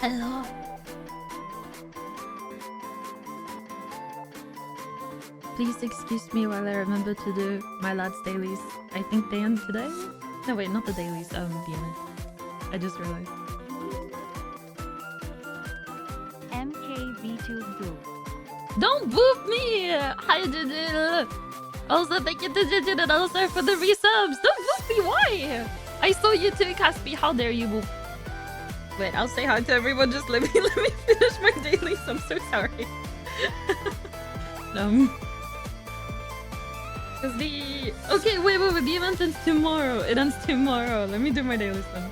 Hello. Please excuse me while I remember to do my lads dailies. I think they end today? No wait, not the dailies, the end. I just realized. MKV2 Group. Don't boop me! Hi Digital! Also thank you to Digital and also for the resubs! Don't boop me, why? I saw you too, Caspi, how dare you boop? Wait, I'll say hi to everyone, just let me finish my dailies, I'm so sorry. Cause the... Okay, wait, the event ends tomorrow. It ends tomorrow. Let me do my dailies then.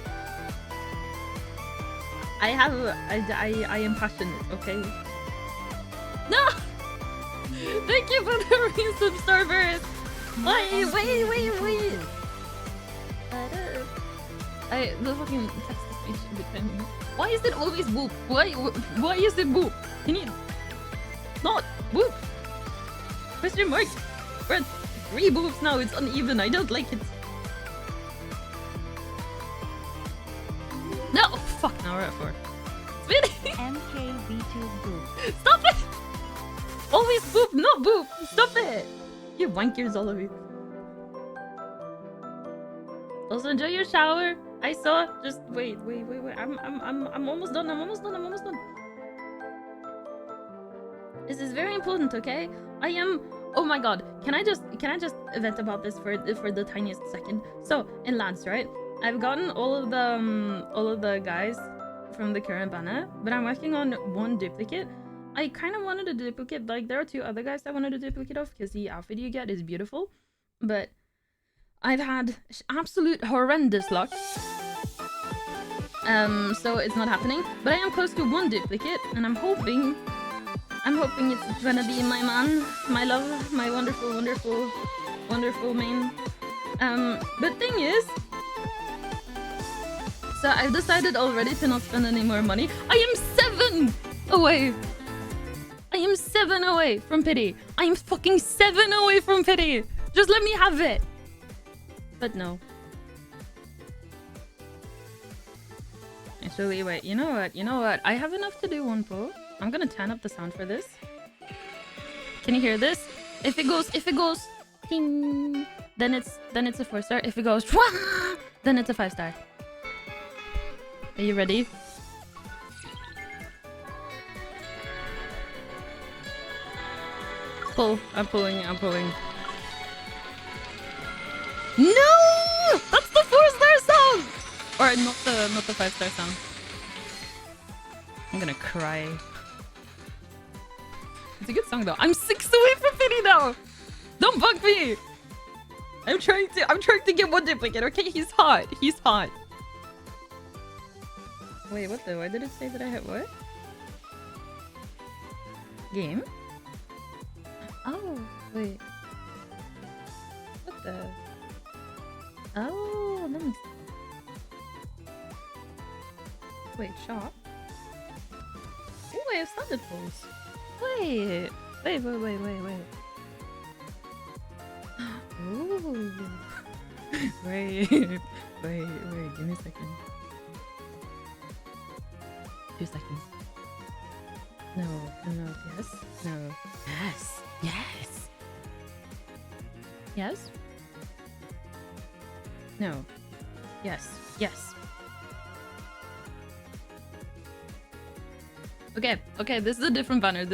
I am passionate, okay? No! Thank you for the resub, Starburst! Wait! The fucking text speech every time. Why is it always boop? Why is it boop? Can you not boop? Question mark? We're at 3 boops now, it's uneven, I don't like it. No! Oh, fuck, now we're at 4. Spinning! MKV2 Group. Stop it! Always boop, not boop! Stop it! You wankers, all of you. Also enjoy your shower. I saw. Just wait. I'm almost done. I'm almost done. This is very important, okay? I am. Oh my god. Can I just vent about this for the tiniest second? So in lads, right? I've gotten all of the guys from the current banner, but I'm working on one duplicate. I kind of wanted a duplicate. Like there are 2 other guys I wanted a duplicate of because the outfit you get is beautiful, but I've had absolute horrendous luck. So it's not happening. But I am close to one duplicate, and I'm hoping it's gonna be my man, my love, my wonderful main. But thing is, so I've decided already to not spend any more money. I am 7 away. I am 7 away from pity. I am fucking 7 away from pity. Just let me have it. But no. Actually, wait, you know what? I have enough to do one pull. I'm gonna turn up the sound for this. Can you hear this? If it goes ting, then it's a 4-star. If it goes wah, then it's a 5-star. Are you ready? Pull. I'm pulling. No! That's the 4-star sound! Or not the 5-star sound. I'm gonna cry. It's a good song though. I'm 6 away from pity now! Don't bug me! I'm trying to get one duplicate, okay? He's hot. Wait, what the? Why did it say that I hit what? Game? Oh, wait. What the? Oh, let me see. Wait, shop? Oh, I have standard pulls. Wait. Ooh. Wait, give me a second. 2 seconds. No, yes, no, yes. No. Yes. Okay, this is a different banner.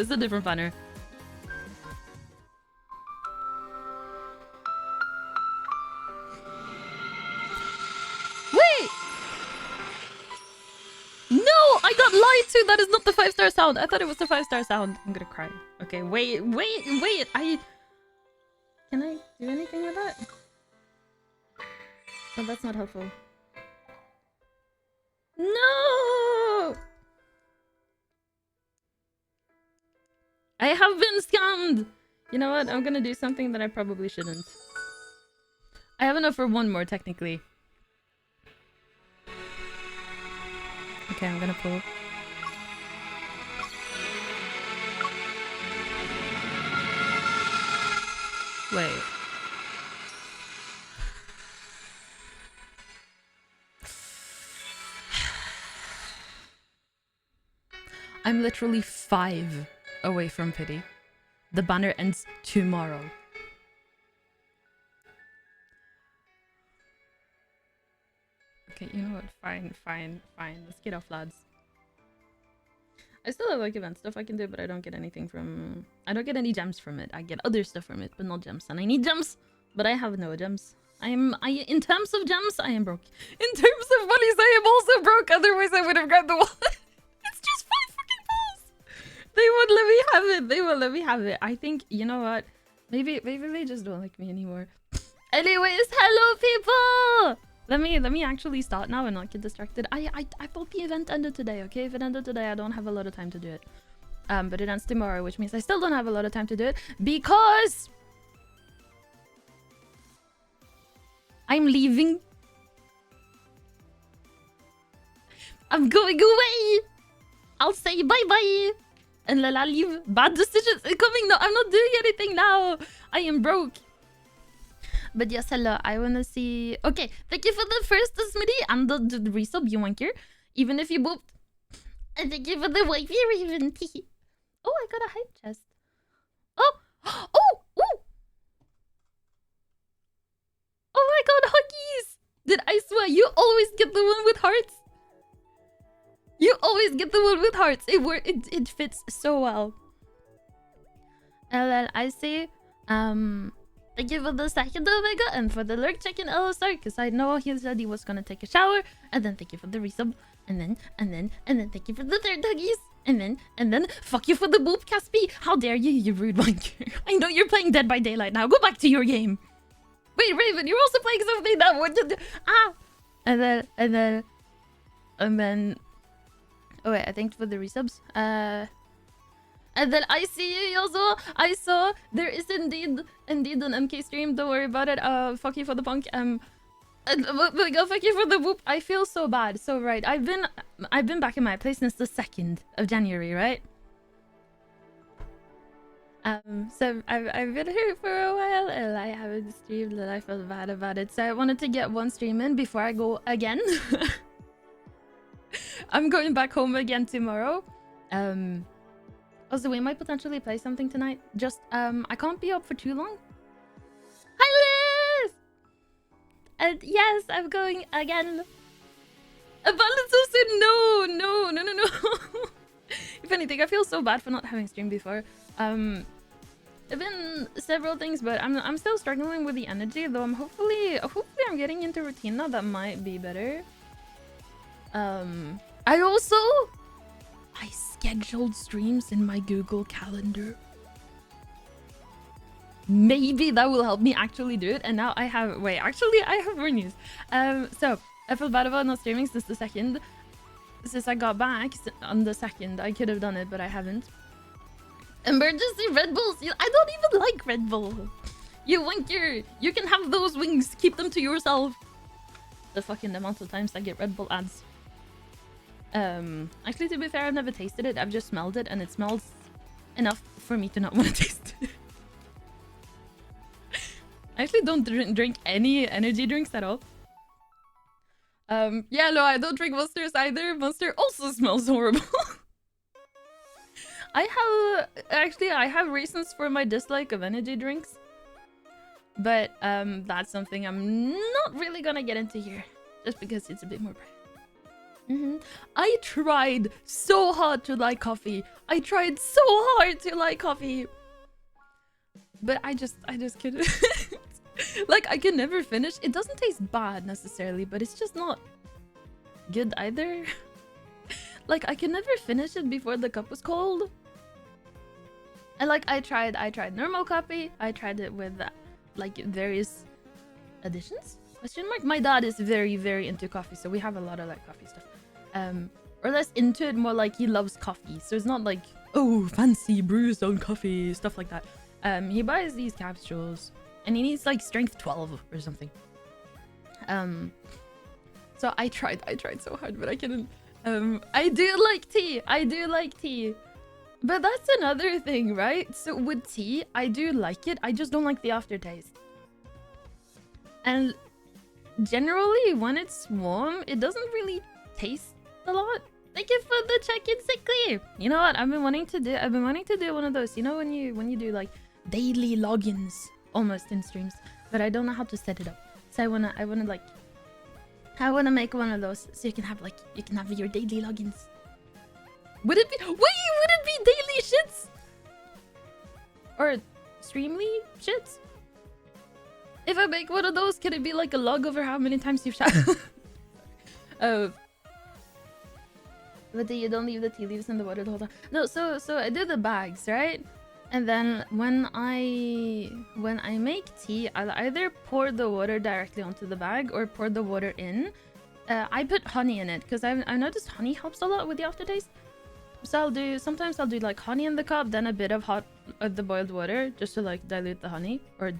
Wait! No! I got lied to! That is not the 5-star sound! I thought it was the 5-star sound. I'm gonna cry. Okay, wait! Can I do anything with that? Oh, that's not helpful. No! I have been scammed! You know what? I'm gonna do something that I probably shouldn't. I have enough for one more, technically. Okay, I'm gonna pull. Wait. I'm literally 5 away from pity. The banner ends tomorrow. Okay, you know what? Fine. Let's get off, lads. I still have like event stuff I can do, but I don't get anything from... I don't get any gems from it. I get other stuff from it, but not gems. And I need gems, but I have no gems. In terms of gems, I am broke. In terms of monies, I am also broke. Otherwise, I would have grabbed the wallet. It's just 5 fucking balls. They won't let me have it. They won't let me have it. I think, you know what? Maybe they just don't like me anymore. Anyways, hello people! Let me actually start now and not get distracted. I thought the event ended today, okay? If it ended today, I don't have a lot of time to do it. But it ends tomorrow, which means I still don't have a lot of time to do it because I'm leaving. I'm going away. I'll say bye-bye. And then I'll leave. Bad decisions coming. No, I'm not doing anything now. I am broke. But yes, hello. I want to see... Okay, thank you for the first Smitty and the resub, you wanker. Even if you booped. And thank you for the wifey raven. Oh, I got a hype chest. Oh! Oh! Oh! Oh my god, huggies! Did I swear, you always get the one with hearts. You always get the one with hearts. It fits so well. LL, I say, thank you for the second Omega and for the lurk check in LSR, because I know he said he was gonna take a shower, and then thank you for the resub, and then thank you for the third huggies, and then fuck you for the boop, Caspi. How dare you, you rude wanker. I know you're playing Dead by Daylight now. Go back to your game. Wait, Raven, you're also playing something that what did ah, and then. Oh wait, I thanked for the resubs. And then I see you also. I saw there is indeed an MK stream. Don't worry about it. Fuck you for the punk. Go fuck you for the whoop. I feel so bad. So right, I've been back in my place since the 2nd of January, right? So I've been here for a while and I haven't streamed and I felt bad about it. So I wanted to get one stream in before I go again. I'm going back home again tomorrow. Also, we might potentially play something tonight. Just, I can't be up for too long. Hi, Liz! And yes, I'm going again. Valentine said no. If anything, I feel so bad for not having streamed before. There've been several things, but I'm still struggling with the energy, though hopefully I'm getting into routine now that might be better. I scheduled streams in my Google Calendar. Maybe that will help me actually do it. And now I have... Wait, actually, I have more news. So, I feel bad about not streaming since the 2nd. Since I got back on the 2nd, I could have done it, but I haven't. Emergency Red Bulls! I don't even like Red Bull! You wanker! You can have those wings! Keep them to yourself! The fucking amount of times I get Red Bull ads. Actually, to be fair, I've never tasted it. I've just smelled it, and it smells enough for me to not want to taste it. I actually don't drink any energy drinks at all. Yeah, no, I don't drink Monsters either. Monster also smells horrible. I have reasons for my dislike of energy drinks. But, that's something I'm not really gonna get into here. Just because it's a bit more private. I tried so hard to like coffee. I tried so hard to like coffee. But I just couldn't. Like, I can never finish. It doesn't taste bad necessarily, but it's just not good either. Like, I can never finish it before the cup was cold. And like, I tried normal coffee. I tried it with like various additions? Question mark? My dad is very, very into coffee, so we have a lot of like coffee stuff. Or less into it, more like he loves coffee. So it's not like, oh, fancy brews on coffee, stuff like that. He buys these capsules and he needs like strength 12 or something. So I tried so hard, but I couldn't. I do like tea. But that's another thing, right? So with tea, I do like it. I just don't like the aftertaste. And generally, when it's warm, it doesn't really taste a lot. Thank you for the check-in sickly. You know what? I've been wanting to do one of those. You know when you do like daily logins almost in streams, but I don't know how to set it up. So I wanna make one of those so you can have your daily logins. Would it be daily shits? Or streamly shits? If I make one of those, can it be like a log over how many times you've shot? Oh. But you don't leave the tea leaves in the water the whole time. No, so I do the bags, right? And then when I make tea, I'll either pour the water directly onto the bag or pour the water in. I put honey in it because I noticed honey helps a lot with the aftertaste. So sometimes I'll do like honey in the cup, then a bit of the boiled water just to like dilute the honey or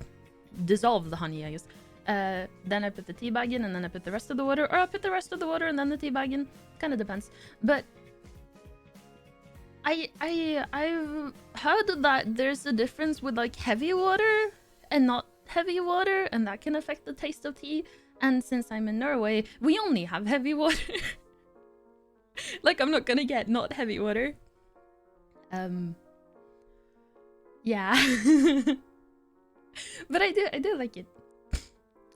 dissolve the honey, I guess. Then I put the tea bag in, and then I put the rest of the water, or I put the rest of the water and then the tea bag in. Kind of depends. But I've heard that there's a difference with like heavy water and not heavy water, and that can affect the taste of tea. And since I'm in Norway, we only have heavy water. Like I'm not gonna get not heavy water. Yeah. But I do like it.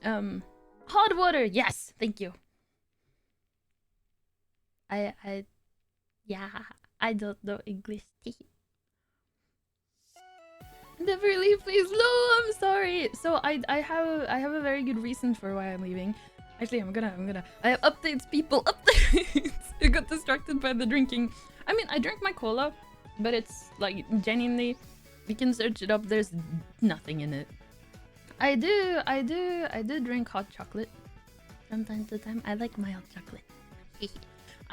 Hot water, yes, thank you. Yeah, I don't know English tea. Never leave, please. No, I'm sorry. So I have a very good reason for why I'm leaving. Actually, I'm gonna. I have updates, people. Updates. I got distracted by the drinking. I mean, I drank my cola, but it's like genuinely. You can search it up. There's nothing in it. I do drink hot chocolate from time to time. I like my hot chocolate.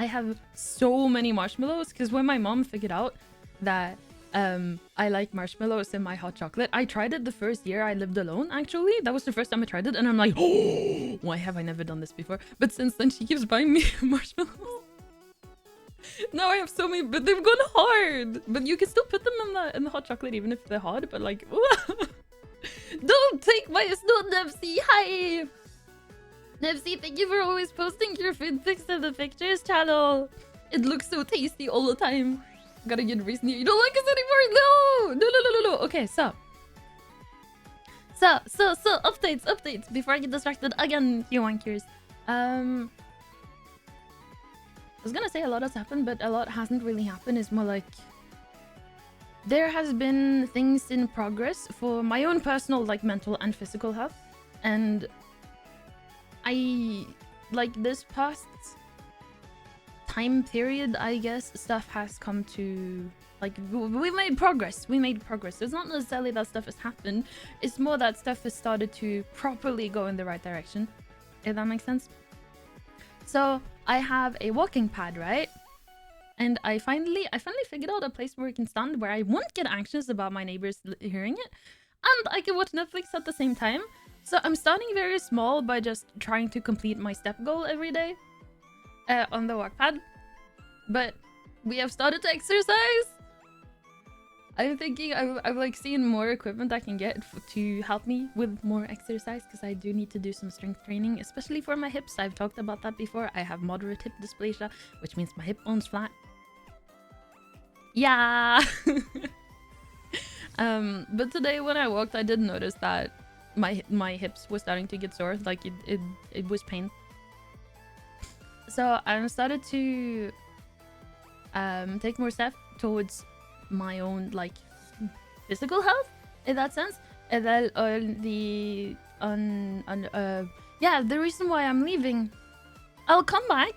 I have so many marshmallows because when my mom figured out that I like marshmallows in my hot chocolate, I tried it the first year I lived alone. Actually, that was the first time I tried it, and I'm like, oh, why have I never done this before? But since then, she keeps buying me marshmallows. Now I have so many, but they've gone hard. But you can still put them in the hot chocolate even if they're hard. But like, don't take my snow, Nebsy. Hi, Nebsy. Thank you for always posting your food pics in the pictures channel. It looks so tasty all the time. Got a good reason. You don't like us anymore? No. Okay, so updates before I get distracted again, you wankers. I was gonna say a lot has happened, but a lot hasn't really happened. It's more like there has been things in progress for my own personal, like, mental and physical health, and I like this past time period, I guess, stuff has come to, like, we made progress. It's not necessarily that stuff has happened, it's more that stuff has started to properly go in the right direction, if that makes sense. So I have a walking pad, right? And I finally figured out a place where I can stand where I won't get anxious about my neighbors hearing it, and I can watch Netflix at the same time. So I'm starting very small by just trying to complete my step goal every day on the walk pad. But we have started to exercise. I'm thinking I've like seen more equipment I can get to help me with more exercise, because I do need to do some strength training, especially for my hips. I've talked about that before. I have moderate hip dysplasia, which means my hip bone's flat. Yeah. But today when I walked, I did notice that my hips were starting to get sore. Like it was pain. So I started to take more steps towards my own, like, physical health in that sense. And then the reason why I'm leaving, I'll come back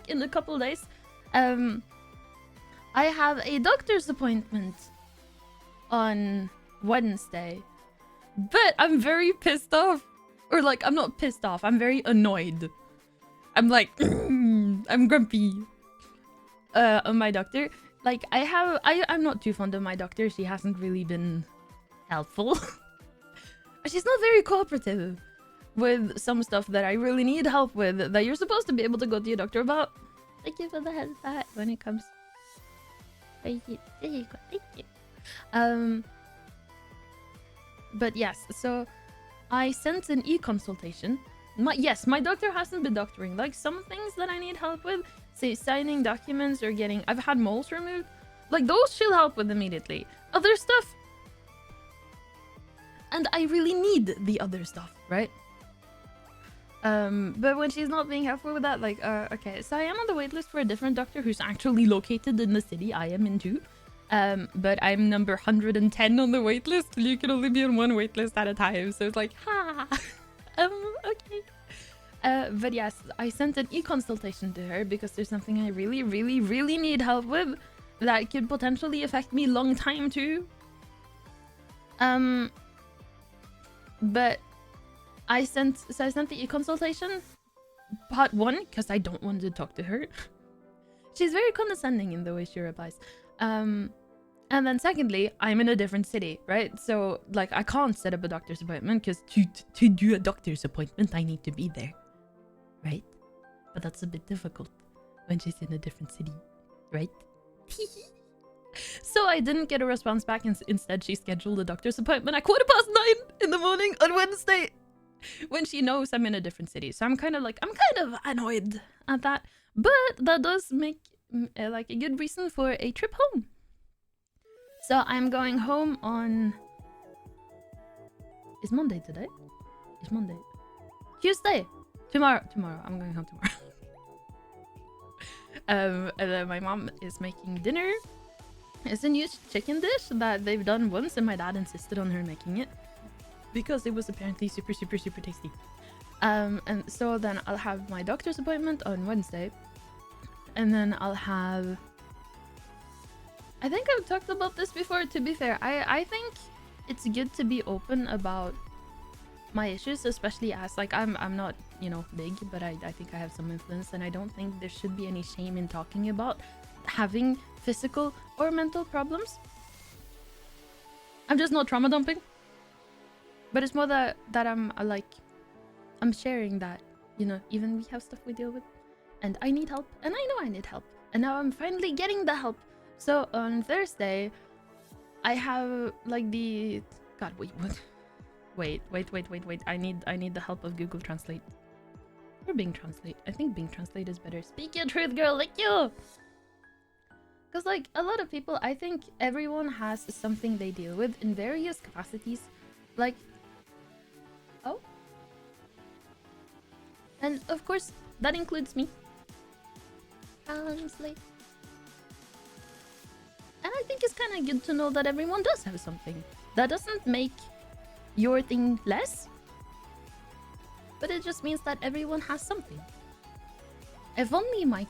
in a couple of days. I have a doctor's appointment on Wednesday, but I'm very pissed off, or like, I'm not pissed off, I'm very annoyed. I'm like, I'm grumpy on my doctor. Like, I'm not too fond of my doctor. She hasn't really been helpful. She's not very cooperative with some stuff that I really need help with, that you're supposed to be able to go to your doctor about. Thank you for the head pat when it comes. There you go. Thank you. But yes, so I sent an e-consultation my doctor hasn't been doctoring. Like some things that I need help with, say signing documents or getting, I've had moles removed. Like those she'll help with immediately. Other stuff, and I really need the other stuff, right? But when she's not being helpful with that, like, okay, so I am on the waitlist for a different doctor who's actually located in the city I am in too. But I'm number 110 on the waitlist. You can only be on one waitlist at a time, so it's like, ha. Okay. But yes, I sent an e-consultation to her because there's something I really, really, really need help with that could potentially affect me long time too. But I sent the e-consultation part 1 because I don't want to talk to her. She's very condescending in the way she replies. And then secondly, I'm in a different city, right? So like I can't set up a doctor's appointment because to do a doctor's appointment I need to be there, right? But that's a bit difficult when she's in a different city, right? So I didn't get a response back, and instead she scheduled a doctor's appointment at 9:15 in the morning on Wednesday when she knows I'm in a different city. So I'm kind of annoyed at that, but that does make like a good reason for a trip home. So I'm going home on... Is Monday today? It's Monday. Tuesday! Tomorrow. I'm going home tomorrow. And then my mom is making dinner. It's a new chicken dish that they've done once, and my dad insisted on her making it because it was apparently super, super, super tasty. And so then I'll have my doctor's appointment on Wednesday. And then I'll have... I think I've talked about this before, to be fair. I think it's good to be open about my issues, especially as, like, I'm not, you know, big, but I think I have some influence, and I don't think there should be any shame in talking about having physical or mental problems. I'm just not trauma dumping. But it's more that I'm sharing that, you know, even we have stuff we deal with. And I need help, and I know I need help. And now I'm finally getting the help. So on Thursday, I have like the... God, wait, what? Wait. I need the help of Google Translate. Or Bing Translate. I think Bing Translate is better. Speak your truth, girl, like you! Because like a lot of people, I think everyone has something they deal with in various capacities. Like... Oh? And of course, that includes me. Translate. And I think it's kind of good to know that everyone does have something. That doesn't make your thing less, but it just means that everyone has something. If only my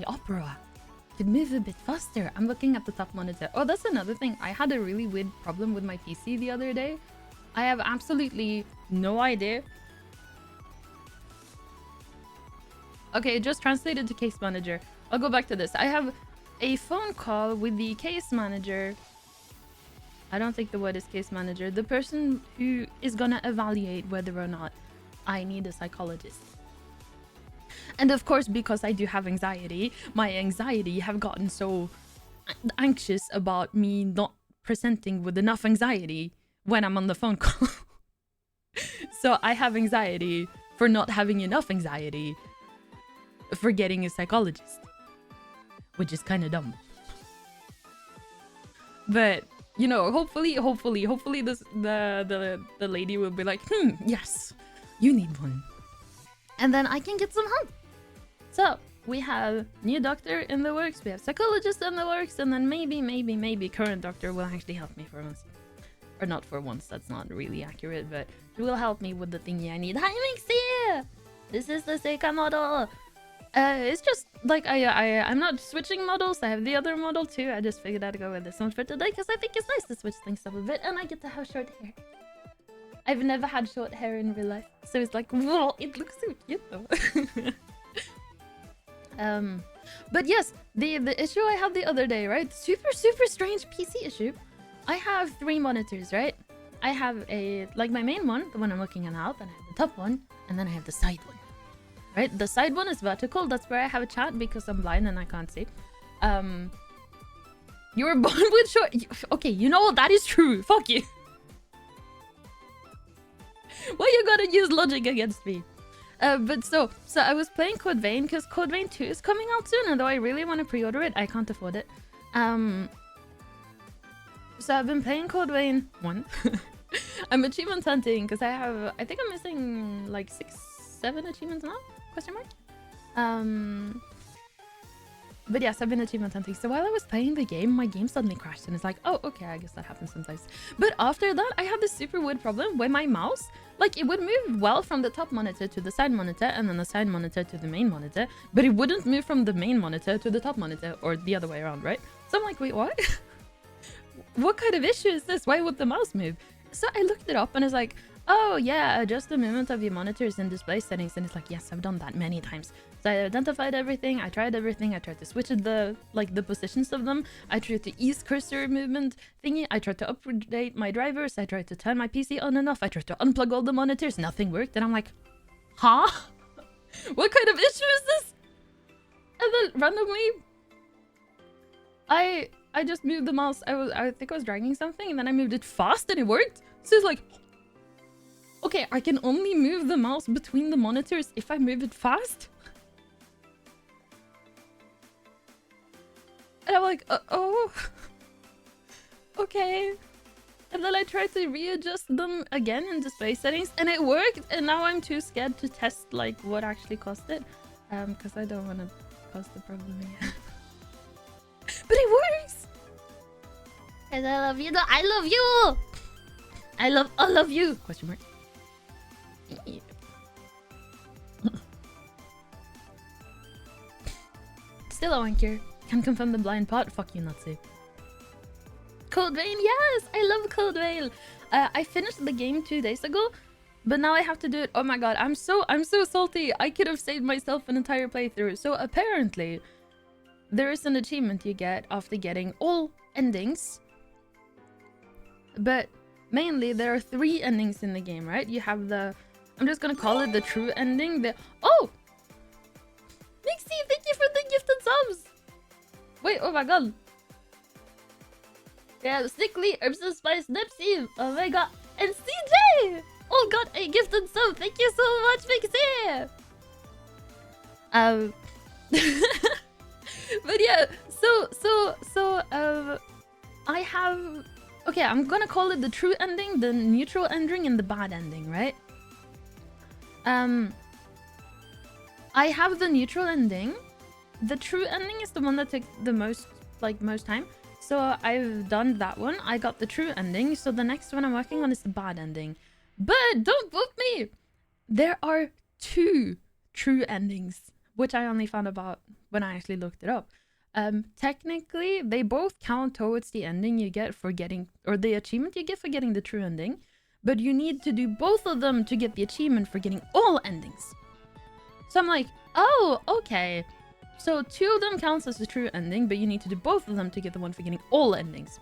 Opera could move a bit faster. I'm looking at the top monitor. Oh, that's another thing. I had a really weird problem with my PC the other day. I have absolutely no idea. Okay, it just translated to case manager. I'll go back to this. I have a phone call with the case manager. I don't think the word is case manager. The person who is gonna evaluate whether or not I need a psychologist. And of course, because I do have anxiety, my anxiety have gotten so anxious about me not presenting with enough anxiety when I'm on the phone call. So I have anxiety for not having enough anxiety for getting a psychologist. Which is kind of dumb. But, you know, hopefully this, the lady will be like, yes, you need one. And then I can get some help. So, we have new doctor in the works, we have psychologist in the works, and then maybe current doctor will actually help me for once. Or not for once, that's not really accurate, but it will help me with the thingy I need. Hi, Mixie! This is the Seika model! It's just like I'm not switching models. I have the other model too. I just figured I'd go with this one for today because I think it's nice to switch things up a bit, and I get to have short hair. I've never had short hair in real life, so it's like, whoa, it looks so cute though. But yes, the issue I had the other day, right? Super strange PC issue. I have 3 monitors, right? I have like my main one, the one I'm looking at now, then I have the top one, and then I have the side one. Right, the side one is vertical. That's where I have a chat because I'm blind and I can't see. You were born with short... Okay, you know what? That is true. Fuck you. Why you gotta use logic against me? But so I was playing Code Vein because Code Vein 2 is coming out soon, and though I really want to pre-order it, I can't afford it. So I've been playing Code Vein 1. I'm achievement hunting because I think I'm missing like 6-7 achievements now? Question mark? But yes, I've been achievement hunting. So while I was playing the game, my game suddenly crashed and it's like, oh, okay, I guess that happens sometimes. But after that, I had this super weird problem where my mouse, like it would move well from the top monitor to the side monitor and then the side monitor to the main monitor, but it wouldn't move from the main monitor to the top monitor or the other way around, right? So I'm like, wait, what? What kind of issue is this? Why would the mouse move? So I looked it up and it's like, oh yeah, adjust the movement of your monitors in display settings. And it's like, yes, I've done that many times. So I identified everything, I tried to switch the positions of them, I tried to ease cursor movement thingy, I tried to update my drivers, I tried to turn my PC on and off, I tried to unplug all the monitors, nothing worked, and I'm like, huh? What kind of issue is this? And then randomly, I just moved the mouse, I think I was dragging something, and then I moved it fast and it worked. So it's like, okay, I can only move the mouse between the monitors if I move it fast? And I'm like, oh, okay. And then I tried to readjust them again in display settings, and it worked. And now I'm too scared to test like what actually caused it, because I don't want to cause the problem again. But it works. And I love you. I love you. I love all of you. Question mark. Still a wanker. Can confirm the blind pot. Fuck you, Nazi. Code Vein, yes! I love Code Vein. I finished the game 2 days ago, but now I have to do it. Oh my god, I'm so salty. I could have saved myself an entire playthrough. So apparently, there is an achievement you get after getting all endings. But mainly, there are 3 endings in the game, right? You have the... I'm just gonna call it the true ending. Oh! Nixie, thank you for the gifted subs! Wait, oh my god. Yeah, Stickly, Herbs and Spice, Nipsey, oh my god, and CJ! Oh god, a gifted sub, thank you so much, Pixie! But yeah, I have... Okay, I'm gonna call it the true ending, the neutral ending, and the bad ending, right? I have the neutral ending. The true ending is the one that took the most time. So I've done that one. I got the true ending. So the next one I'm working on is the bad ending. But don't vote me! There are 2 true endings, which I only found about when I actually looked it up. Technically, they both count towards the ending you get for getting, or the achievement you get for getting the true ending. But you need to do both of them to get the achievement for getting all endings. So I'm like, oh, okay. So 2 of them counts as the true ending, but you need to do both of them to get the one for getting all endings.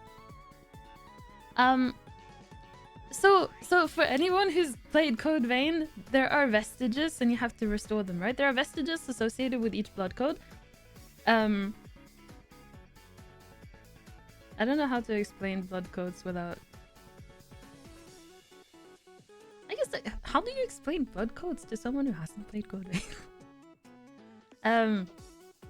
So for anyone who's played Code Vein, there are vestiges and you have to restore them, right? There are vestiges associated with each blood code. I don't know how to explain blood codes without... I guess, how do you explain blood codes to someone who hasn't played Code Vein?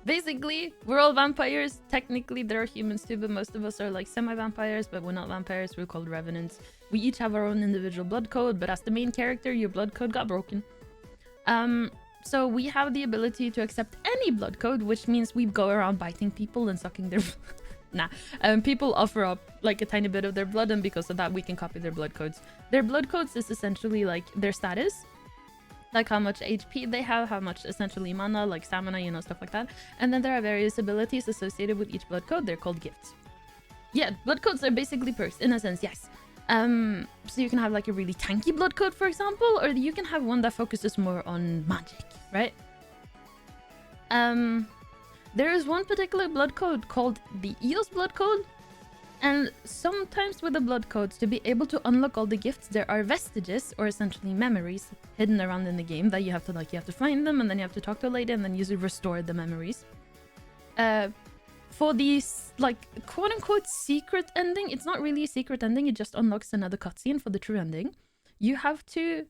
Basically, we're all vampires. Technically, there are humans too, but most of us are like semi-vampires, but we're not vampires. We're called revenants. We each have our own individual blood code, but as the main character, your blood code got broken. So we have the ability to accept any blood code, which means we go around biting people and sucking their... Nah. People offer up like a tiny bit of their blood, and because of that, we can copy their blood codes. Their blood codes is essentially like their status. Like how much HP they have, how much essentially mana, like stamina, you know, stuff like that. And then there are various abilities associated with each blood code. They're called gifts. Yeah, blood codes are basically perks, in a sense, yes. So you can have like a really tanky blood code, for example, or you can have one that focuses more on magic, right? There is one particular blood code called the EOS blood code. And sometimes with the blood codes, to be able to unlock all the gifts, there are vestiges, or essentially memories, hidden around in the game that you have to find them, and then you have to talk to a lady, and then you restore the memories. For these, like, quote-unquote secret ending, it's not really a secret ending, it just unlocks another cutscene for the true ending. You have to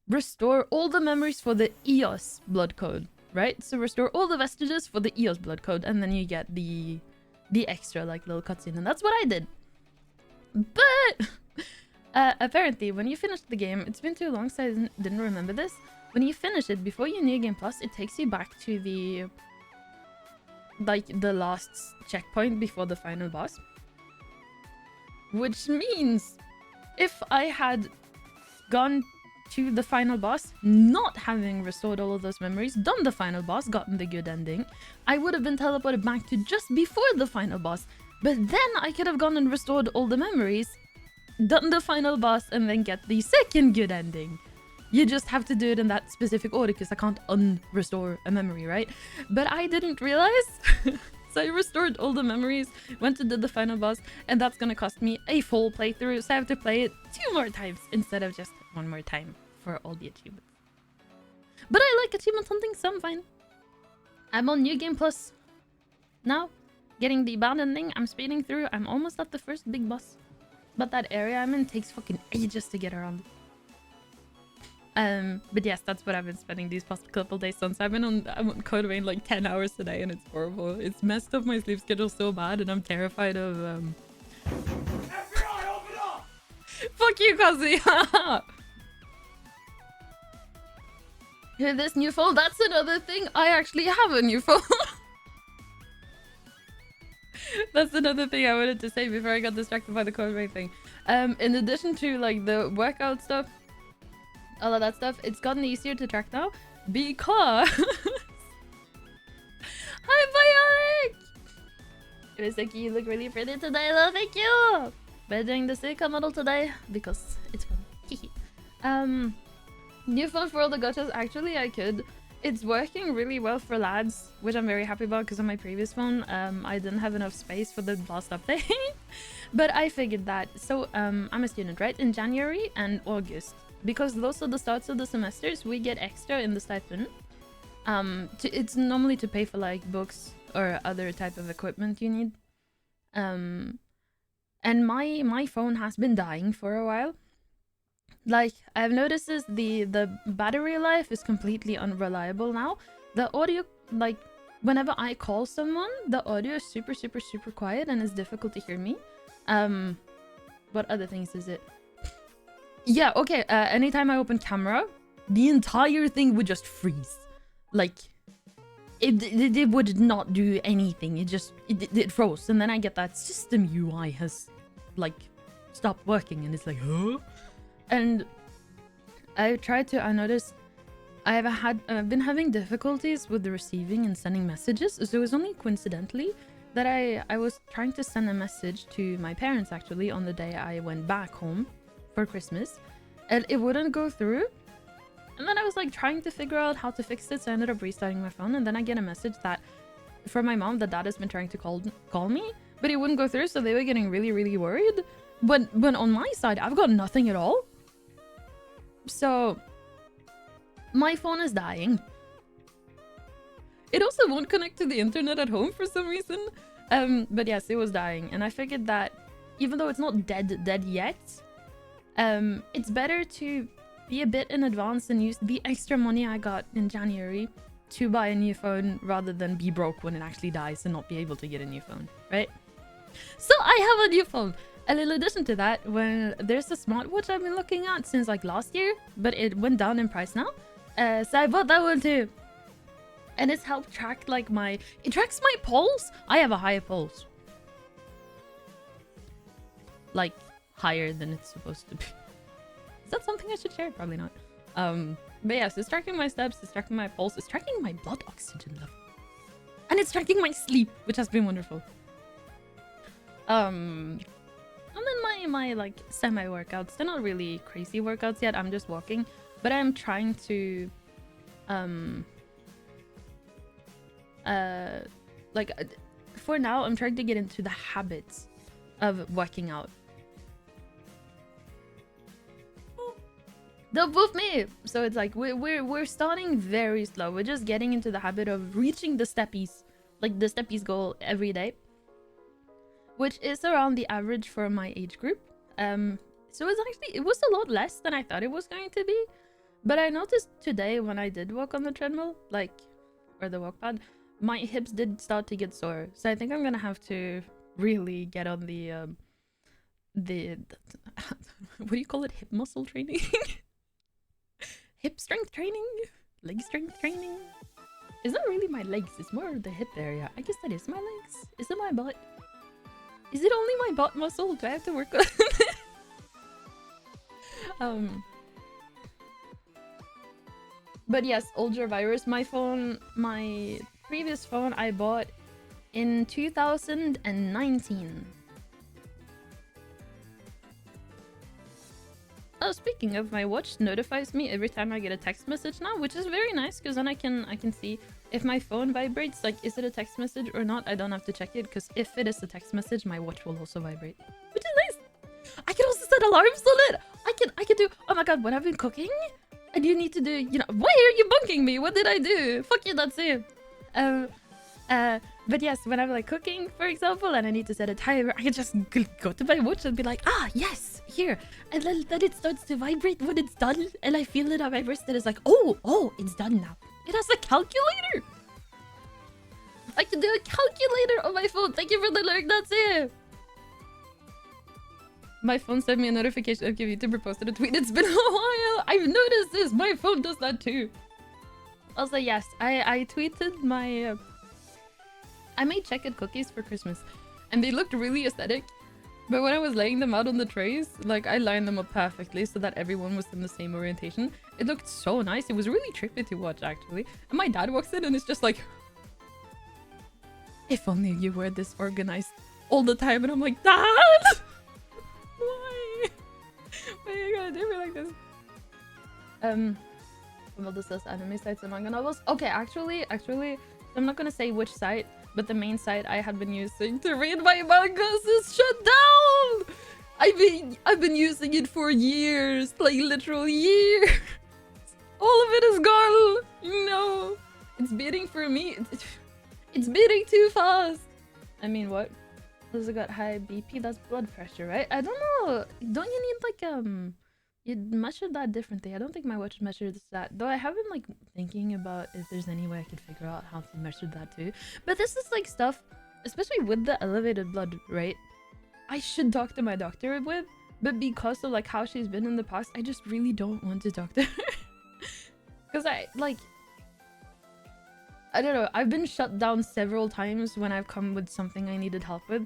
restore all the memories for the EOS blood code, right? So restore all the vestiges for the EOS blood code, and then you get the extra like little cutscene, and that's what I did. But apparently, when you finish the game, it's been too long, so I didn't remember this. When you finish it, before you New Game Plus, it takes you back to the last checkpoint before the final boss. Which means if I had gone to the final boss, not having restored all of those memories, done the final boss, gotten the good ending, I would have been teleported back to just before the final boss. But then I could have gone and restored all the memories, done the final boss, and then get the second good ending. You just have to do it in that specific order because I can't unrestore a memory, right? But I didn't realize. So I restored all the memories, went to do the final boss, and that's gonna cost me a full playthrough, so I have to play it 2 more times instead of just 1 more time for all the achievements. But I like achievement hunting, so I'm fine. I'm on New Game Plus now, getting the bad ending. I'm speeding through. I'm almost at the first big boss. But that area I'm in takes fucking ages to get around. But yes, that's what I've been spending these past couple days on. So I'm on Code Vein like 10 hours today, and it's horrible. It's messed up my sleep schedule so bad, and I'm terrified of FBI, open up! Fuck you, Kazi! Hear this new phone? That's another thing. I actually have a new phone. That's another thing I wanted to say before I got distracted by the Code Vein thing. In addition to like the workout stuff, all of that stuff, it's gotten easier to track now because hi Bionic! Riseki, you look really pretty today though, thank you! We're doing the Suica model today because it's fun. New phone for all the gachas. Actually, I could. It's working really well for lads, which I'm very happy about because on my previous phone, I didn't have enough space for the last update. But I figured that. So, I'm a student, right? In January and August, because those are the starts of the semesters, we get extra in the stipend. It's normally to pay for like books or other type of equipment you need. And my phone has been dying for a while. Like, I've noticed is the battery life is completely unreliable now. The audio, like, whenever I call someone, the audio is super, super, super quiet and it's difficult to hear me. What other things is it? Yeah, okay, anytime I open camera, the entire thing would just freeze. Like, it would not do anything. It froze. And then I get that system UI has, like, stopped working and it's like, huh? And I noticed I've been having difficulties with the receiving and sending messages. So it was only coincidentally that I was trying to send a message to my parents actually on the day I went back home for Christmas, and it wouldn't go through. And then I was like trying to figure out how to fix it, so I ended up restarting my phone, and then I get a message that from my mom that dad has been trying to call me, but it wouldn't go through, so they were getting really, really worried. But on my side, I've got nothing at all. So my phone is dying. It also won't connect to the internet at home for some reason. But yes, it was dying, and I figured that even though it's not dead yet, it's better to be a bit in advance and use the extra money I got in January to buy a new phone rather than be broke when it actually dies and not be able to get a new phone, right? So I have a new phone. A little addition to that, when there's a smartwatch I've been looking at since like last year, but it went down in price now. So I bought that one too. And it's helped track like it tracks my pulse. I have a higher pulse. Like higher than it's supposed to be. Is that something I should share? Probably not. But yes, it's tracking my steps, it's tracking my pulse, it's tracking my blood oxygen level. And it's tracking my sleep, which has been wonderful. And then my like semi-workouts, they're not really crazy workouts yet, I'm just walking. But I'm trying to for now, I'm trying to get into the habits of working out. Don't boof me! So it's like we're starting very slow. We're just getting into the habit of reaching the steppies, like the steppies goal every day, which is around the average for my age group. So it was a lot less than I thought it was going to be, But I noticed today when I did walk on the treadmill, like, or the walk pad, my hips did start to get sore. So I think I'm gonna have to really get on the what do you call it? Hip muscle training? Hip strength training? Leg strength training? It's not really my legs, it's more the hip area. I guess that is my legs. Is it my butt? Is it only my butt muscle? Do I have to work on it? But yes, Ultra Virus. My phone, my previous phone I bought in 2019. Oh, speaking of, my watch notifies me every time I get a text message now, which is very nice because then I can see if my phone vibrates, like is it a text message or not. I don't have to check it because if it is a text message, my watch will also vibrate, which is nice. I can also set alarms on it. I can do. Oh my god, when I've been cooking, and you need to do. You know, why are you bunking me? What did I do? Fuck you, that's it. But yes, when I'm like cooking, for example, and I need to set a timer, I can just go to my watch and be like, ah, yes, here. And then it starts to vibrate when it's done. And I feel it on my wrist and it's like, oh, it's done now. It has a calculator. I can do a calculator on my phone. Thank you for the alert, that's it. My phone sent me a notification of YouTuber posted a tweet. It's been a while. I've noticed this. My phone does that too. Also, yes, I tweeted my... I made checkered cookies for Christmas, and they looked really aesthetic. But when I was laying them out on the trays, like I lined them up perfectly so that everyone was in the same orientation. It looked so nice. It was really trippy to watch, actually. And my dad walks in and it's just like, if only you were this organized all the time. And I'm like, Dad, why? Why are you gonna do me like this? Well, this says anime sites and manga novels. Okay, actually, I'm not gonna say which site. But the main site I had been using to read my mangas is shut down! I've been using it for years, like literal years. All of it is gone. No, it's beating for me. It's beating too fast. I mean, what? Does it got high BP? That's blood pressure, right? I don't know. Don't you need like you measure that differently. I don't think my watch measures that. Though I have been like thinking about if there's any way I could figure out how to measure that too. But this is like stuff, especially with the elevated blood rate, I should talk to my doctor with. But because of like how she's been in the past, I just really don't want to talk to her. Because I don't know. I've been shut down several times when I've come with something I needed help with.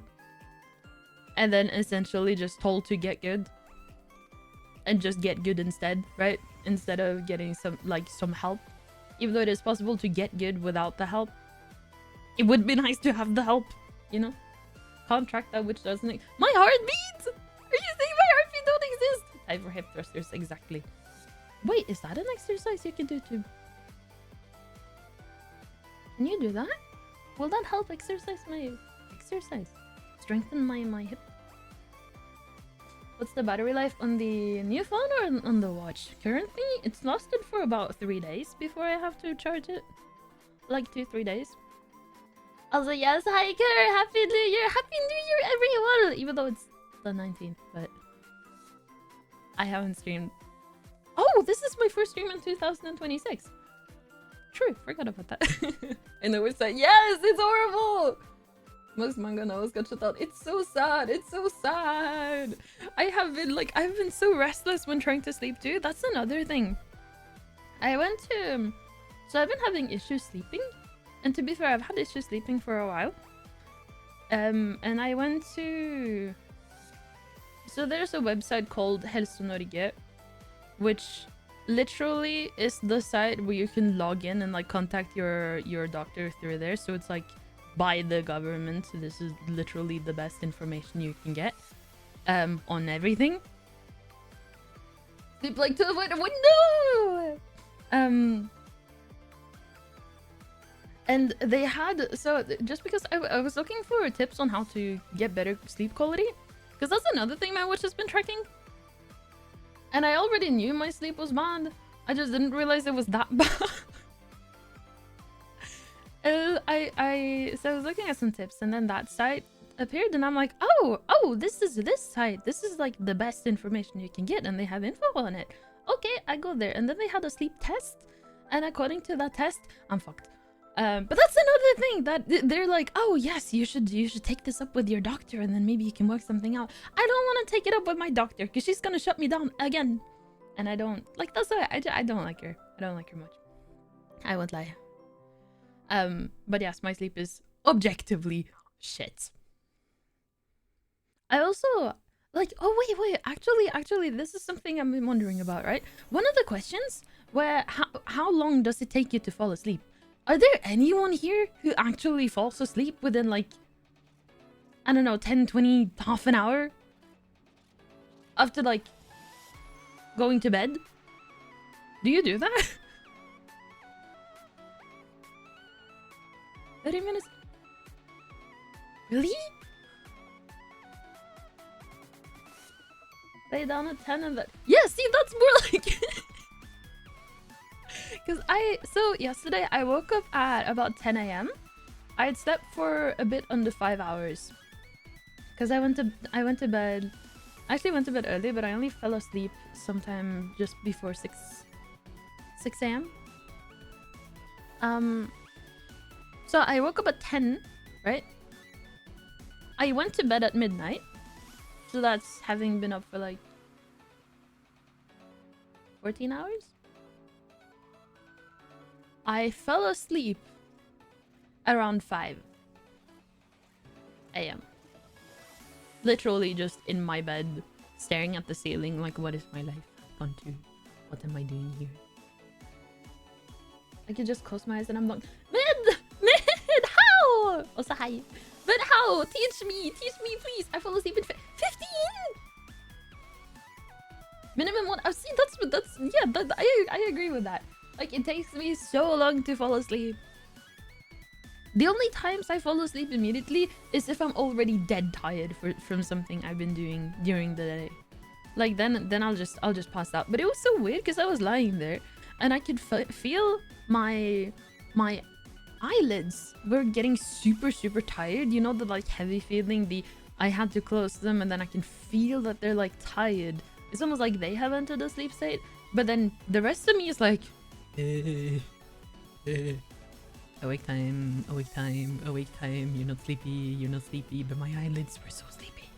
And then essentially just told to get good. And just get good instead, right? Instead of getting some help. Even though it is possible to get good without the help. It would be nice to have the help, you know? Contract that which doesn't... My heartbeat! Are you saying my heartbeat don't exist? Time for hip thrusters, exactly. Wait, is that an exercise you can do too? Can you do that? Will that help exercise my... Strengthen my hip? What's the battery life on the new phone or on the watch? Currently, it's lasted for about 3 days before I have to charge it. Like 2-3 days. Also, yes, Hiker! Happy New Year! Happy New Year, everyone! Even though it's the 19th, but... I haven't streamed... Oh, this is my first stream in 2026! True, forgot about that. I know it's like, yes, it's horrible! Most manga novels got shut out. It's so sad. It's so sad. I've been so restless when trying to sleep too. That's another thing. So I've been having issues sleeping. And to be fair, I've had issues sleeping for a while. And I went to... So there's a website called Helse Norge, which literally is the site where you can log in and like contact your doctor through there. So it's like by the government. So this is literally the best information you can get on everything. Sleep like to avoid a window. And they had, so just because I was looking for tips on how to get better sleep quality, because that's another thing my watch has been tracking. And I already knew my sleep was bad. I just didn't realize it was that bad. So I was looking at some tips, and then that site appeared, and I'm like, oh, this is this site. This is like the best information you can get, and they have info on it. Okay, I go there, and then they had a sleep test, and according to that test, I'm fucked. But that's another thing that they're like, oh yes, you should take this up with your doctor, and then maybe you can work something out. I don't want to take it up with my doctor because she's gonna shut me down again, and I don't like. That's why I don't like her. I don't like her much. I won't lie. But yes, my sleep is objectively shit. I also like. Oh wait. Actually, this is something I've been wondering about. Right, one of the questions where how long does it take you to fall asleep? Are there anyone here who actually falls asleep within, like, I don't know, 10, 20, half an hour? After, like, going to bed? Do you do that? 30 minutes? Really? Lay down at 10 and that... Yeah, see, that's more like... Because so yesterday I woke up at about 10 a.m. I had slept for a bit under 5 hours. Because I went to bed. I actually went to bed early, but I only fell asleep sometime just before 6 a.m. So I woke up at 10, right? I went to bed at midnight. So that's having been up for like 14 hours? I fell asleep around 5 a.m. Literally just in my bed, staring at the ceiling like, what is my life gone to? What am I doing here? I could just close my eyes and I'm like, Mid, how? Also, hi. But how? Teach me, please. I fell asleep in 15? Minimum one. I've seen that's yeah. I agree with that. Like, it takes me so long to fall asleep. The only times I fall asleep immediately is if I'm already dead tired from something I've been doing during the day. Like, then I'll just pass out. But it was so weird because I was lying there and I could feel my eyelids were getting super tired. You know, the like heavy feeling, I had to close them and then I can feel that they're like tired. It's almost like they have entered a sleep state. But then the rest of me is like, awake time, you're not sleepy, but my eyelids were so sleepy.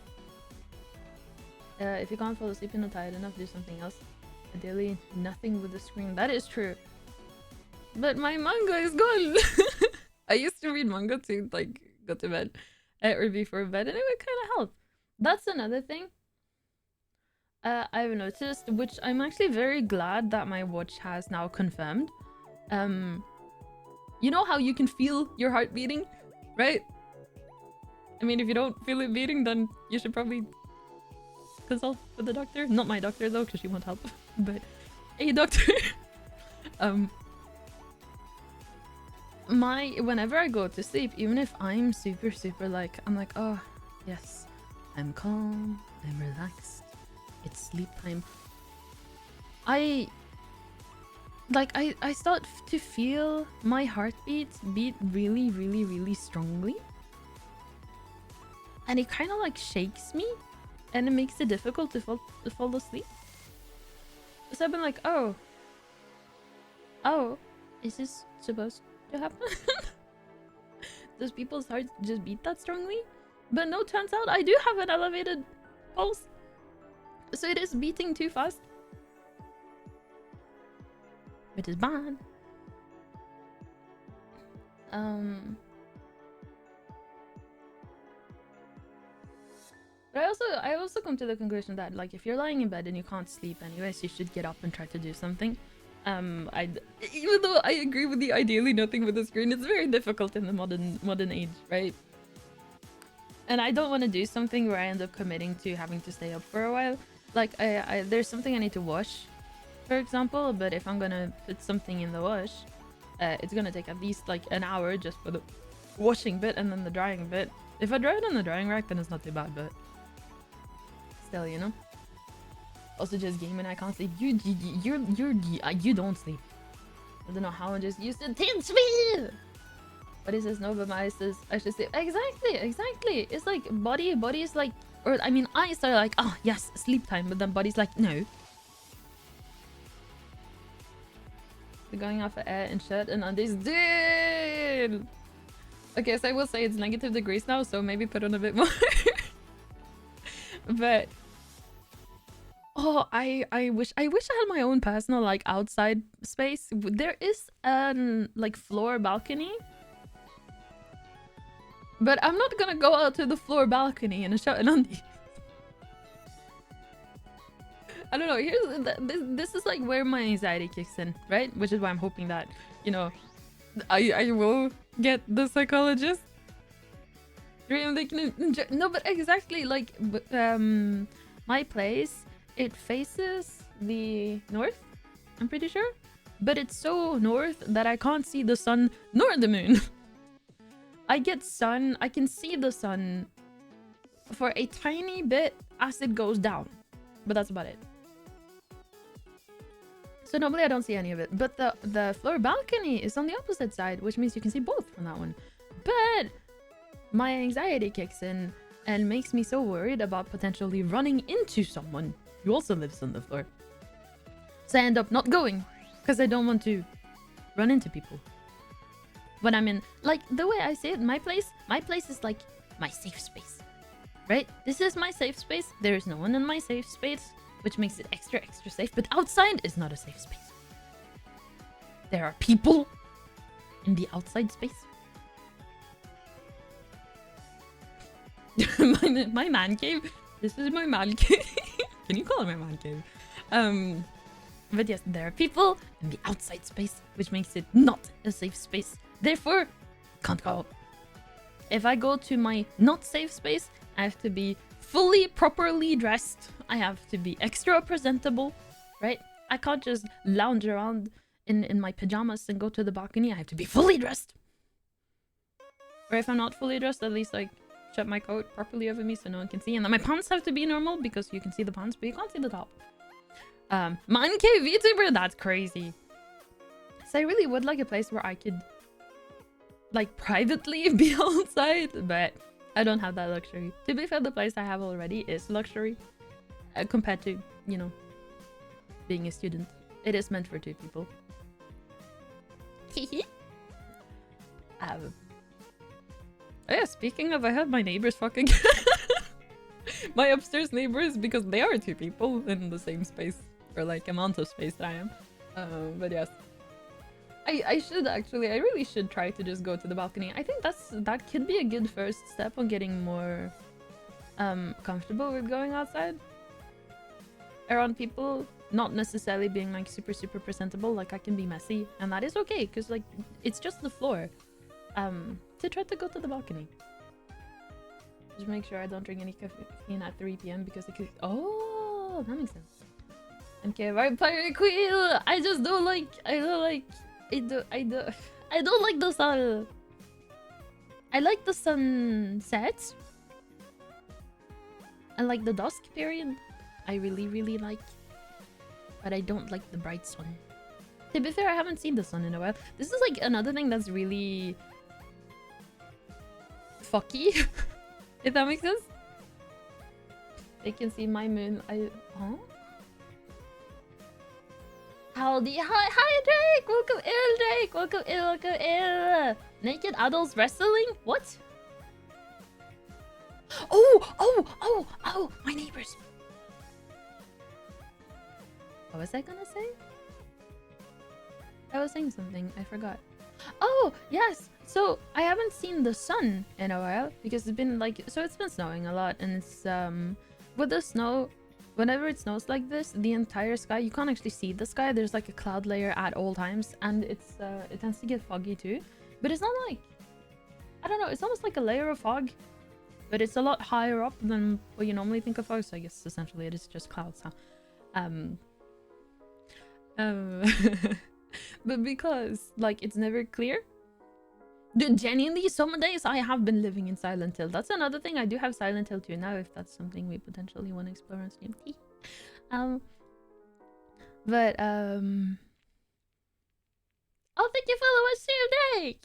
If you can't fall asleep and not tired enough, do something else. Ideally, nothing with the screen. That is true. But my manga is gone. I used to read manga to like go to bed or before bed, and it would kind of help. That's another thing I've noticed, which I'm actually very glad that my watch has now confirmed. You know how you can feel your heart beating, right? I mean, if you don't feel it beating, then you should probably consult with the doctor. Not my doctor though, because she won't help. But a doctor. Whenever I go to sleep, even if I'm super like, I'm like, oh yes, I'm calm, I'm relaxed, it's sleep time. I start to feel my heartbeat beat really strongly, and it kind of like shakes me, and it makes it difficult to fall asleep. So I've been like, oh, is this supposed to happen? Does people's hearts just beat that strongly? But no, turns out I do have an elevated pulse, so it is beating too fast, which is bad. But I also come to the conclusion that, like, if you're lying in bed and you can't sleep anyways, you should get up and try to do something. Even though I agree with the ideally nothing with the screen, it's very difficult in the modern age, right? And I don't want to do something where I end up committing to having to stay up for a while. Like, there's something I need to wash, for example, but if I'm gonna put something in the wash, it's gonna take at least like an hour just for the washing bit and then the drying bit. If I dry it on the drying rack, then it's not too bad, but still, you know. Also, just gaming, I can't sleep. You don't sleep. I don't know how I just used to teach me. What is this? No, but my eyes says I should sleep. Exactly. It's like body is like, or I mean, eyes are like, oh yes, sleep time, but then body's like, no. They're going off of air and shit and on this dude. Okay, so I will say it's negative degrees now, so maybe put on a bit more. But oh, I wish I had my own personal like outside space. There is an like floor balcony, but I'm not gonna go out to the floor balcony and shout on these. I don't know. This is like where my anxiety kicks in, right? Which is why I'm hoping that, you know, I will get the psychologist. No, but exactly like my place, it faces the north, I'm pretty sure, but it's so north that I can't see the sun nor the moon. I get sun, I can see the sun for a tiny bit as it goes down, but that's about it. So normally I don't see any of it, but the floor balcony is on the opposite side, which means you can see both from that one. But my anxiety kicks in and makes me so worried about potentially running into someone who also lives on the floor. So I end up not going because I don't want to run into people. When I'm in, like, the way I see it, my place is like my safe space, right? This is my safe space. There is no one in my safe space, which makes it extra safe. But outside is not a safe space. There are people in the outside space. my man cave. This is my man cave. Can you call it my man cave? But yes, there are people in the outside space, which makes it not a safe space. Therefore, can't go. If I go to my not safe space, I have to be fully properly dressed. I have to be extra presentable, right? I can't just lounge around in my pajamas and go to the balcony. I have to be fully dressed. Or if I'm not fully dressed, at least like shut my coat properly over me so no one can see. And then my pants have to be normal because you can see the pants, but you can't see the top. Man cave VTuber, that's crazy. So I really would like a place where I could like privately be outside, but I don't have that luxury. To be fair, the place I have already is luxury compared to, you know, being a student. It is meant for 2 people. Oh yeah, speaking of, I heard my neighbors fucking. My upstairs neighbors, because they are 2 people in the same space, or like amount of space that I am. But yes. I should actually, I really should try to just go to the balcony. I think that could be a good first step on getting more comfortable with going outside around people, not necessarily being like super presentable. Like I can be messy, and that is okay because like it's just the floor. To try to go to the balcony. Just make sure I don't drink any caffeine at 3 p.m. because it could. Oh, that makes sense. Okay, Vampire Queen. I just don't like. I don't like the sun. I like the sunset. I like the dusk period. I really like. But I don't like the bright sun. To be fair, I haven't seen the sun in a while. This is like another thing that's really fucky. If that makes sense. They can see my moon. Huh? Howdy, hi Drake! Welcome in, Drake! Welcome in! Naked adults wrestling? What? Oh! My neighbors! What was I gonna say? I was saying something, I forgot. Oh, yes! So, I haven't seen the sun in a while, because it's been like... So it's been snowing a lot, and it's, with the snow... Whenever it snows like this, the entire sky, you can't actually see the sky. There's like a cloud layer at all times, and it's it tends to get foggy too. But it's not like, I don't know, it's almost like a layer of fog, but it's a lot higher up than what you normally think of fog. So I guess essentially it is just clouds, huh? But because like it's never clear. Dude, genuinely, some days I have been living in Silent Hill. That's another thing. I do have Silent Hill 2 now, if that's something we potentially want to explore on stream. But oh, thank you for the stream, Drake.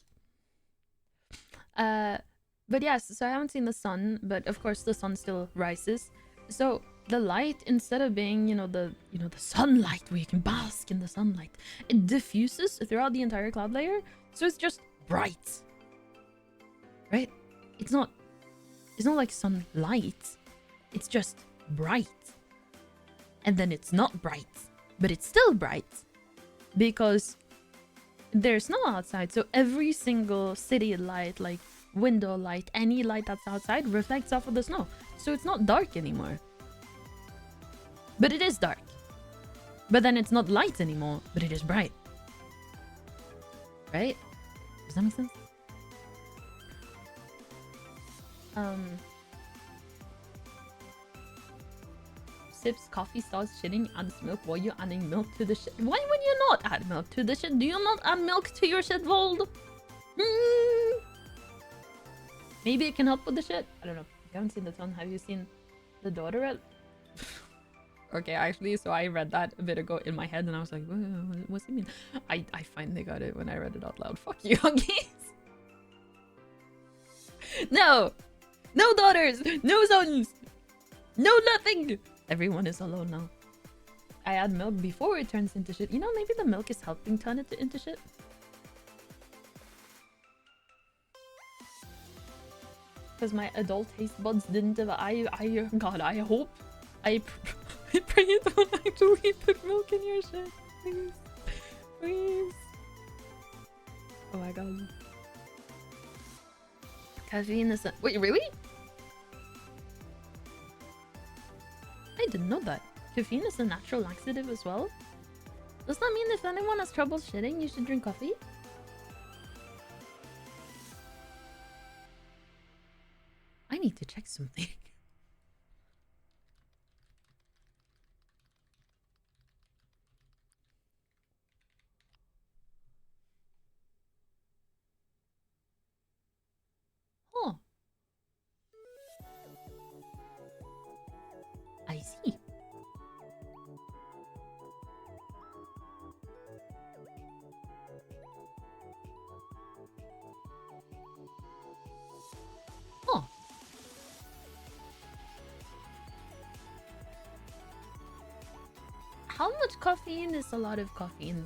But yes, so I haven't seen the sun, but of course the sun still rises. So the light, instead of being, the sunlight where you can bask in the sunlight, it diffuses throughout the entire cloud layer, so it's just bright. Right? It's not like sunlight. It's just bright. And then it's not bright, but it's still bright because there's snow outside. So every single city light, like window light, any light that's outside reflects off of the snow. So it's not dark anymore. But it is dark. But then it's not light anymore, but it is bright. Right? Does that make sense? Sips coffee, starts shitting, adds milk. Why are you adding milk to the shit? Why would you not add milk to the shit? Do you not add milk to your shit, Vold? Maybe it can help with the shit? I don't know. If you haven't seen the ton, have you seen the daughter? Okay, actually, so I read that a bit ago in my head and I was like, what's it mean? I finally got it when I read it out loud. Fuck you, Huggies. No! No daughters! No sons! No nothing! Everyone is alone now. I add milk before it turns into shit. You know, maybe the milk is helping turn it into shit. Because my adult taste buds didn't have... God, I hope... I pray you don't actually put milk in your shit. Please. Please. Oh my god. Caffeine is... Wait, really? I didn't know that. Caffeine is a natural laxative as well? Does that mean if anyone has trouble shitting, you should drink coffee? I need to check something. Oh. I see. Oh. How much caffeine is a lot of caffeine?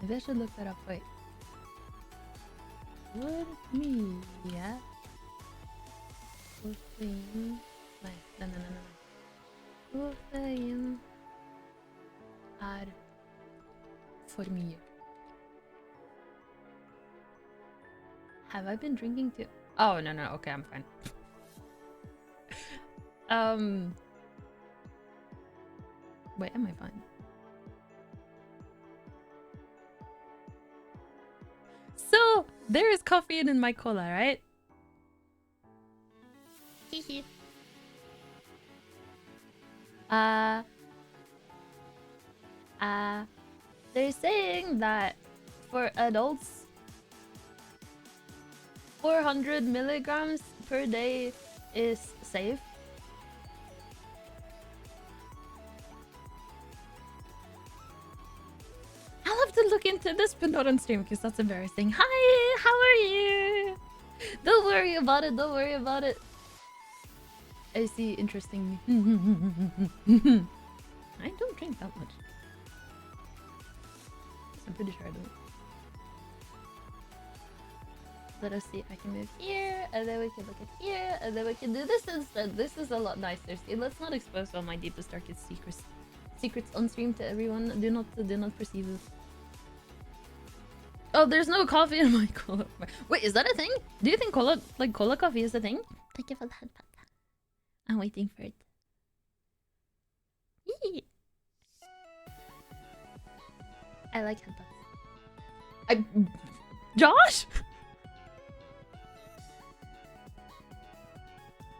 Maybe I should look that up. Wait. Would me, yeah? Koffein. No. Koffein är för mycket. Have I been drinking too? Oh, no. Okay, I'm fine. Wait, am I fine? So, there is caffeine in my cola, right? Hehe. They're saying that for adults, 400 milligrams per day is safe. I'll have to look into this, but not on stream because that's embarrassing. Hi, how are you? Don't worry about it. Don't worry about it. I see. Interesting. I don't drink that much. I'm pretty sure I don't. Let us see. I can move here, and then we can look at here, and then we can do this instead. This is a lot nicer. See, let's not expose all my deepest, darkest secrets on stream to everyone. Do not perceive it. Oh, there's no coffee in my cola. Wait, is that a thing? Do you think cola coffee is a thing? Thank you for that. I'm waiting for it. Yee. I like headbutts. Josh?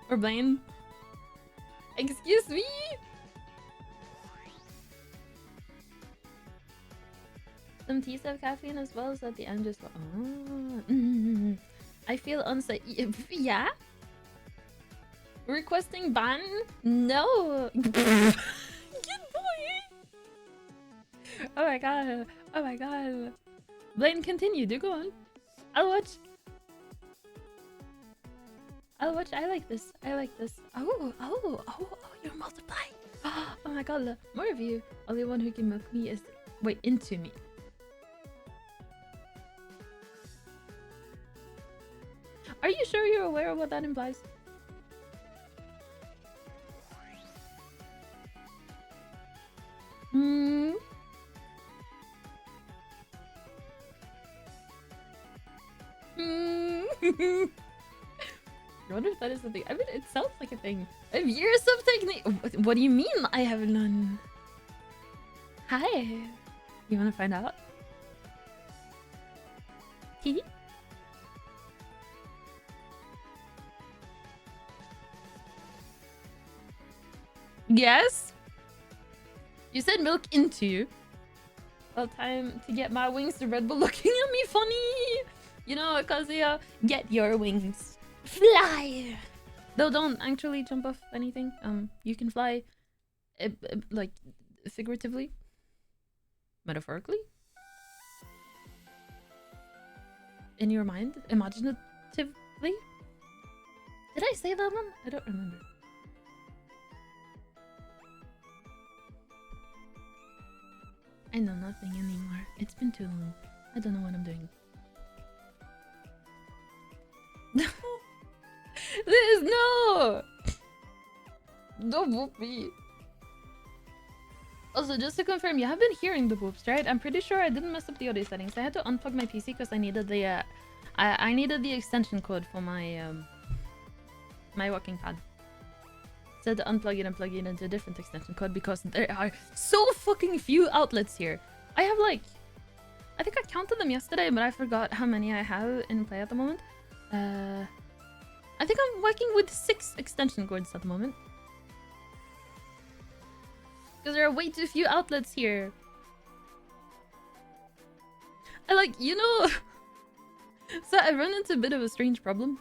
Or Blaine? Excuse me? Some teas have caffeine as well, so at the end just... Oh. I feel unsafe. Yeah? Requesting ban? No. Good boy. Oh my god. Oh my god. Blaine, continue. Do go on. I'll watch. I'll watch. I like this. I like this. Oh, you're multiplying. Oh my god. More of you. Only one who can milk me is... Wait, into me. Are you sure you're aware of what that implies? Hmm. I wonder if that is the thing. I mean, it sounds like a thing. I have years of technique. What do you mean I have none? Hi. You want to find out? Hee. Yes? You said milk into you. Well, time to get my wings to Red Bull looking at me funny. You know, Kazuya, get your wings. Fly! Though don't actually jump off anything. You can fly, like, figuratively. Metaphorically. In your mind. Imaginatively. Did I say that one? I don't remember. I know nothing anymore. It's been too long. I don't know what I'm doing. Liz, no! Don't whoop me. Also, just to confirm, you have been hearing the whoops, right? I'm pretty sure I didn't mess up the audio settings. I had to unplug my PC because I needed the I needed the extension code for my my walking pad. So I had to unplug it and plug it into a different extension code because there are so fucking few outlets here. I have like, I think I counted them yesterday, but I forgot how many I have in play at the moment. I think I'm working with 6 extension cords at the moment. Because there are way too few outlets here. I like, you know... So I run into a bit of a strange problem.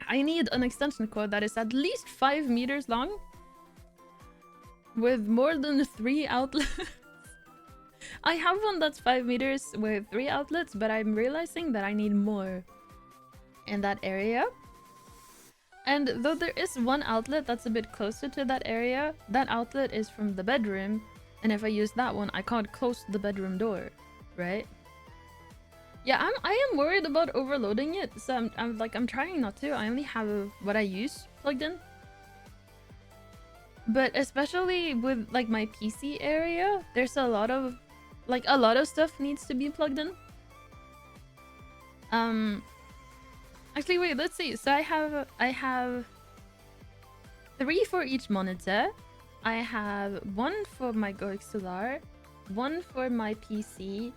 I need an extension cord that is at least 5 meters long. With more than 3 outlets. I have one that's 5 meters with 3 outlets, but I'm realizing that I need more in that area. And though there is one outlet that's a bit closer to that area, that outlet is from the bedroom. And if I use that one, I can't close the bedroom door, right? Yeah, I am worried about overloading it, so I'm trying not to. I only have what I use plugged in. But especially with like my PC area, there's a lot of stuff needs to be plugged in. Actually wait, let's see. So I have 3 for each monitor. I have 1 for my Goik Solar, 1 for my PC,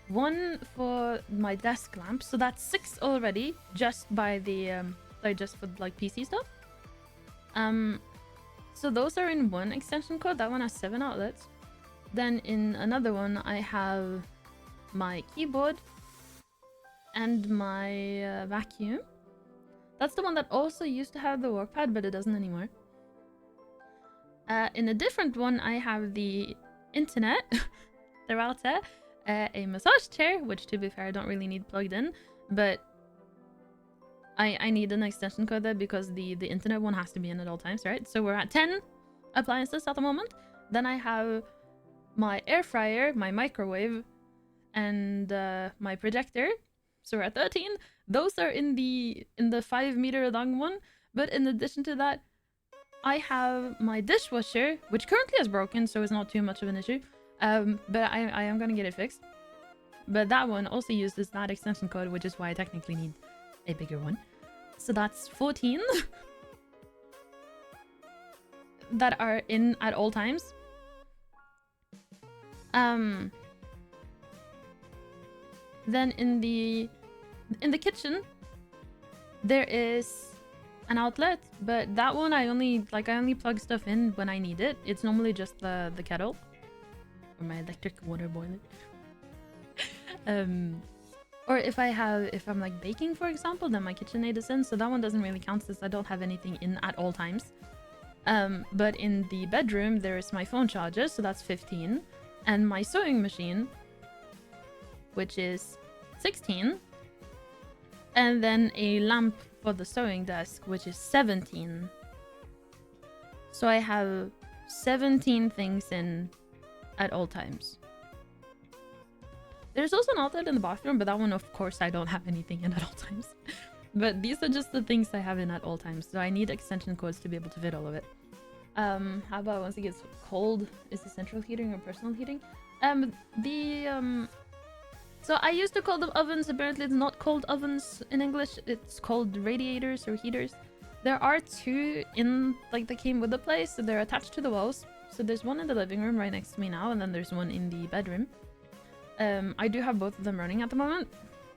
1 for my desk lamp. So that's 6 already, just by the just for like PC stuff. So those are in one extension cord. That one has 7 outlets. Then in another one I have my keyboard and my vacuum. That's the one that also used to have the walkpad, but it doesn't anymore. In a different one I have the internet, the router, a massage chair, which to be fair I don't really need plugged in, but I need an extension cord there because the internet one has to be in at all times, right? So we're at 10 appliances at the moment. Then I have my air fryer, my microwave, and my projector. So we're at 13. Those are in the 5 meter long one. But in addition to that, I have my dishwasher, which currently is broken, so it's not too much of an issue. But I am gonna get it fixed. But that one also uses that extension code, which is why I technically need a bigger one. So that's 14 that are in at all times. Then in the kitchen there is an outlet, but that one I only plug stuff in when I need it. It's normally just the kettle or my electric water boiler. Or if I'm like baking, for example, then my KitchenAid is in, so that one doesn't really count since I don't have anything in at all times. But in the bedroom, there's my phone charger, so that's 15, and my sewing machine, which is 16, and then a lamp for the sewing desk, which is 17. So I have 17 things in at all times. There's also an outlet in the bathroom, but that one, of course, I don't have anything in at all times. But these are just the things I have in at all times, so I need extension cords to be able to fit all of it. How about once it gets cold, is it central heating or personal heating? So I used to call them ovens. Apparently, it's not called ovens in English. It's called radiators or heaters. There are two in, like, that came with the place, so they're attached to the walls. So there's one in the living room right next to me now, and then there's one in the bedroom. I do have both of them running at the moment,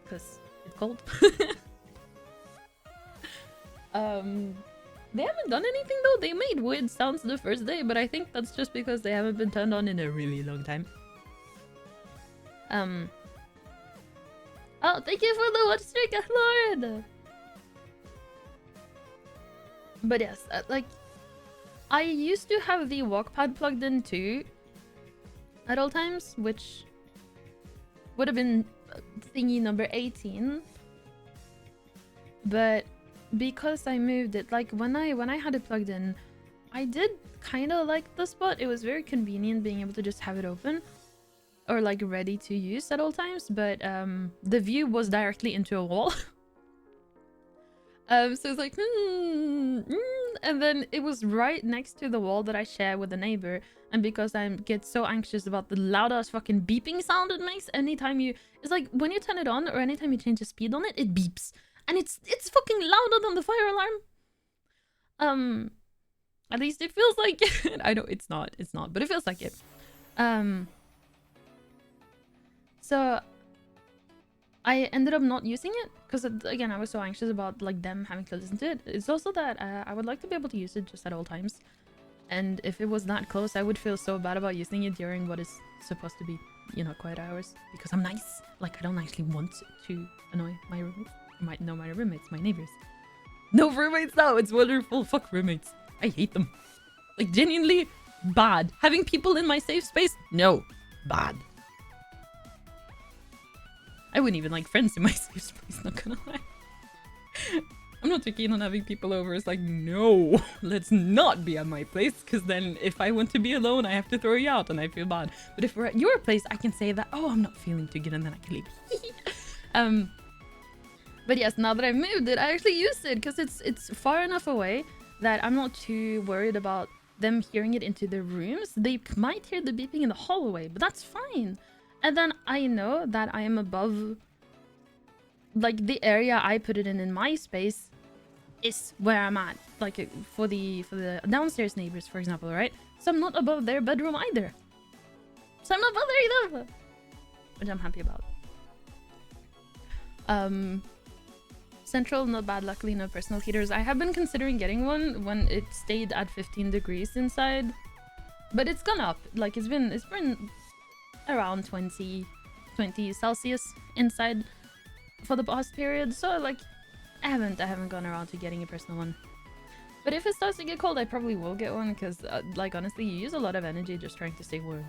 because it's cold. They haven't done anything though. They made weird sounds the first day, but I think that's just because they haven't been turned on in a really long time. Oh, thank you for the watch streak, Lord! But yes, like, I used to have the walk pad plugged in too at all times, which would have been thingy number 18. But because I moved it, like when I had it plugged in, I did kind of like the spot. It was very convenient being able to just have it open or like ready to use at all times, but the view was directly into a wall. So it's like, and then it was right next to the wall that I share with a neighbor. And because I get so anxious about the loud ass fucking beeping sound it makes anytime it's like when you turn it on or anytime you change the speed on it, it beeps. And it's fucking louder than the fire alarm. At least it feels like it. I know it's not, but it feels like it. So I ended up not using it because, again, I was so anxious about like them having to listen to it. It's also that I would like to be able to use it just at all times. And if it was that close, I would feel so bad about using it during what is supposed to be, you know, quiet hours. Because I'm nice. Like, I don't actually want to annoy my roommates. My roommates, my neighbors. No roommates now, it's wonderful. Fuck roommates. I hate them. Like, genuinely bad. Having people in my safe space? No. Bad. I wouldn't even like friends in my safe space, not gonna lie. I'm not too keen on having people over. It's like, no, let's not be at my place, because then if I want to be alone, I have to throw you out and I feel bad. But if we're at your place, I can say that, oh, I'm not feeling too good, and then I can leave. But yes, now that I've moved it, I actually use it because it's far enough away that I'm not too worried about them hearing it into their rooms. They might hear the beeping in the hallway, but that's fine. And then I know that I am above, like, the area I put it in my space is where I'm at, like for the downstairs neighbors, for example, right? So I'm not above their bedroom either. So I'm not bothering them, which I'm happy about. Central, not bad. Luckily, no personal heaters. I have been considering getting one when it stayed at 15 degrees inside, but it's gone up. Like, it's been around 20 Celsius inside for the past period. So like, I haven't gone around to getting a personal one. But if it starts to get cold, I probably will get one because, like, honestly, you use a lot of energy just trying to stay warm.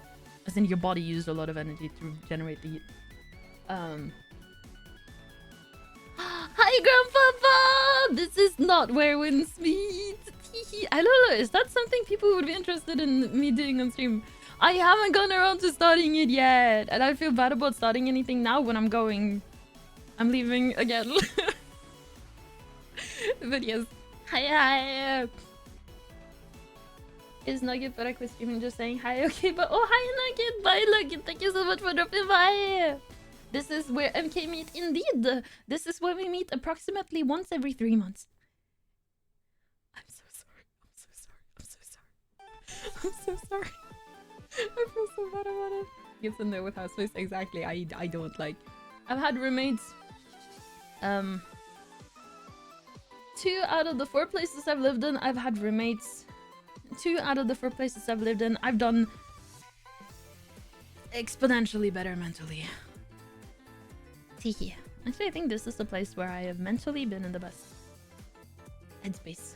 As in, your body used a lot of energy to generate the heat. Hi, Grandpapa! This is not where winds meet. I don't know. Is that something people would be interested in me doing on stream? I haven't gone around to starting it yet, and I feel bad about starting anything now when I'm leaving again. But yes. Hi. Is Nugget back with streaming just saying hi? Okay, but oh, hi Nugget! Bye Nugget! Thank you so much for dropping by! This is where MK meet indeed! This is where we meet approximately once every 3 months. I'm so sorry. I feel so bad about it. Gets in there with houseways. Exactly. I don't like. I've had roommates. 2 out of the 4 places I've lived in, I've had roommates. 2 out of the 4 places I've lived in, I've done exponentially better mentally. Teehee. Actually, I think this is the place where I have mentally been in the best headspace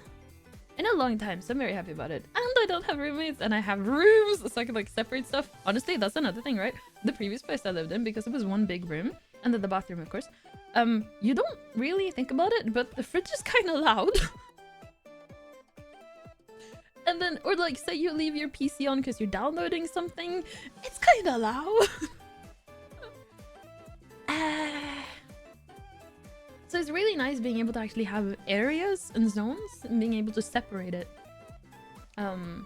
in a long time, so I'm very happy about it. And I don't have roommates, and I have rooms, so I can like separate stuff. Honestly, that's another thing, right? The previous place I lived in, because it was one big room, and then the bathroom, of course. You don't really think about it, but the fridge is kind of loud. And then, or like, say you leave your PC on because you're downloading something, it's kind of loud. So it's really nice being able to actually have areas and zones and being able to separate it. I'm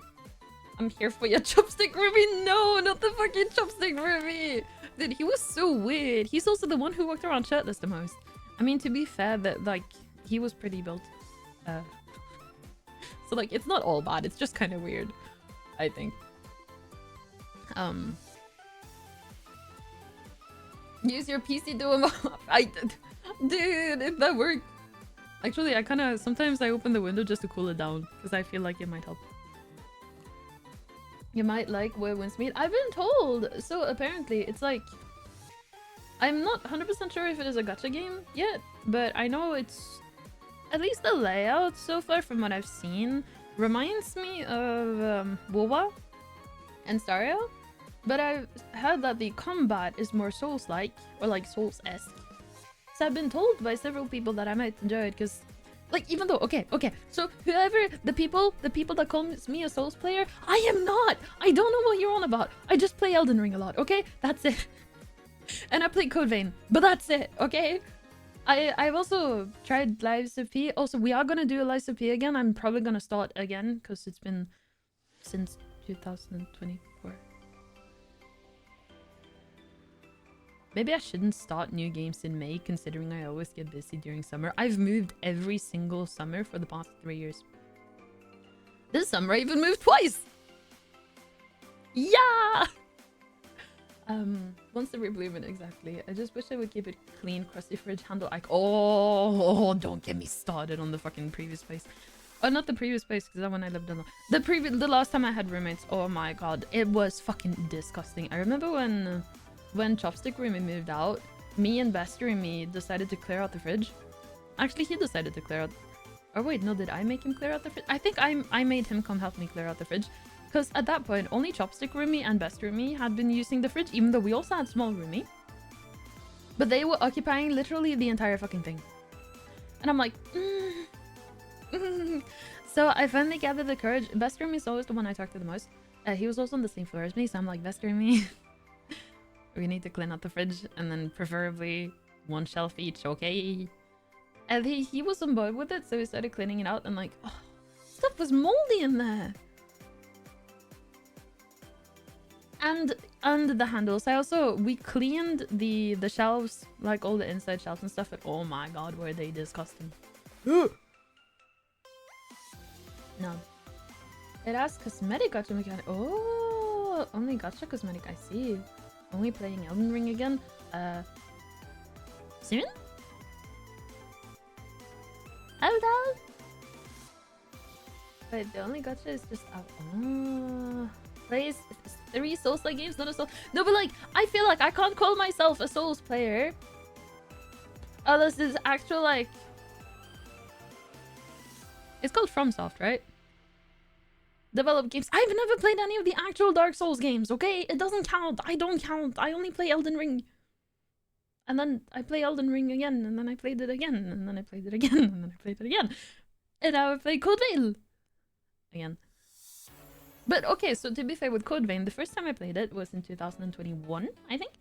here for your chopstick, Ruby. No, not the fucking chopstick, Ruby. Dude, he was so weird. He's also the one who walked around shirtless the most. I mean, to be fair, that like he was pretty built. So like it's not all bad. It's just kind of weird, I think. Use your PC to dude, if that worked. Actually, I kind of sometimes I open the window just to cool it down because I feel like it might help. You might like where winds meet. I've been told. So apparently, it's like I'm not 100% sure if it is a gacha game yet, but I know it's at least the layout so far from what I've seen reminds me of WoWa and Stario, but I've heard that the combat is more Souls-like or like Souls-esque. So I've been told by several people that I might enjoy it because, like, even though okay, so whoever the people that call me a Souls player, I am not. I don't know what you're on about. I just play Elden Ring a lot. Okay, that's it. And I play Code Vein, but that's it. Okay. I've also tried Lives of P. Also, we are gonna do a Lives of P again. I'm probably gonna start again because it's been since 2024. Maybe I shouldn't start new games in May, considering I always get busy during summer. I've moved every single summer for the past 3 years. This summer I even moved twice! Yeah! Once every blue moon, exactly. I just wish I would keep it clean, crusty fridge handle. Like, oh, don't get me started on the fucking previous place. Oh, not the previous place, because that one I lived in. The last time I had roommates, oh my god, it was fucking disgusting. I remember when Chopstick Roomy moved out, me and Bester and me decided to clear out the fridge. Actually, he decided to clear out... Or wait, no, did I make him clear out the fridge? I think I made him come help me clear out the fridge. Because at that point, only Chopstick Roomy and Bester and me had been using the fridge, even though we also had Small Roomy. But they were occupying literally the entire fucking thing. And I'm like... So I finally gathered the courage. Bester and me is always the one I talk to the most. He was also on the same floor as me, so I'm like, Bester and me... We need to clean out the fridge, and then preferably one shelf each, okay? And he was on board with it, so we started cleaning it out, and like, oh, stuff was moldy in there. And the handles. We cleaned the shelves, like all the inside shelves and stuff, and oh my god, were they disgusting. No. It has cosmetic gacha mechanic. Oh, only gacha cosmetic, I see. Only playing Elden Ring again. Soon? Hello? Wait, the only gacha is just out. Oh. Plays 3 Souls-like games, not a Soul. No, but like, I feel like I can't call myself a Souls player. Oh, this is actual like... It's called FromSoft, right? Develop games. I've never played any of the actual Dark Souls games, okay? It doesn't count. I don't count. I only play Elden Ring. And then I play Elden Ring again, and then I played it again, and then I played it again, and then I played it again. And now I play Code Vein again. But okay, so to be fair with Code Vein, the first time I played it was in 2021, I think.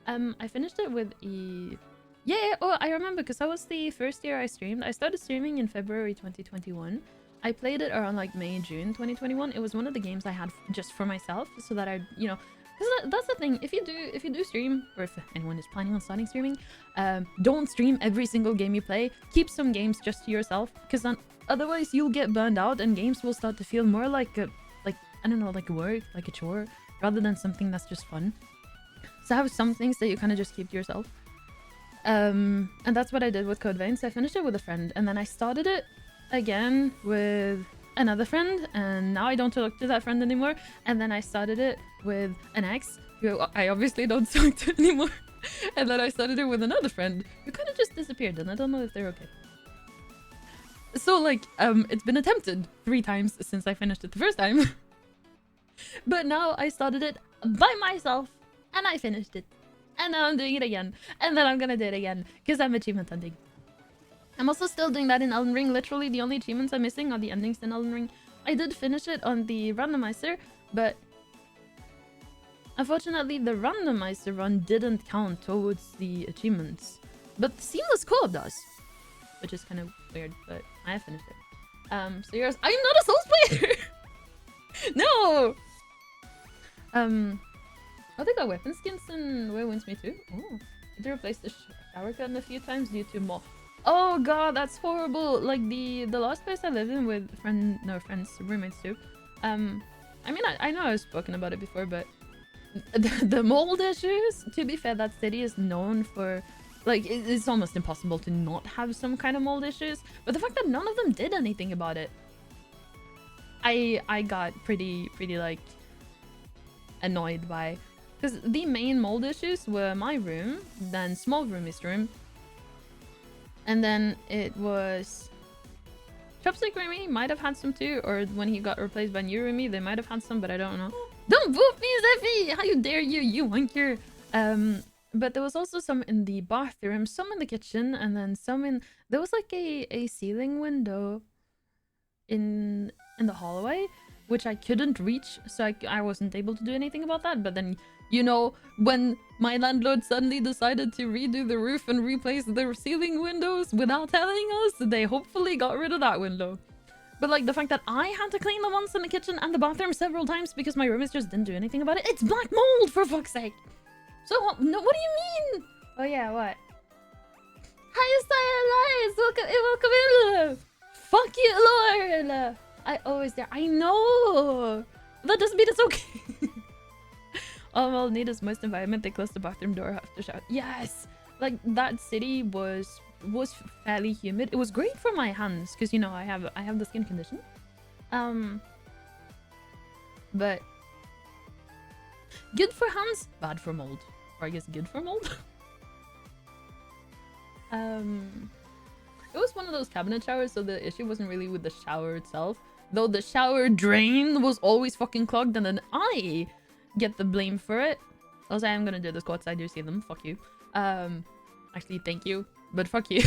I finished it with a... Yeah, oh, I remember, because that was the first year I streamed. I started streaming in February 2021. I played it around like May, June 2021. It was one of the games I had just for myself, so that I, you know, because that's the thing. If you do stream, or if anyone is planning on starting streaming, don't stream every single game you play. Keep some games just to yourself, because otherwise you'll get burned out, and games will start to feel more like I don't know, like a work, like a chore, rather than something that's just fun. So have some things that you kind of just keep to yourself. And that's what I did with Code Vein. So I finished it with a friend, and then I started it again with another friend, and now I don't talk to that friend anymore. And then I started it with an ex who I obviously don't talk to anymore. And then I started it with another friend who kind of just disappeared, and I don't know if they're okay. So like, it's been attempted 3 times since I finished it the first time. But now I started it by myself, and I finished it. And now I'm doing it again. And then I'm gonna do it again, because I'm achievement hunting. I'm also still doing that in Elden Ring. Literally, the only achievements I'm missing are the endings in Elden Ring. I did finish it on the randomizer, but unfortunately, the randomizer run didn't count towards the achievements. But the Seamless Co-op does, which is kind of weird, but I finished it. So yours, I'm not a Souls player! No! Oh, they got weapon skins in Where Winds Me too? Oh. They replaced the shower curtain a few times due to more. Oh god, that's horrible! Like, the last place I lived in with friends, roommates too. I mean, I know I've spoken about it before, but the mold issues, to be fair, that city is known for, like, it's almost impossible to not have some kind of mold issues, but the fact that none of them did anything about it, I got pretty like annoyed by, because the main mold issues were my room, then small roomie's room, and then it was Chopstick Remy might have had some too, or when he got replaced by new Remy, they might have had some, but I don't know. Don't boot me, Zeffy! How you dare you, you wanker! But there was also some in the bathroom, some in the kitchen, and then some in... There was like a ceiling window in the hallway, which I couldn't reach, so I wasn't able to do anything about that. But then, you know, when my landlord suddenly decided to redo the roof and replace the ceiling windows without telling us, they hopefully got rid of that window. But like, the fact that I had to clean the ones in the kitchen and the bathroom several times because my roommates just didn't do anything about it, it's black mold, for fuck's sake! So, no, what do you mean? Oh yeah, what? Hi, Sire Elias! Welcome in! Fuck you, Lord! I always there. I know! That doesn't mean it's okay. All I'll need is moist environment. They close the bathroom door after shower. Yes! Like, that city was fairly humid. It was great for my hands, because, you know, I have the skin condition. But good for hands, bad for mold. Or I guess good for mold. It was one of those cabinet showers, so the issue wasn't really with the shower itself. Though the shower drain was always fucking clogged, and then I get the blame for it. Also, I am gonna do the squats. I do see them. Fuck you. Actually, thank you, but fuck you.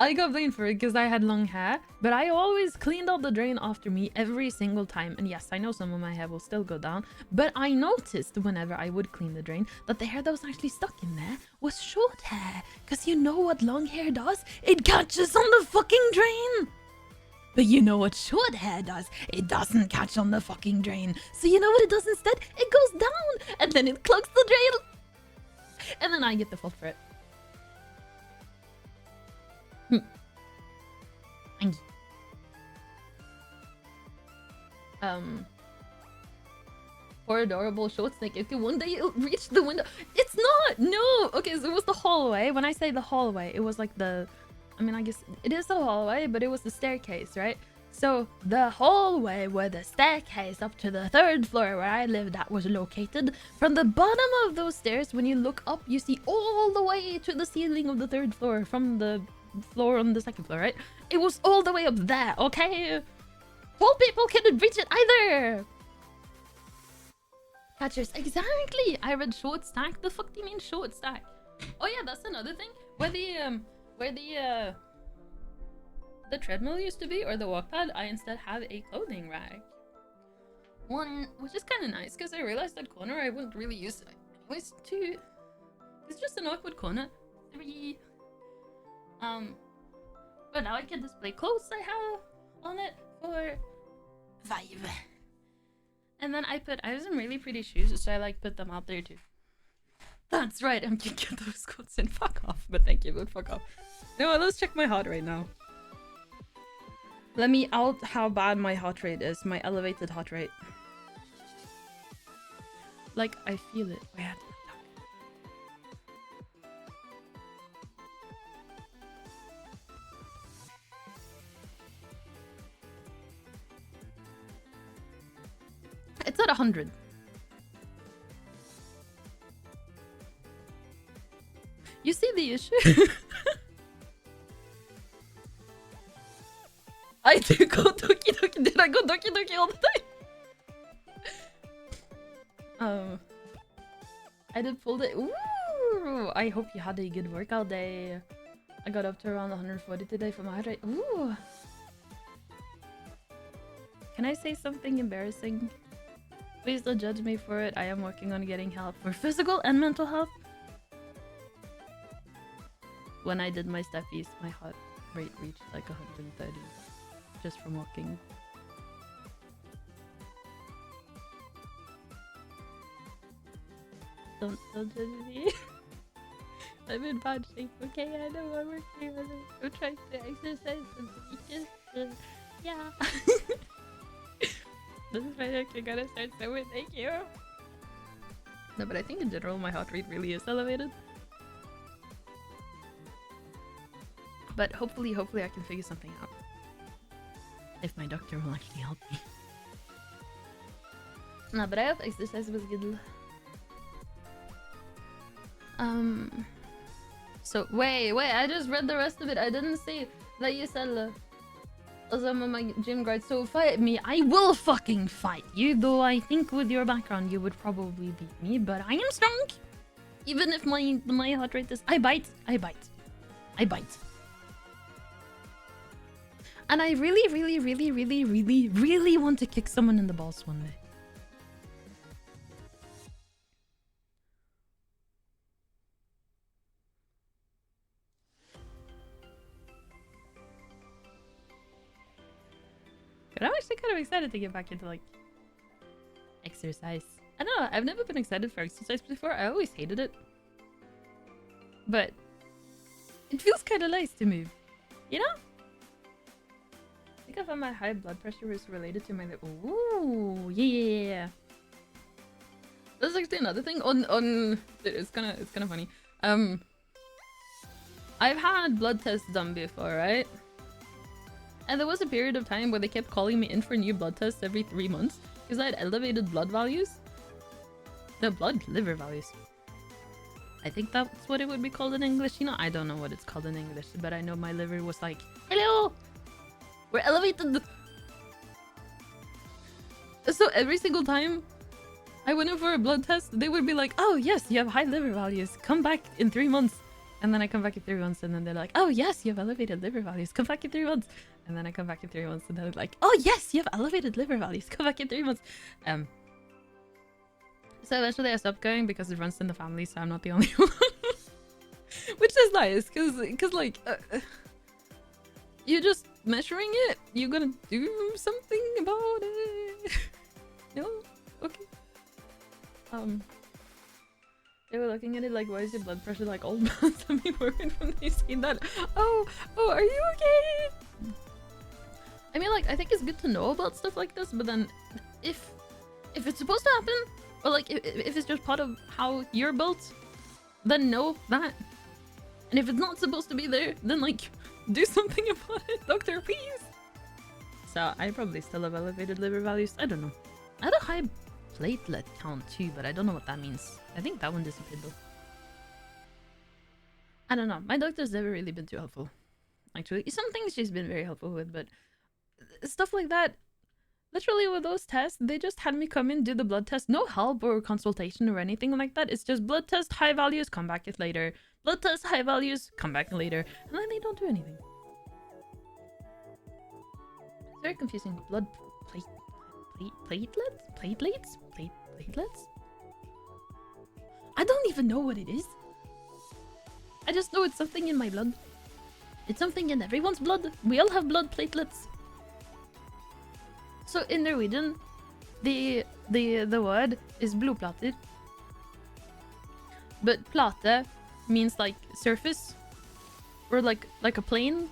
I got blamed for it because I had long hair, but I always cleaned out the drain after me every single time. And yes, I know some of my hair will still go down, but I noticed whenever I would clean the drain that the hair that was actually stuck in there was short hair. Because you know what long hair does? It catches on the fucking drain! But you know what short hair does? It doesn't catch on the fucking drain. So you know what it does instead? It goes down, and then it clogs the drain. And then I get the fault for it. Thank you. Poor adorable short snake. Okay, one day it'll reach the window. It's not! No! Okay, so it was the hallway. When I say the hallway, it was like the... I mean, I guess it is the hallway, but it was the staircase, right? So the hallway where the staircase up to the 3rd floor where I lived at was located. From the bottom of those stairs, when you look up, you see all the way to the ceiling of the 3rd floor from the floor on the 2nd floor, right? It was all the way up there, okay? Tall people couldn't reach it either! Catchers, exactly! I read short stack. The fuck do you mean short stack? Oh yeah, that's another thing. Where the treadmill used to be, or the walk pad, I instead have a clothing rack. One, which is kind of nice, because I realized that corner I wouldn't really use it anyways. 2, it's just an awkward corner. 3, but now I can display clothes I have on it. 4, 5. And then I have some really pretty shoes, so I like put them out there too. That's right, I'm gonna get those quotes in. Fuck off, but thank you, but fuck off. No, let's check my heart rate now. Let me out how bad my heart rate is, my elevated heart rate. Like, I feel it. Wait, it's at 100. You see the issue? I do go Doki Doki. Did I go Doki Doki all the time? I did full day. Ooh, I hope you had a good workout day. I got up to around 140 today for my heart rate. Ooh. Can I say something embarrassing? Please don't judge me for it. I am working on getting help for physical and mental health. When I did my steppies, my heart rate reached like 130 just from walking. Don't judge me. I'm in bad shape, okay? I know I'm working on it. I'm trying to exercise and just, yeah. This is my next. I gotta start sewing. Thank you. No, but I think in general my heart rate really is elevated. But hopefully I can figure something out. If my doctor will actually help me. No, but I hope exercise was good. So wait, I just read the rest of it. I didn't see that you said some of my gym guards. So fight me. I will fucking fight you, though I think with your background you would probably beat me, but I am strong. Even if my heart rate is I bite. And I really want to kick someone in the balls one day. But I'm actually kind of excited to get back into like exercise. I don't know, I've never been excited for exercise before. I always hated it. But it feels kind of nice to move, you know? I think I found my high blood pressure was related to my ooh, yeah. That's actually another thing on it's kind of funny. I've had blood tests done before, right? And there was a period of time where they kept calling me in for new blood tests every 3 months because I had elevated blood values. The liver values. I think that's what it would be called in English. You know, I don't know what it's called in English, but I know my liver was like, hello, we're elevated. So every single time I went in for a blood test, they would be like, oh yes, you have high liver values. Come back in 3 months. And then I come back in 3 months and then they're like, oh yes, you have elevated liver values. Come back in 3 months. And then I come back in 3 months and they're like, oh yes, you have elevated liver values. Come back in 3 months. So eventually I stopped going because it runs in the family, so I'm not the only one. Which is nice, cause like, you're just measuring it. You're gonna do something about it. No? Okay. They were looking at it like, why is your blood pressure like old man? Let me worried when they see that. Oh, are you okay? I mean, like, I think it's good to know about stuff like this, but then if it's supposed to happen, or like if it's just part of how you're built, then know that. And if it's not supposed to be there, then like do something about it, doctor, please. So I probably still have elevated liver values. I don't know. I had a high platelet count too, but I don't know what that means. I think that one disappeared though. I don't know. My doctor's never really been too helpful. Actually, some things she's been very helpful with, but stuff like that, literally with those tests, they just had me come in, do the blood test, no help or consultation or anything like that. It's just blood test, high values, come back later. Blood test, high values, come back later. And then they don't do anything. It's very confusing. Blood platelets? I don't even know what it is. I just know it's something in my blood. It's something in everyone's blood. We all have blood platelets. So in Norwegian, the word is blodplater. But plate means like surface, or like a plane.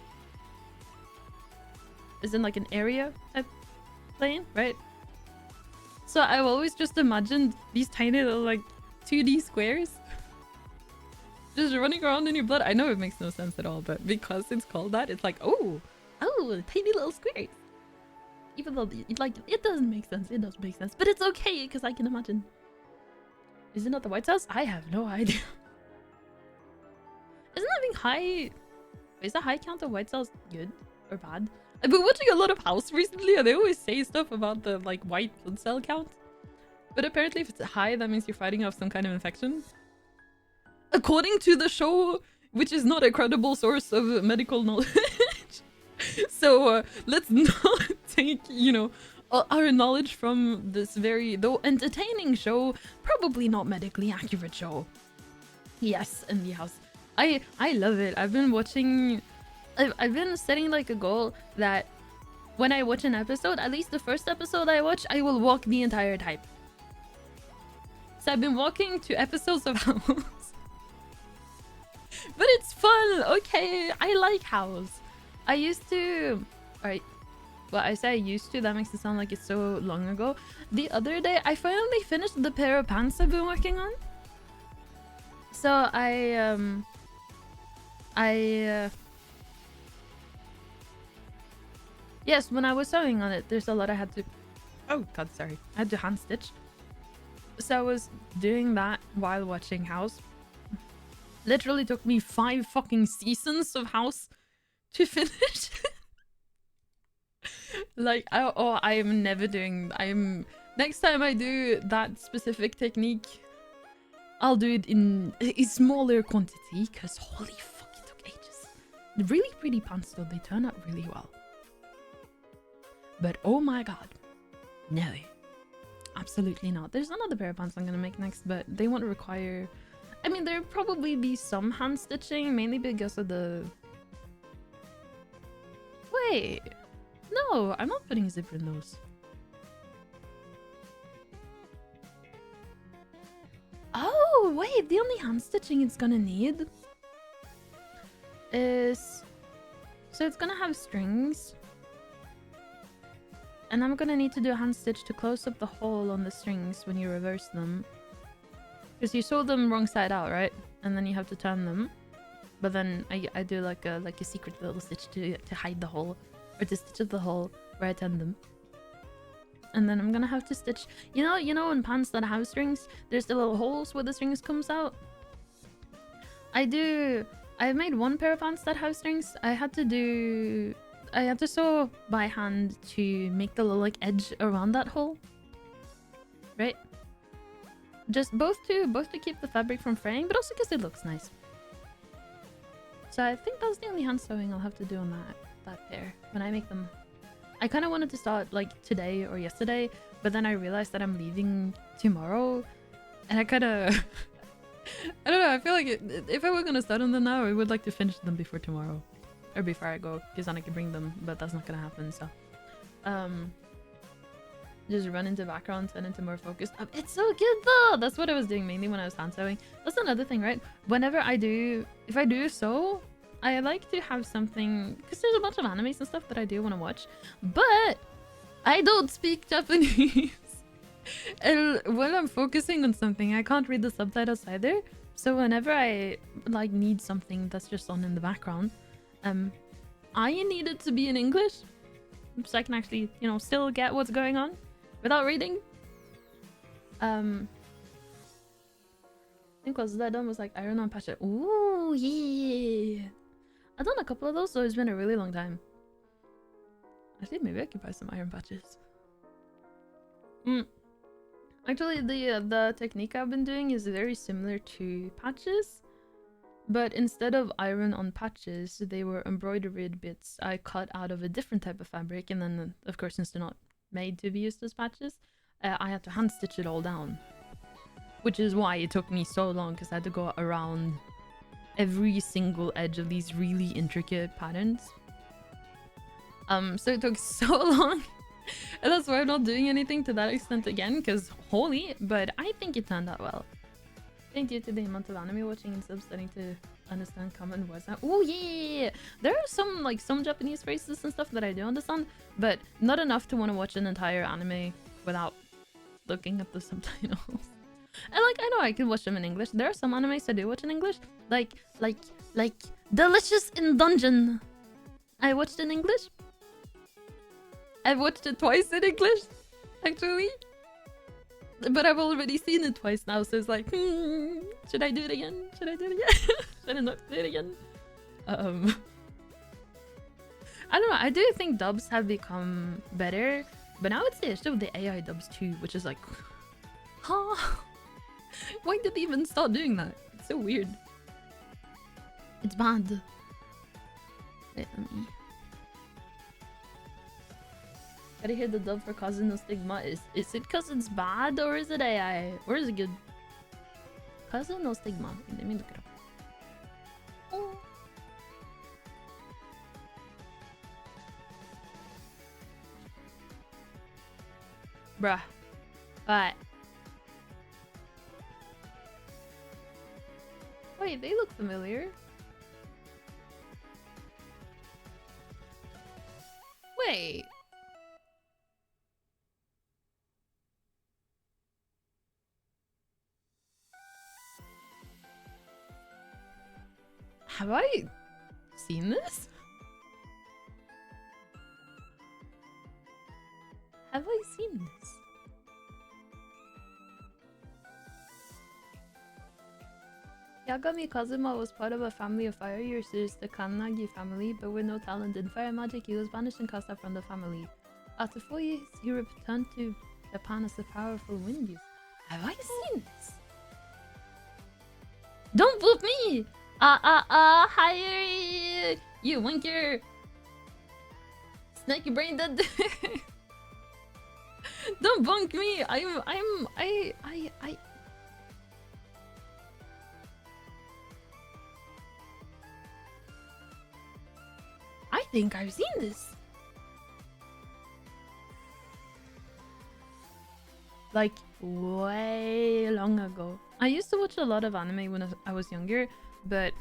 As in like an area type plane, right? So I've always just imagined these tiny little like 2D squares just running around in your blood. I know it makes no sense at all, but because it's called that, it's like, oh, tiny little squares. Even though it doesn't make sense, it does make sense, but it's okay because I can imagine. Is it not the White House? I have no idea. high... Is the high count of white cells good or bad? I've been watching a lot of House recently and they always say stuff about the like white blood cell count. But apparently if it's high, that means you're fighting off some kind of infection. According to the show, which is not a credible source of medical knowledge. So let's not take, you know, our knowledge from this very, though entertaining show, probably not medically accurate show. Yes, in the house. I love it. I've been watching... I've been setting like a goal that when I watch an episode, at least the first episode I watch, I will walk the entire time. So I've been walking 2 episodes of House. But it's fun! Okay, I like House. I used to... Alright. Well, I say I used to, that makes it sound like it's so long ago. The other day, I finally finished the pair of pants I've been working on. So yes, when I was sewing on it, there's a lot I had to... Oh god, sorry. I had to hand stitch. So I was doing that while watching House. Literally took me 5 fucking seasons of House to finish. Like, I am never doing... Next time I do that specific technique, I'll do it in a smaller quantity, because holy fuck, it took ages. Really pretty pants though, they turn out really well. But oh my god, no, absolutely not. There's another pair of pants I'm gonna make next, but they won't require... I mean, there'll probably be some hand stitching, mainly because of the... Wait, no, I'm not putting a zipper in those. Oh, wait, the only hand stitching it's gonna need is... So it's gonna have strings. And I'm gonna need to do a hand stitch to close up the hole on the strings when you reverse them. Because you sew them wrong side out, right? And then you have to turn them. But then I do like a secret little stitch to hide the hole. Or to stitch up the hole where I turn them. And then I'm gonna have to stitch... You know in pants that have strings, there's the little holes where the strings comes out? I've made 1 pair of pants that have strings. I had to sew by hand to make the little like edge around that hole. Right? Just both to keep the fabric from fraying, but also because it looks nice. So I think that's the only hand sewing I'll have to do on that pair when I make them. I kind of wanted to start like today or yesterday, but then I realized that I'm leaving tomorrow, and I kind of I don't know, I feel like if I were gonna start on them now, I would like to finish them before tomorrow. Or before I go, because then I can bring them, but that's not gonna happen, so... Just run into background, turn into more focused. It's so good though! That's what I was doing mainly when I was hand sewing. That's another thing, right? Whenever if I do sew, I like to have something... Because there's a bunch of animes and stuff that I do want to watch. But I don't speak Japanese. And when I'm focusing on something, I can't read the subtitles either. So whenever I like need something that's just on in the background, I need it to be in English, so I can actually, you know, still get what's going on without reading. I think what I done was like iron on patch. Ooh, yeah. I've done a couple of those, so it's been a really long time. Actually, maybe I could buy some iron patches. Actually, the technique I've been doing is very similar to patches. But instead of iron on patches, they were embroidered bits I cut out of a different type of fabric, and then, of course, since they're not made to be used as patches, I had to hand stitch it all down. Which is why it took me so long, because I had to go around every single edge of these really intricate patterns. So it took so long, and that's why I'm not doing anything to that extent again, because holy, but I think it turned out well. Due to the amount of anime watching and subs, starting to understand common words now. Oh yeah! There are some Japanese phrases and stuff that I do understand, but not enough to want to watch an entire anime without looking at the subtitles. And like, I know I can watch them in English. There are some animes I do watch in English, like Delicious in Dungeon. I watched in English. I've watched it twice in English, actually. But I've already seen it twice now, so it's like, should I do it again? Should I do it again? Should I not do it again? I don't know. I do think dubs have become better, but now it's the issue with the AI dubs too, which is like, huh? Why did they even start doing that? It's so weird. It's bad. Wait, let me. Gotta hear the dub for Causing No Stigma. Is it because it's bad or is it AI? Or is it good? Causing No Stigma. Let me look it up. Oh. Bruh. What? Wait, they look familiar. Wait. Have I seen this? Have I seen this? Yagami Kazuma was part of a family of fire users, the Kanagi family, but with no talent in fire magic, he was banished and cast out from the family. After 4 years, he returned to Japan as a powerful wind user. Have I seen this? Don't boop me! Hire you winker! Snaky brain dead. Don't bunk me! I think I've seen this. Like, way long ago. I used to watch a lot of anime when I was younger, but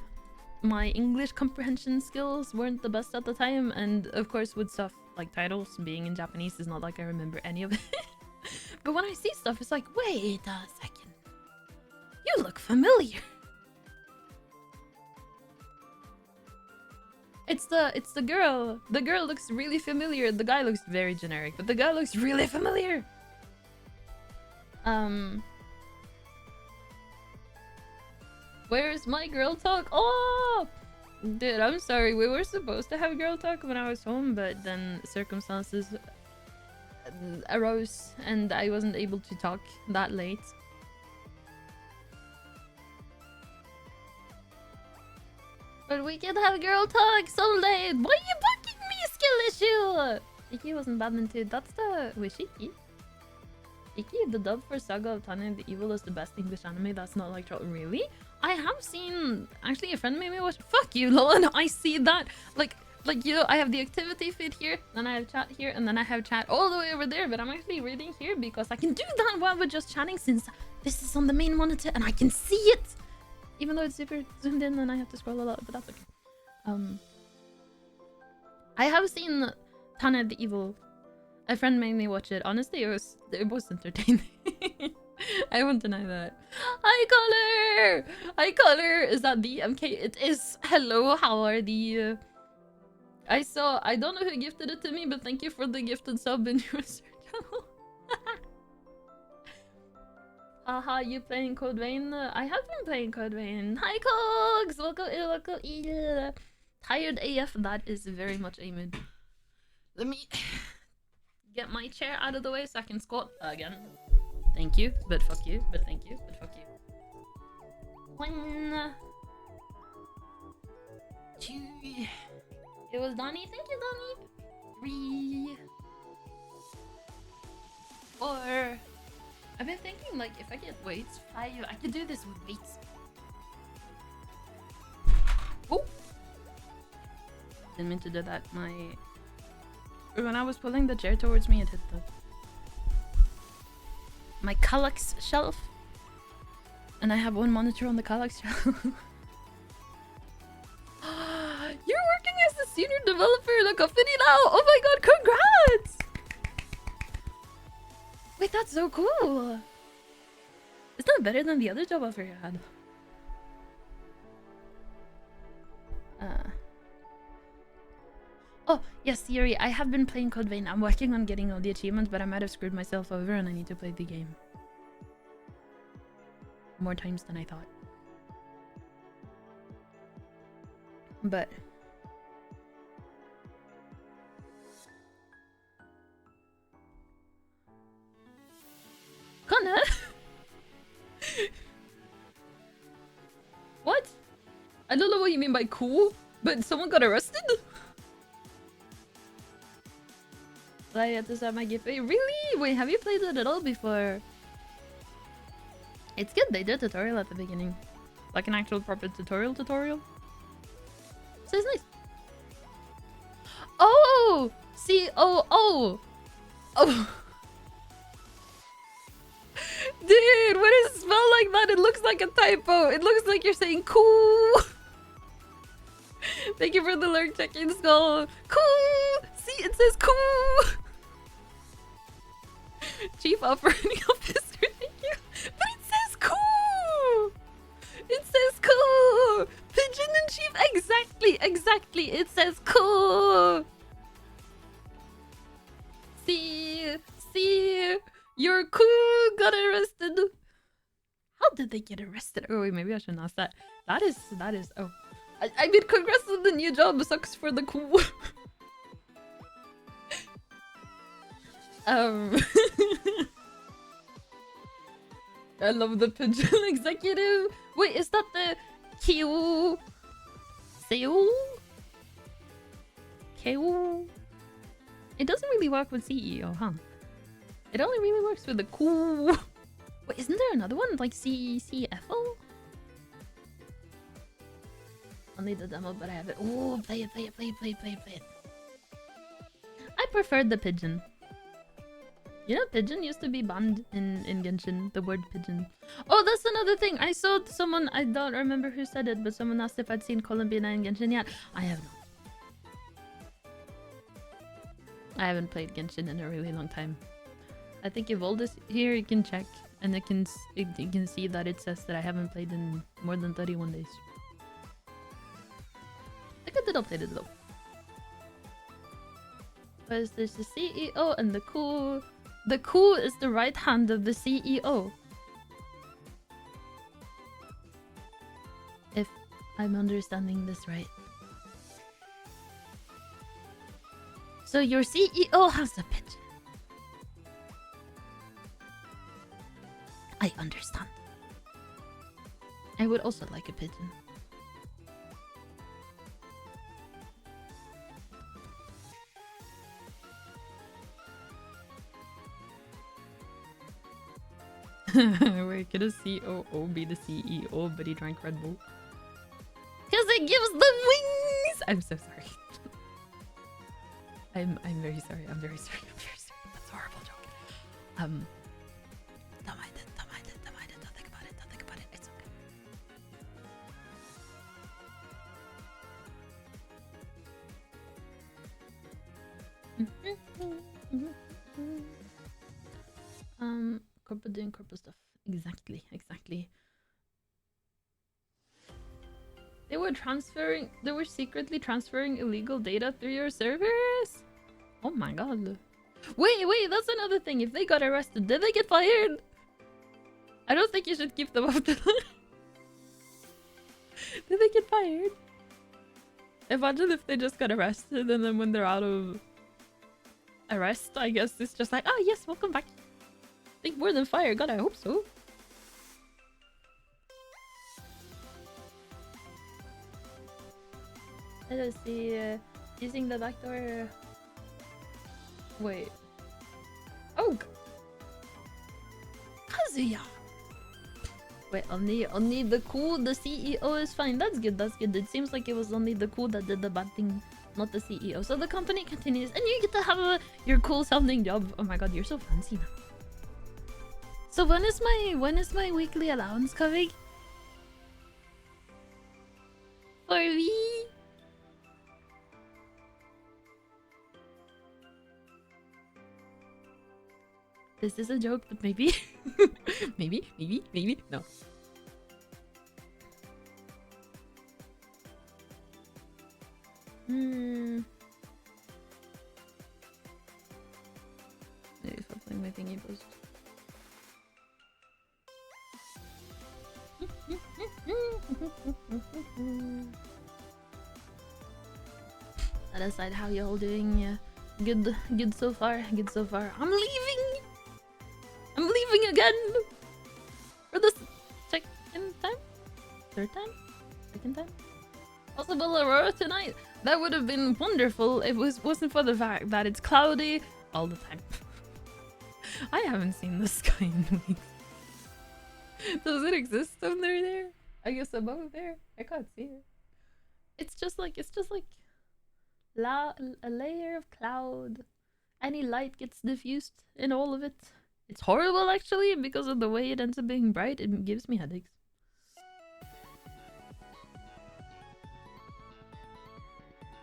my English comprehension skills weren't the best at the time, and of course with stuff like titles being in Japanese, it's not like I remember any of it. But when I see stuff, it's like, wait a second. You look familiar. It's the girl. The girl looks really familiar. The guy looks very generic, but the guy looks really familiar. Where's my girl talk? Oh! Dude, I'm sorry. We were supposed to have girl talk when I was home, but then circumstances arose and I wasn't able to talk that late. But we can have girl talk so late. Why are you bugging me, skill issue? Iki wasn't bad into. That's the Wishiki. Iki, the dub for Saga of Tanya the Evil is the best English anime. That's not like really. I have seen. Actually, a friend made me watch. Fuck you, Lon. I see that. Like you know, I have the activity feed here, then I have chat here, and then I have chat all the way over there. But I'm actually reading here because I can do that while we're just chatting, since this is on the main monitor and I can see it. Even though it's super zoomed in and I have to scroll a lot, but that's okay. I have seen Tanya the Evil. A friend made me watch it. Honestly, it was entertaining. I won't deny that. Hi, Color! Hi, Color! Is that the MK? It is. Hello, how are the... I don't know who gifted it to me, but thank you for the gifted sub in your channel. Haha, you playing Code Vein? I have been playing Code Vein. Hi, Cogs! Welcome in. Tired AF, that is very much a mid. Let me get my chair out of the way so I can squat again. Thank you, but fuck you, but thank you, but fuck you. 1, 2. It was Donnie. Thank you, Donnie. 3, 4. I've been thinking, like, if I get weights, 5, I could do this with weights. Oh! Didn't mean to do that. When I was pulling the chair towards me, it hit my Kallax shelf. And I have one monitor on the Kallax shelf. You're working as the senior developer in a company now! Oh my god, congrats! Wait, that's so cool! Is that better than the other job offer you had? Oh, yes, Siri, I have been playing Code Vein. I'm working on getting all the achievements, but I might have screwed myself over and I need to play the game more times than I thought. But Connor? What? I don't know what you mean by cool, but someone got arrested? I had to start my gift. Really? Wait, have you played it at all before? It's good. They did a tutorial at the beginning. Like an actual proper tutorial. So it's nice. Oh! C-O-O! Oh! Dude, what does it smell like that? It looks like a typo. It looks like you're saying cool. Thank you for the lurk checking skull. Cool! See, it says cool! Chief Operating Officer, thank you. But it says cool! It says cool! Pigeon and Chief, exactly. It says cool! See, you're cool, got arrested. How did they get arrested? Oh wait, maybe I shouldn't ask that. That is, oh. I mean, congrats on the new job, sucks for the cool. I love the pigeon executive. Wait, is that the Kyu? Seoul? Kyu? It doesn't really work with CEO, huh? It only really works with the cool. Wait, isn't there another one? Like CFO? I'll need the demo, but I have it. Oh, play it. I preferred the pigeon. You know, pigeon used to be banned in Genshin, the word pigeon. Oh, that's another thing. I saw someone, I don't remember who said it, but someone asked if I'd seen Columbina in Genshin yet. I have not. I haven't played Genshin in a really long time. I think if all this here, you can check, and you can see that it says that I haven't played in more than 31 days. I think I did update it though. Because there's the CEO and the cool. The cool is the right hand of the CEO. If I'm understanding this right. So your CEO has a pigeon. I understand. I would also like a pigeon. Wait, could a COO be the CEO, but he drank Red Bull? Because it gives them wings! I'm so sorry. I'm very sorry. I'm very sorry. That's a horrible joke. Don't mind it. Don't think about it. It's okay. Corporate doing corporate stuff. Exactly. They were secretly transferring illegal data through your servers? Oh my god. Wait, that's another thing. If they got arrested, did they get fired? I don't think you should keep them up to that. Did they get fired? Imagine if they just got arrested and then when they're out of arrest, I guess it's just like, oh yes, welcome back. Think more than fire. God, I hope so. Let's see. Using the backdoor. Wait. Oh. Kazuya. Wait, only the cool. The CEO is fine. That's good. It seems like it was only the cool that did the bad thing, not the CEO. So the company continues, and you get to have your cool sounding job. Oh my god, you're so fancy now. So when is my weekly allowance coming? For me? This is a joke, but maybe. maybe. No. Maybe stop playing my thingy post. That aside, how you all doing? Good so far. Good so far. I'm leaving. I'm leaving again for the second time, third time, second time. Possible aurora tonight. That would have been wonderful if it wasn't for the fact that it's cloudy all the time. I haven't seen the sky in weeks. Does it exist under there? I guess above there. I can't see it. It's just like a layer of cloud. Any light gets diffused in all of it. It's horrible actually because of the way it ends up being bright. It gives me headaches.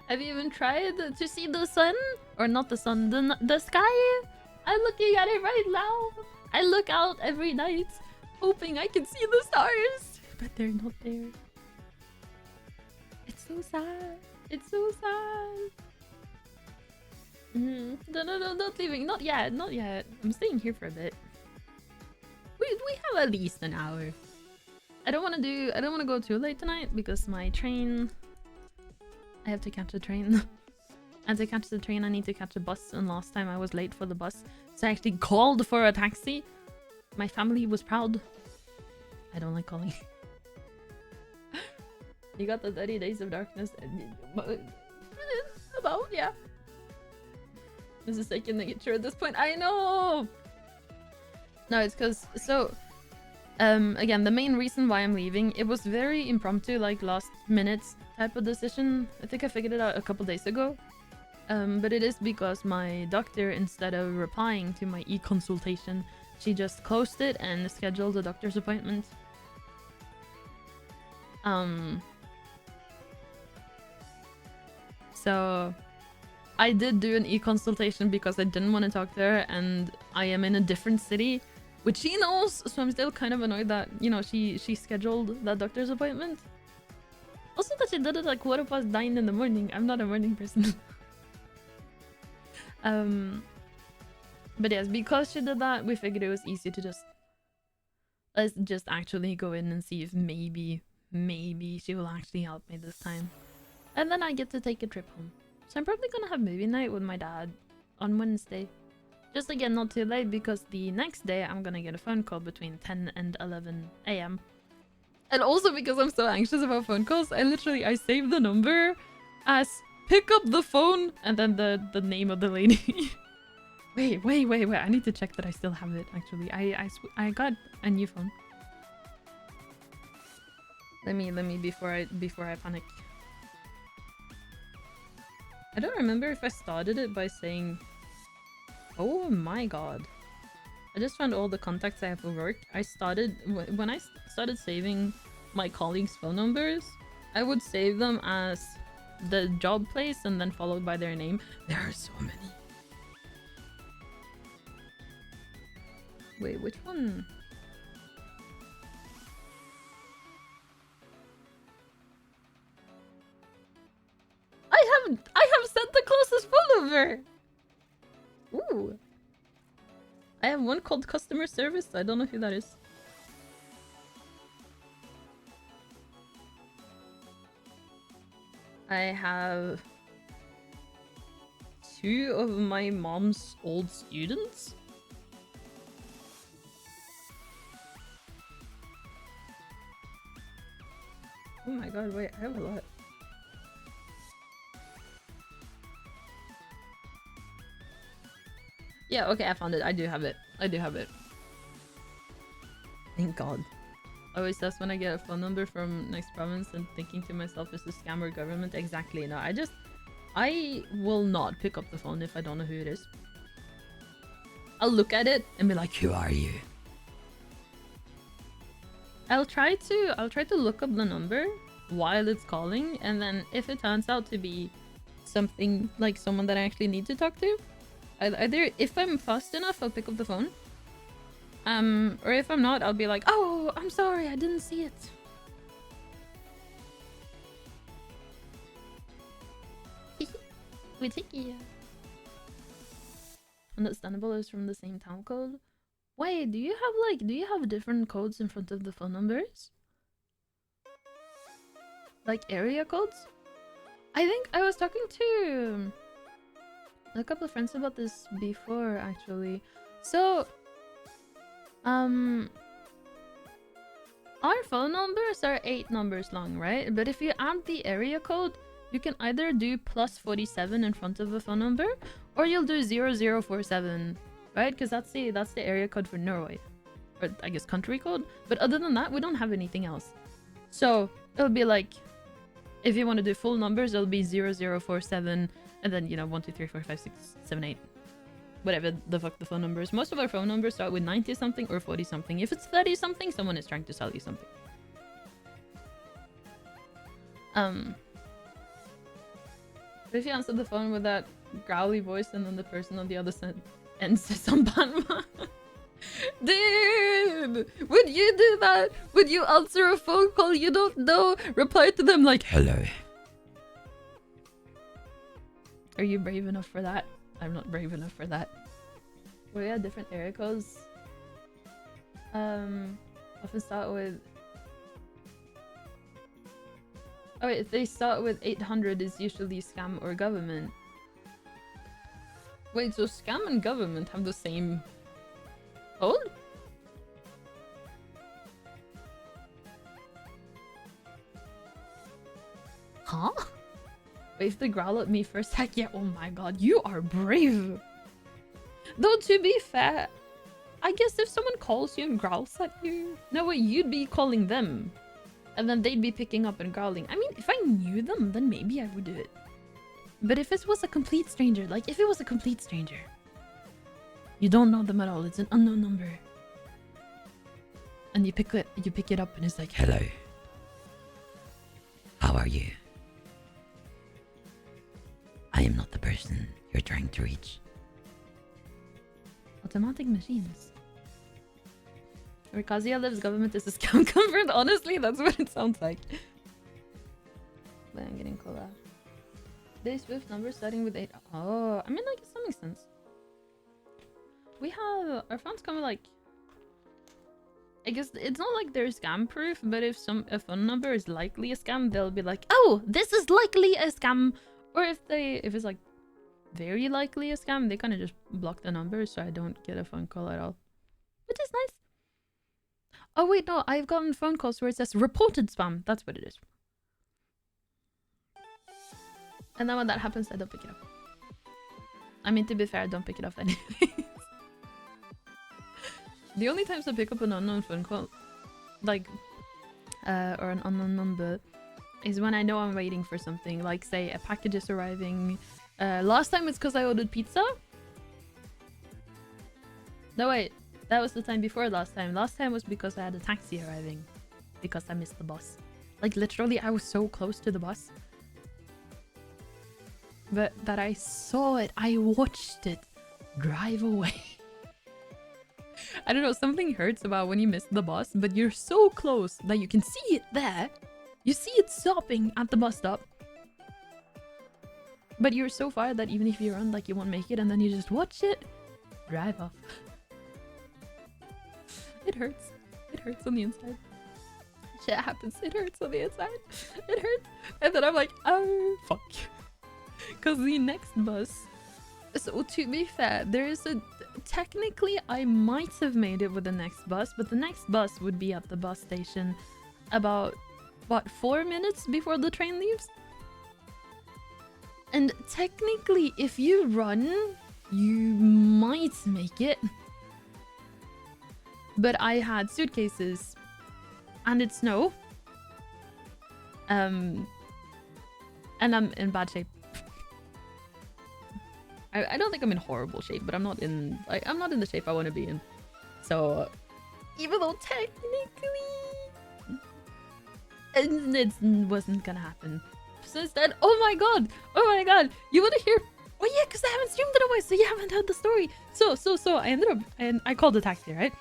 Have you even tried to see the sun? Or not the sun, the sky? I'm looking at it right now. I look out every night hoping I can see the stars, but they're not there. It's so sad. It's so sad. No, not leaving. Not yet. Not yet. I'm staying here for a bit. We have at least an hour. I don't want to go too late tonight because my train. I have to catch a train. And to catch the train, I need to catch a bus. And last time I was late for the bus, so I actually called for a taxi. My family was proud. I don't like calling. You got the 30 Days of Darkness. About, yeah. This is second nature at this point. I know! No, it's because... So, again, the main reason why I'm leaving, it was very impromptu, like last minutes type of decision. I think I figured it out a couple days ago. But it is because my doctor, instead of replying to my e-consultation, she just closed it and scheduled a doctor's appointment. So I did do an e-consultation because I didn't want to talk to her, and I am in a different city, which she knows, so I'm still kind of annoyed that, you know, she scheduled that doctor's appointment. Also that she did it like 9:15 in the morning. I'm not a morning person. But yes, because she did that, we figured it was easy to let's just actually go in and see if maybe she will actually help me this time. And then I get to take a trip home. So I'm probably gonna have movie night with my dad on Wednesday. Just again, not too late, because the next day I'm gonna get a phone call between 10 and 11 AM. And also because I'm so anxious about phone calls, I saved the number as pick up the phone and then the name of the lady. Wait, I need to check that I still have it, actually. I got a new phone. Let me before I panic. I don't remember if I started it by saying... Oh my god. I just found all the contacts I have for work. When I started saving my colleagues' phone numbers, I would save them as the job place and then followed by their name. There are so many. Wait, which one? I have set the closest phone number. Ooh. I have one called customer service. I don't know who that is. I have 2 of my mom's old students. Oh my god, wait, I have a lot. Yeah, okay, I found it. I do have it. Thank god. Always that's when I get a phone number from next province and thinking to myself, is this scam or government? Exactly. No, I will not pick up the phone if I don't know who it is. I'll look at it and be like, who are you? I'll try to look up the number while it's calling, and then if it turns out to be something like someone that I actually need to talk to, either if I'm fast enough, I'll pick up the phone. Or if I'm not, I'll be like, oh, I'm sorry, I didn't see it. We take you. Understandable is from the same town code. Wait, do you have different codes in front of the phone numbers? Like area codes? I think I was talking to a couple of friends about this before, actually. So, our phone numbers are 8 numbers long, right? But if you add the area code, you can either do plus 47 in front of a phone number, or you'll do 0047, right? Because that's the area code for Norway, or I guess country code. But other than that, we don't have anything else. So it'll be like, if you want to do full numbers, it'll be 0047, and then 1 2 3 4 5 6 7 8, whatever the fuck the phone number is. Most of our phone numbers start with 90 something or 40 something. If it's 30 something, someone is trying to sell you something. But if you answer the phone with that growly voice and then the person on the other end says some Banma. Dude, would you do that? Would you answer a phone call you don't know? Reply to them like, hello. Are you brave enough for that? I'm not brave enough for that. We have different area codes. Often start with... Oh wait, if they start with 800, it's usually scam or government. Wait, so scam and government have the same code? Huh? Wait, if they growl at me first, heck yeah, oh my god, you are brave! Though to be fair, I guess if someone calls you and growls at you, no way, you'd be calling them. And then they'd be picking up and growling. I mean, if I knew them, then maybe I would do it. But if it was a complete stranger, like if it was a complete stranger, you don't know them at all, it's an unknown number. And you pick it up and it's like, hello. How are you? I am not the person you're trying to reach. Automatic machines. Where Kazuya lives, government is a scam confirmed. Honestly, that's what it sounds like. But I'm getting cola. They Swift numbers starting with 8. Oh, I mean, like, that makes sense. We have our phones come like. I guess it's not like they're scam proof, but if a phone number is likely a scam, they'll be like, oh, this is likely a scam. Or if it's like very likely a scam, they kind of just block the number so I don't get a phone call at all. Which is nice. Oh wait, no, I've gotten phone calls where it says reported spam. That's what it is. And then when that happens, I don't pick it up. I mean, to be fair, I don't pick it up anyways. The only times I pick up an unknown phone call, like, or an unknown number, is when I know I'm waiting for something. Like, say, a package is arriving. Last time it's because I ordered pizza. No, wait. That was the time before last time. Last time was because I had a taxi arriving. Because I missed the bus. Like, literally, I was so close to the bus. But that I saw it. I watched it drive away. I don't know, something hurts about when you miss the bus, but you're so close that you can see it there. You see it stopping at the bus stop. But you're so far that even if you run, like, you won't make it, and then you just watch it drive off. It hurts. It hurts on the inside. Shit happens. It hurts on the inside. It hurts. And then I'm like, oh, fuck. Because the next bus... So, to be fair, there is a... Technically, I might have made it with the next bus, but the next bus would be at the bus station about, what, 4 minutes before the train leaves? And technically, if you run, you might make it. But I had suitcases, and it's snow. And I'm in bad shape. I don't think I'm in horrible shape, but I'm not in the shape I want to be in. So, even though technically it wasn't gonna happen. So instead, oh my god, you wanna hear? Oh yeah, because I haven't streamed it away, so you haven't heard the story. So I ended up, and I called the taxi, right?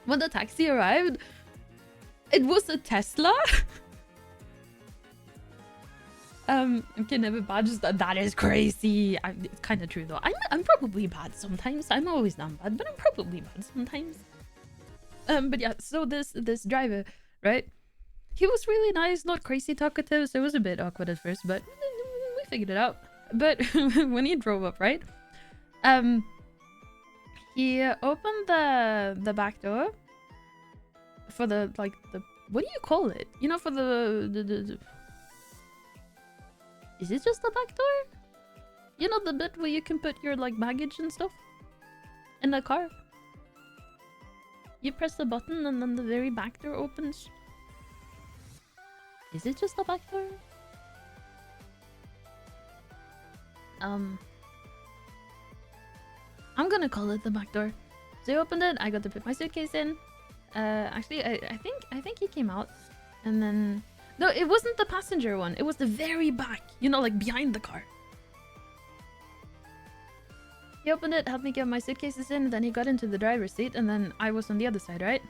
When the taxi arrived, it was a Tesla. Okay, never bad. Just that is crazy. It's kind of true though. I'm probably bad sometimes. I'm always not bad, but I'm probably bad sometimes. But yeah. So this driver, right? He was really nice, not crazy talkative, so it was a bit awkward at first, but we figured it out. But when he drove up, right? He opened the back door for the what do you call it? You know, for the is it just the back door? You know, the bit where you can put your like baggage and stuff in the car. You press the button and then the very back door opens. Is it just the back door? I'm gonna call it the back door. So I opened it, I got to put my suitcase in. Actually, I think he came out. And then... No, it wasn't the passenger one. It was the very back. You know, like behind the car. He opened it, helped me get my suitcases in, then he got into the driver's seat, and then I was on the other side, right?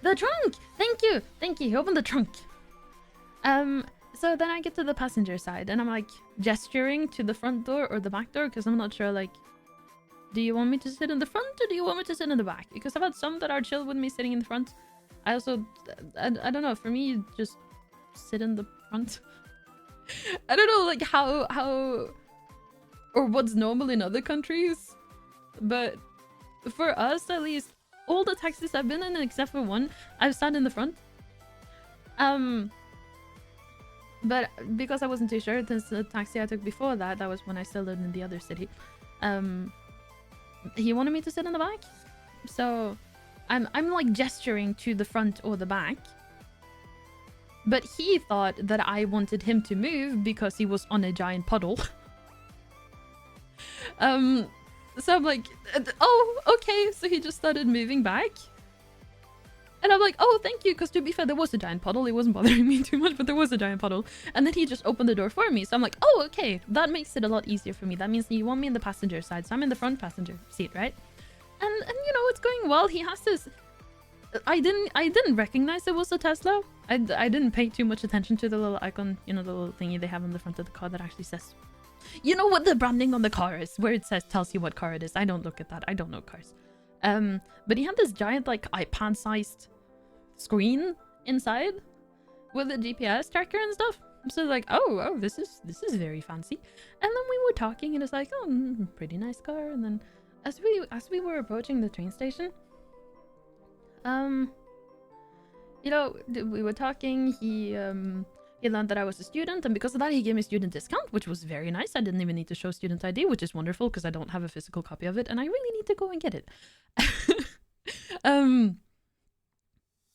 The trunk! Thank you! Thank you, he opened the trunk. So then I get to the passenger side, and I'm like gesturing to the front door or the back door, because I'm not sure, like, do you want me to sit in the front or do you want me to sit in the back? Because I've had some that are chill with me sitting in the front. I also, I don't know, for me, just sit in the front. I don't know, like, how, or what's normal in other countries. But for us, at least, all the taxis I've been in, except for one, I've sat in the front. But because I wasn't too sure, since the taxi I took before that, that was when I still lived in the other city, he wanted me to sit in the back. So I'm like gesturing to the front or the back. But he thought that I wanted him to move because he was on a giant puddle. So I'm like, oh, okay. So he just started moving back. And I'm like, oh, thank you. Because to be fair, there was a giant puddle. It wasn't bothering me too much, but there was a giant puddle. And then he just opened the door for me. So I'm like, oh, okay. That makes it a lot easier for me. That means you want me in the passenger side. So I'm in the front passenger seat, right? And you know, it's going well. He has this... I didn't recognize it was a Tesla. I didn't pay too much attention to the little icon, you know, the little thingy they have on the front of the car that actually says... You know what the branding on the car is? Where it says, tells you what car it is. I don't look at that. I don't know cars. But he had this giant, like, iPad-sized screen inside with a GPS tracker and stuff. So like, oh, this is very fancy. And then we were talking, and it's like, oh, pretty nice car. And then as we were approaching the train station, you know, we were talking. He learned that I was a student, and because of that, he gave me student discount, which was very nice. I didn't even need to show student ID, which is wonderful because I don't have a physical copy of it, and I really need to go and get it.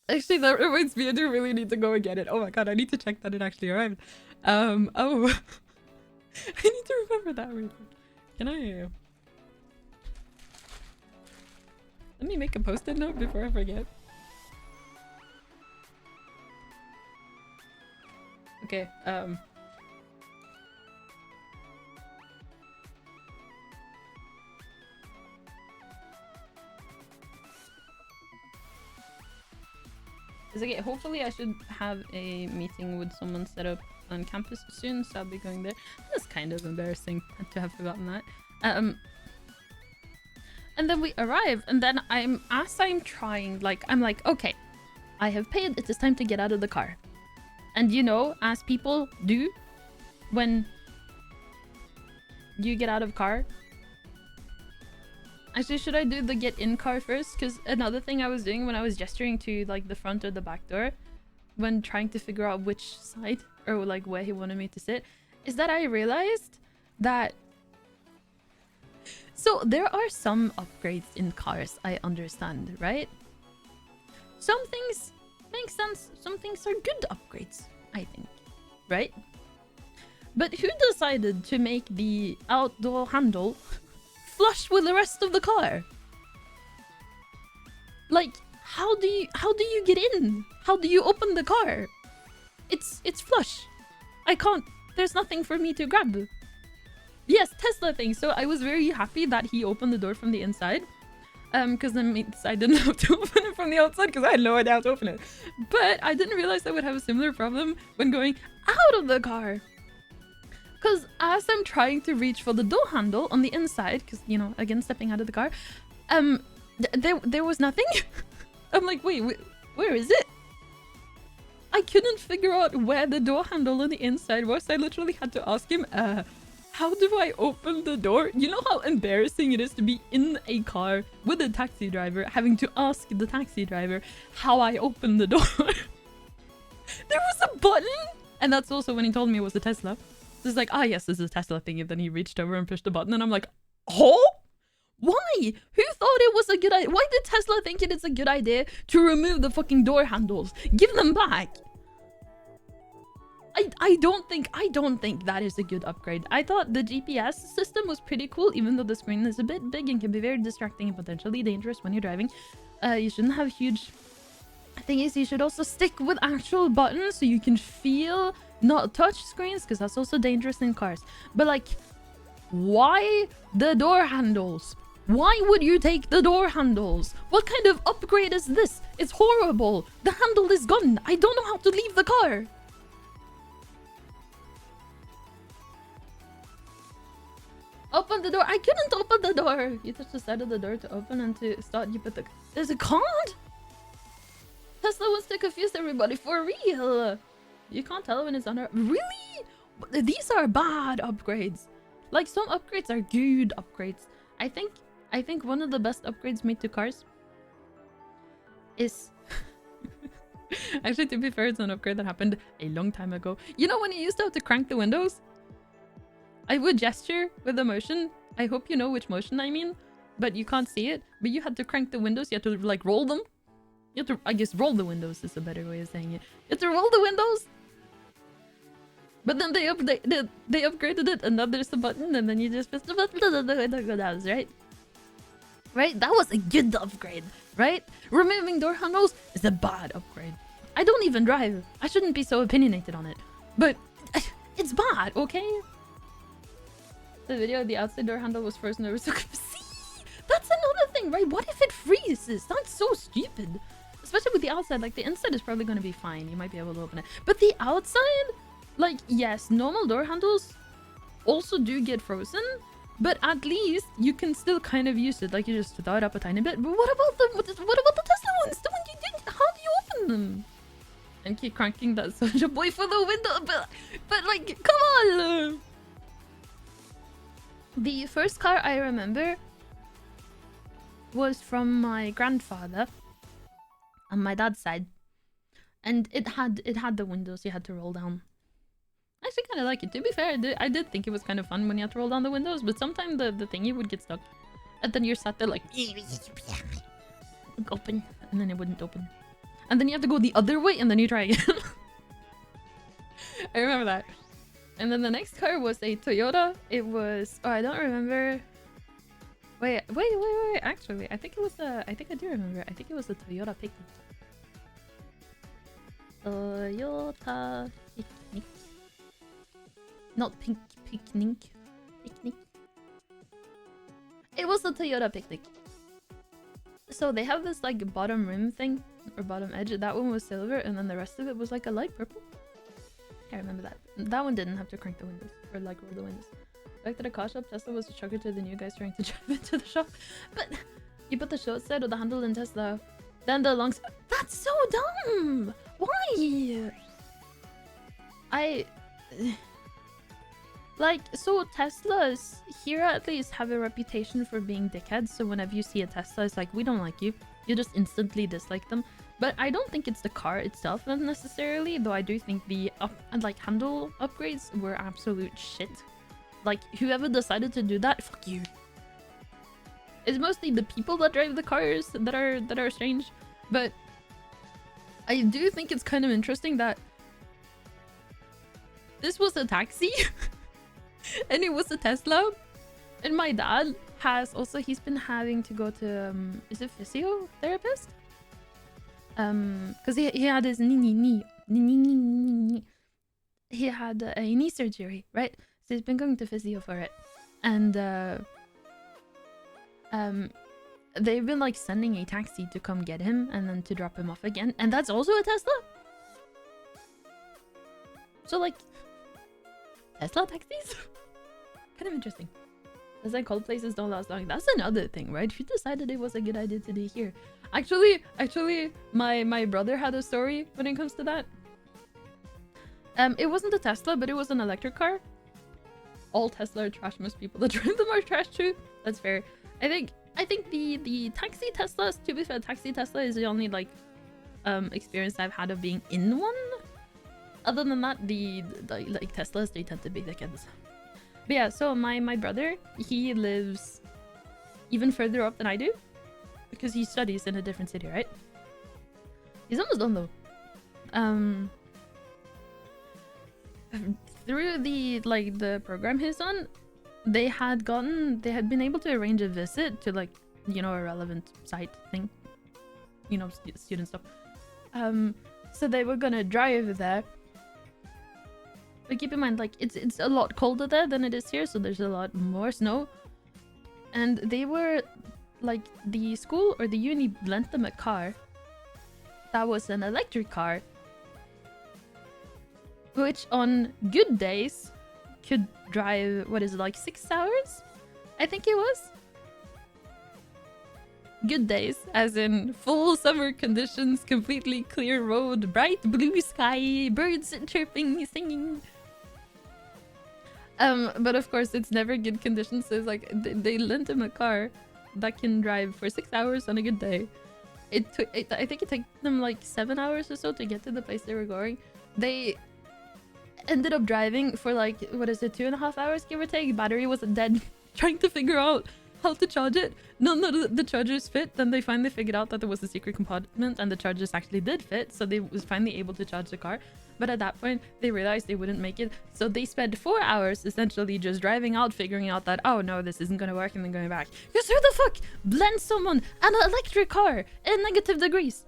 Actually, that reminds me, I do really need to go and get it. Oh my god, I need to check that it actually arrived. Oh, I need to remember that really quick. Can I? Let me make a post-it note before I forget. Okay, it's okay, hopefully I should have a meeting with someone set up on campus soon, so I'll be going there. That's kind of embarrassing to have forgotten that. And then we arrive, and then as I'm trying, like, I'm like, okay, I have paid, it is time to get out of the car. And you know, as people do when you get out of car. Actually, should I do the get in car first? Because another thing I was doing when I was gesturing to like the front or the back door when trying to figure out which side or like where he wanted me to sit is that I realized that so there are some upgrades in cars, I understand, right? Some things make sense, some things are good upgrades, I think, right? But who decided to make the outdoor handle flush with the rest of the car? Like, how do you get in? How do you open the car? It's flush. I can't, there's nothing for me to grab. Yes, Tesla thing. So I was very happy that he opened the door from the inside. Because then means I didn't have to open it from the outside because I had no idea how to open it. But I didn't realize I would have a similar problem when going out of the car. Because as I'm trying to reach for the door handle on the inside, because, you know, again, stepping out of the car, there was nothing. I'm like, wait, where is it? I couldn't figure out where the door handle on the inside was. I literally had to ask him, how do I open the door? You know how embarrassing it is to be in a car with a taxi driver, having to ask the taxi driver how I open the door? There was a button! And that's also when he told me it was a Tesla. So it's like, ah, yes, this is a Tesla thing. And then he reached over and pushed the button, and I'm like, oh? Why? Who thought it was a good idea? Why did Tesla think it's a good idea to remove the fucking door handles? Give them back! I don't think that is a good upgrade. I thought the GPS system was pretty cool, even though the screen is a bit big and can be very distracting and potentially dangerous when you're driving. You shouldn't have huge thingies. You should also stick with actual buttons so you can feel, not touch screens, because that's also dangerous in cars. But like, why the door handles? Why would you take the door handles? What kind of upgrade is this? It's horrible. The handle is gone. I don't know how to leave the car. Open the door. I couldn't open the door. You touch the side of the door to open and to start. You put the... There's a card? Tesla wants to confuse everybody for real. You can't tell when it's under... Really? These are bad upgrades. Like, some upgrades are good upgrades. I think one of the best upgrades made to cars is... Actually, to be fair, it's an upgrade that happened a long time ago. You know when you used to have to crank the windows? I would gesture with the motion. I hope you know which motion I mean, but you can't see it. But you had to crank the windows. You had to, like, roll them. You have to, I guess, roll the windows is a better way of saying it. You have to roll the windows. But then they upgraded it, and now there's a button, and then you just press the button, and the window goes down, right? Right? That was a good upgrade, right? Removing door handles is a bad upgrade. I don't even drive. I shouldn't be so opinionated on it. But it's bad, okay? The video of the outside door handle was frozen over. So see, that's another thing, right? What if it freezes? That's so stupid. Especially with the outside. Like, the inside is probably going to be fine. You might be able to open it. But the outside, like, yes, normal door handles also do get frozen. But at least you can still kind of use it. Like, you just throw it up a tiny bit. But what about the Tesla ones? The one you did? How do you open them? And keep cranking that Soulja Boy for the window. But like, come on. The first car I remember was from my grandfather on my dad's side, and it had the windows you had to roll down. I actually kind of like it. To be fair, I did think it was kind of fun when you had to roll down the windows, but sometimes the thingy would get stuck, and then you're sat there like open, and then it wouldn't open, and then you have to go the other way, and then you try again. I remember that. And then the next car was a Toyota. It was... Oh, I don't remember. Wait. Actually, I think it was a... I think I do remember. I think it was a Toyota Picnic. Toyota Picnic. Not pink picnic. Picnic. It was a Toyota Picnic. So they have this like bottom rim thing. Or bottom edge. That one was silver. And then the rest of it was like a light purple. I remember that. That one didn't have to crank the windows. Or like roll the windows. Back to the car shop, Tesla was a shocker to the new guys trying to drive into the shop. But you put the short side of the handle in Tesla. Then the long side. That's so dumb! Why? Like, so Teslas here at least have a reputation for being dickheads. So whenever you see a Tesla, it's like, we don't like you. You just instantly dislike them. But I don't think it's the car itself necessarily, though I do think the handle upgrades were absolute shit. Like, whoever decided to do that, fuck you. It's mostly the people that drive the cars that are strange. But I do think it's kind of interesting that this was a taxi and it was a Tesla. And my dad has also, he's been having to go to is it physiotherapist? Because he had his knee. He had a knee surgery, right? So he's been going to physio for it, and they've been like sending a taxi to come get him and then to drop him off again, and that's also a Tesla. So like, Tesla taxis, kind of interesting. As I call places don't last long. That's another thing, right? Who decided it was a good idea to do here? Actually, my brother had a story when it comes to that. It wasn't a Tesla, but it was an electric car. All Tesla are trash. Most people that drive them are trash too. That's fair. I think the taxi Teslas, to be fair, taxi Tesla is the only like experience I've had of being in one. Other than that, the like Teslas, they tend to be dickheads. But yeah, so my brother, he lives even further up than I do because he studies in a different city, right? He's almost done though. Through the program he's on, they had been able to arrange a visit to like, you know, a relevant site thing, you know, student stuff. So they were gonna drive there. But keep in mind, like, it's a lot colder there than it is here, so there's a lot more snow. And they were, like, the school or the uni lent them a car that was an electric car, which on good days could drive, what is it, like 6 hours? I think it was. Good days, as in full summer conditions, completely clear road, bright blue sky, birds chirping, singing. But of course, it's never good conditions. So it's like they lent him a car that can drive for 6 hours on a good day. I think it took them like 7 hours or so to get to the place they were going. They ended up driving for like, what is it, 2.5 hours, give or take. Battery was dead. Trying to figure out how to charge it. None of the chargers fit. Then they finally figured out that there was a secret compartment and the chargers actually did fit. So they was finally able to charge the car. But at that point, they realized they wouldn't make it. So they spent 4 hours essentially just driving out, figuring out that, oh no, this isn't going to work, and then going back. Because who the fuck blends someone an electric car in negative degrees?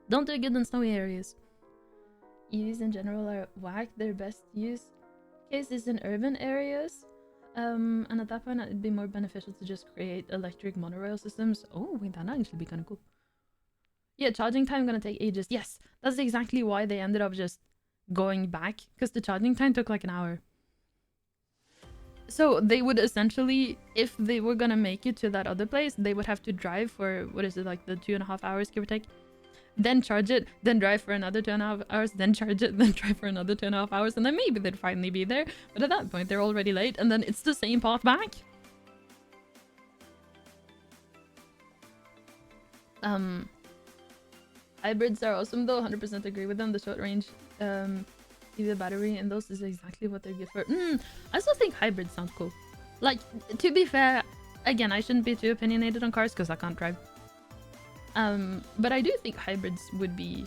Don't do good in snowy areas. EVs in general are whack. Their best use case is in urban areas. And at that point, it'd be more beneficial to just create electric monorail systems. Oh, wait, that'd actually be kind of cool. Yeah, charging time gonna take ages. Yes, that's exactly why they ended up just going back, because the charging time took like an hour. So they would essentially, if they were gonna make it to that other place, they would have to drive for, what is it, like the 2.5 hours, give or take. Then charge it, then drive for another 2.5 hours, then charge it, then drive for another 2.5 hours, and then maybe they'd finally be there. But at that point, they're already late, and then it's the same path back. Hybrids are awesome though, 100% agree with them. The short range EV battery and those is exactly what they're good for. I still think hybrids sound cool. Like, to be fair, again, I shouldn't be too opinionated on cars because I can't drive. But I do think hybrids would be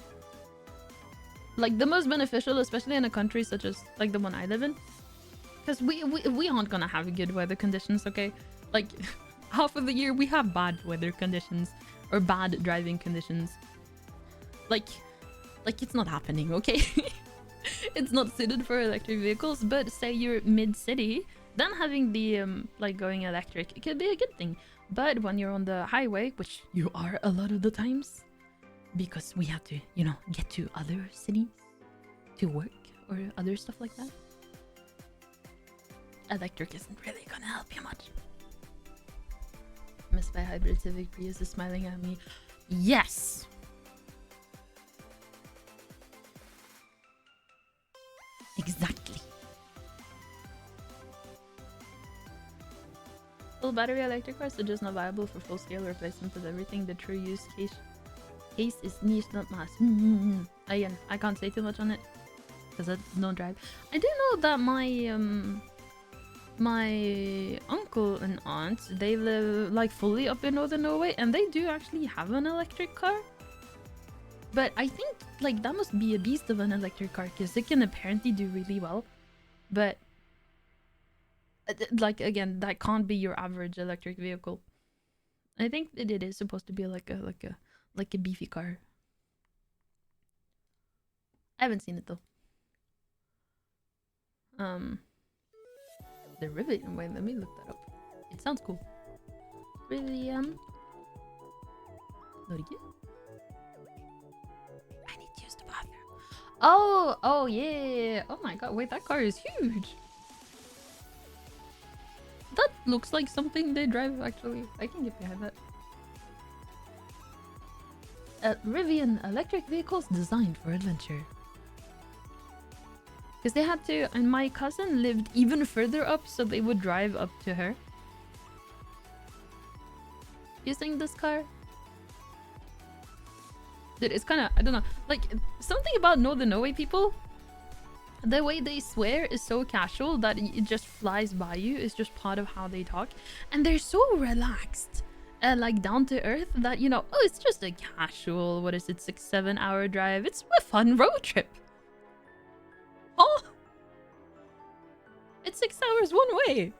like the most beneficial, especially in a country such as like the one I live in. Because we aren't gonna have good weather conditions, okay? Like, half of the year we have bad weather conditions or bad driving conditions. Like it's not happening, okay? It's not suited for electric vehicles, but say you're mid-city, then having the like going electric, it could be a good thing. But when you're on the highway, which you are a lot of the times, because we have to, you know, get to other cities to work or other stuff like that, electric isn't really gonna help you much. Miss by hybrid Civic Prius is smiling at me. Yes! Exactly. Full battery electric cars are just not viable for full-scale replacement of everything. The true use case is niche, not mass. Again, I can't say too much on it because I don't drive. I do know that my my uncle and aunt, they live like fully up in northern Norway, and they do actually have an electric car. But I think like that must be a beast of an electric car because it can apparently do really well. But like again, that can't be your average electric vehicle. I think that it is supposed to be like a beefy car. I haven't seen it though. The Rivian. Wait, let me look that up. It sounds cool. Rivian. Norge. I need to use the bathroom. Oh yeah. Oh my god. Wait, that car is huge. That looks like something they drive actually. I can get behind that. Rivian electric vehicles designed for adventure. Because they had to, and my cousin lived even further up, so they would drive up to her. Using this car? Dude, it's kind of, I don't know, like, something about Northern Norway people, the way they swear is so casual that it just flies by you. It's just part of how they talk. And they're so relaxed, like down to earth, that, you know, oh, it's just a casual, what is it, 6-7 hour drive. It's a fun road trip. Oh, it's 6 hours one way.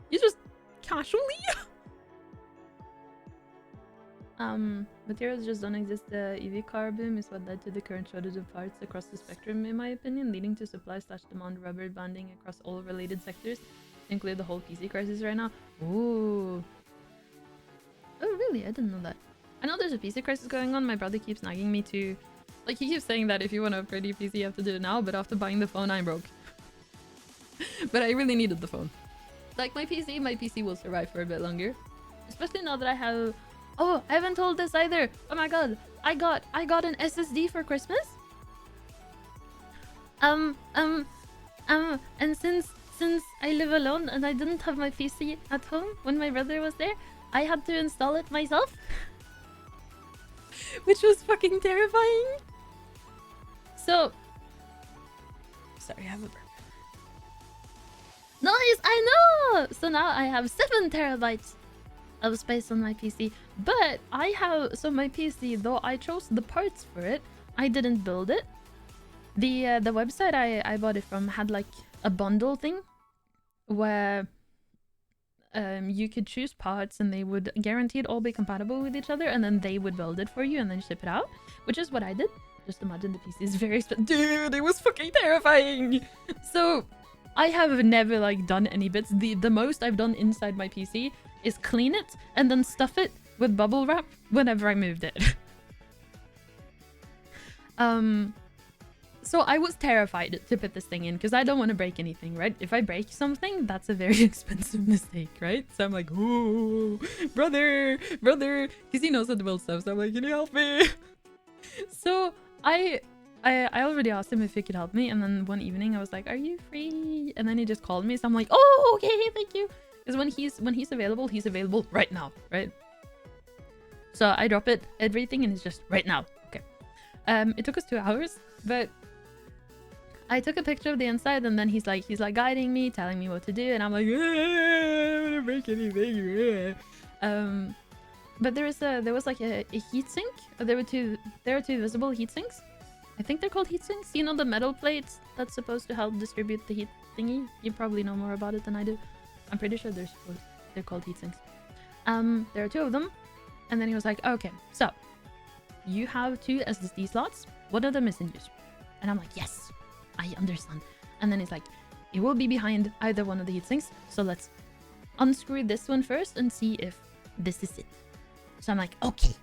You just casually. Materials just don't exist. The EV car boom is what led to the current shortage of parts across the spectrum, in my opinion, leading to supply/demand rubber banding across all related sectors, include the whole PC crisis right now. Ooh. Oh, really? I didn't know that. I know there's a PC crisis going on. My brother keeps nagging me to... Like, he keeps saying that if you want to upgrade your PC, you have to do it now, but after buying the phone, I'm broke. But I really needed the phone. Like, my PC will survive for a bit longer. Especially now that I have... Oh, I haven't told this either. Oh my god. I got an SSD for Christmas. And since I live alone and I didn't have my PC at home when my brother was there, I had to install it myself. Which was fucking terrifying. So... Sorry, I have a burp. Nice, I know! So now I have 7 terabytes of space on my PC. But I have... So my PC, though I chose the parts for it, I didn't build it. The website I bought it from had like a bundle thing where you could choose parts and they would guaranteed all be compatible with each other, and then they would build it for you and then ship it out, which is what I did. Just imagine the PC is very expensive. Dude, it was fucking terrifying. So I have never like done any bits. The most I've done inside my PC is clean it and then stuff it with bubble wrap whenever I moved it. So I was terrified to put this thing in because I don't want to break anything, right? If I break something, that's a very expensive mistake, right? So I'm like, oh, brother, because he knows how to build stuff. So I'm like, can you help me? So I already asked him if he could help me, and then one evening I was like, are you free? And then he just called me, so I'm like, oh, okay, thank you. Because when he's available right now, right? So I drop it, everything, and it's just right now. Okay. It took us 2 hours, but I took a picture of the inside, and then he's like guiding me, telling me what to do, and I'm like, I don't want to break anything. But there was like a heat sink. There are two visible heat sinks. I think they're called heat sinks. You know, the metal plates that's supposed to help distribute the heat thingy. You probably know more about it than I do. I'm pretty sure they're called heat sinks. There are 2 of them, and then he was like, okay, so you have 2 SSD slots. One of them is in use. And I'm like, yes, I understand. And then he's like, it will be behind either one of the heat sinks. So let's unscrew this one first and see if this is it. So I'm like, okay,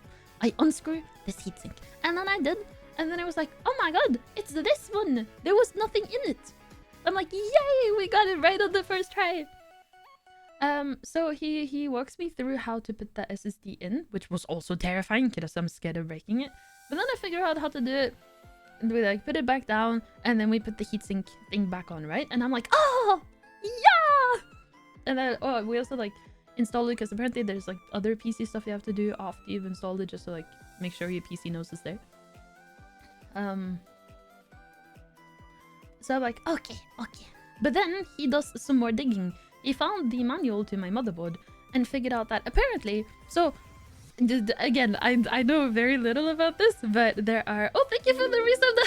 I unscrew this heatsink. And then I did. And then I was like, oh my god, it's this one. There was nothing in it. I'm like, yay, we got it right on the first try. So he walks me through how to put the SSD in, which was also terrifying because I'm scared of breaking it. But then I figured out how to do it. And we like put it back down, and then we put the heatsink thing back on, right? And I'm like, oh, yeah! And then, we also like install it because apparently there's like other PC stuff you have to do after you've installed it, just to like make sure your PC knows it's there. So I'm like, okay. But then he does some more digging. He found the manual to my motherboard and figured out that apparently, so again, I know very little about this, but there are... Oh, thank you for the resub.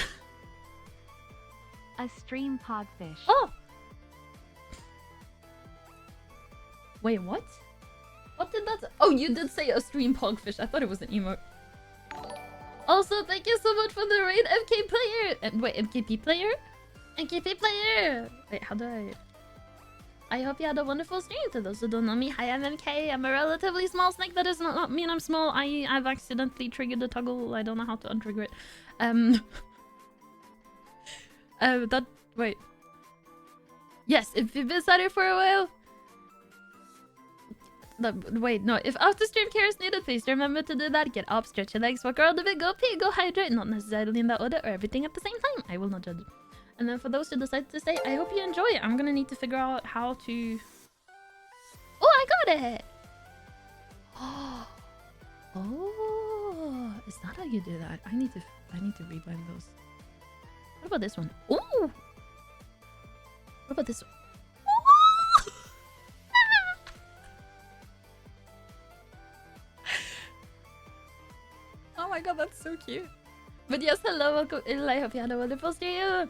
A stream podfish. Oh! Wait, what? What did that... Oh, you did say a stream pogfish. I thought it was an emote. Also, thank you so much for the raid, MK player! Wait, MKP player? MKP player! Wait, how do I... I hope you had a wonderful stream. To those who don't know me, hi, I'm MK. I'm a relatively small snake. That does not mean I'm small. I've accidentally triggered the toggle. I don't know how to untrigger it. Wait. Yes, if you've been sat here for a while... Wait, no. If after stream care is needed, please remember to do that. Get up, stretch your legs, walk around a bit, go pee, go hydrate. Not necessarily in that order or everything at the same time. I will not judge. And then for those who decide to stay, I hope you enjoy it. I'm gonna need to figure out how to... Oh, I got it! Oh, is that how you do that? I need to rebind those. What about this one? Ooh! What about this one? Oh my god, that's so cute. But yes, hello, welcome in. I hope you had a wonderful stream.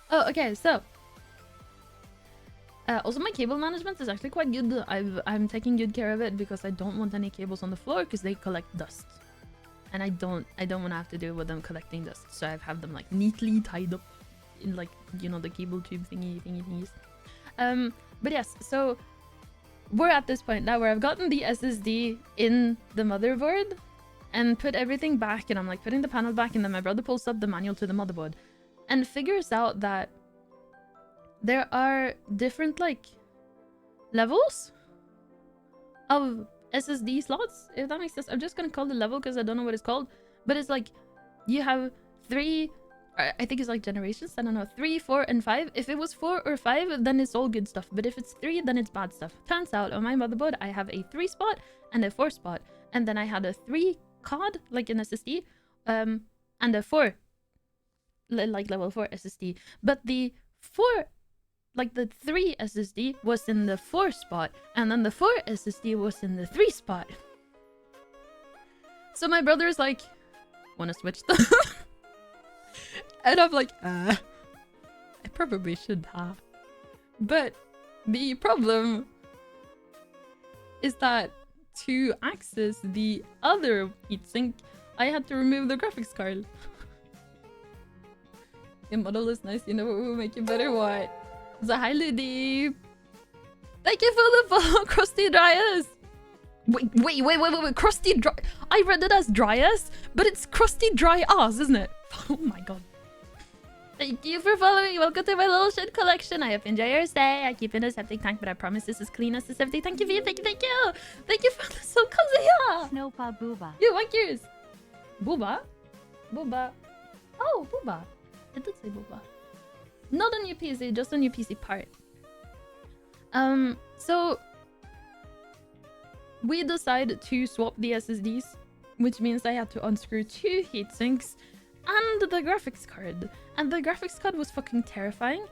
Oh, okay, so also my cable management is actually quite good. I'm taking good care of it because I don't want any cables on the floor because they collect dust, and I don't want to have to deal with them collecting dust. So I have them like neatly tied up in, like, you know, the cable tube thingies. But yes, so we're at this point now where I've gotten the SSD in the motherboard and put everything back, and I'm like putting the panel back, and then my brother pulls up the manual to the motherboard and figures out that there are different like levels of SSD slots, if that makes sense. I'm just gonna call it level because I don't know what it's called, but it's like you have 3, I think it's like generations, I don't know, 3, 4, and 5. If it was 4 or 5, then it's all good stuff, but if it's 3, then it's bad stuff. Turns out on my motherboard I have a 3 spot and a 4 spot, and then I had a 3 card, like an SSD, and a 4 like level 4 SSD, but the 4, like the 3 SSD was in the 4 spot, and then the 4 SSD was in the 3 spot. So my brother's like, wanna switch them? And I'm like, I probably should have. But the problem is that to access the other heatsink, I had to remove the graphics card. Your model is nice, you know what will make it better? What? So hi Ludi! Thank you for the follow, Crusty Dryas! Wait, Crusty Dry... I read it as Dryas, but it's Crusty Dry Ass, isn't it? Oh my god. Thank you for following. Welcome to my little shit collection. I hope you enjoy your stay. I keep in a septic tank, but I promise this is clean as the septic. Thank you, thank you! Thank you for the so Kazuya! Snowpa Booba. You want yours? Booba? Booba. Oh, Booba. It did say Booba. Not on your PC, just on your PC part. So we decided to swap the SSDs, which means I had to unscrew 2 heatsinks and the graphics card. And the graphics card was fucking terrifying.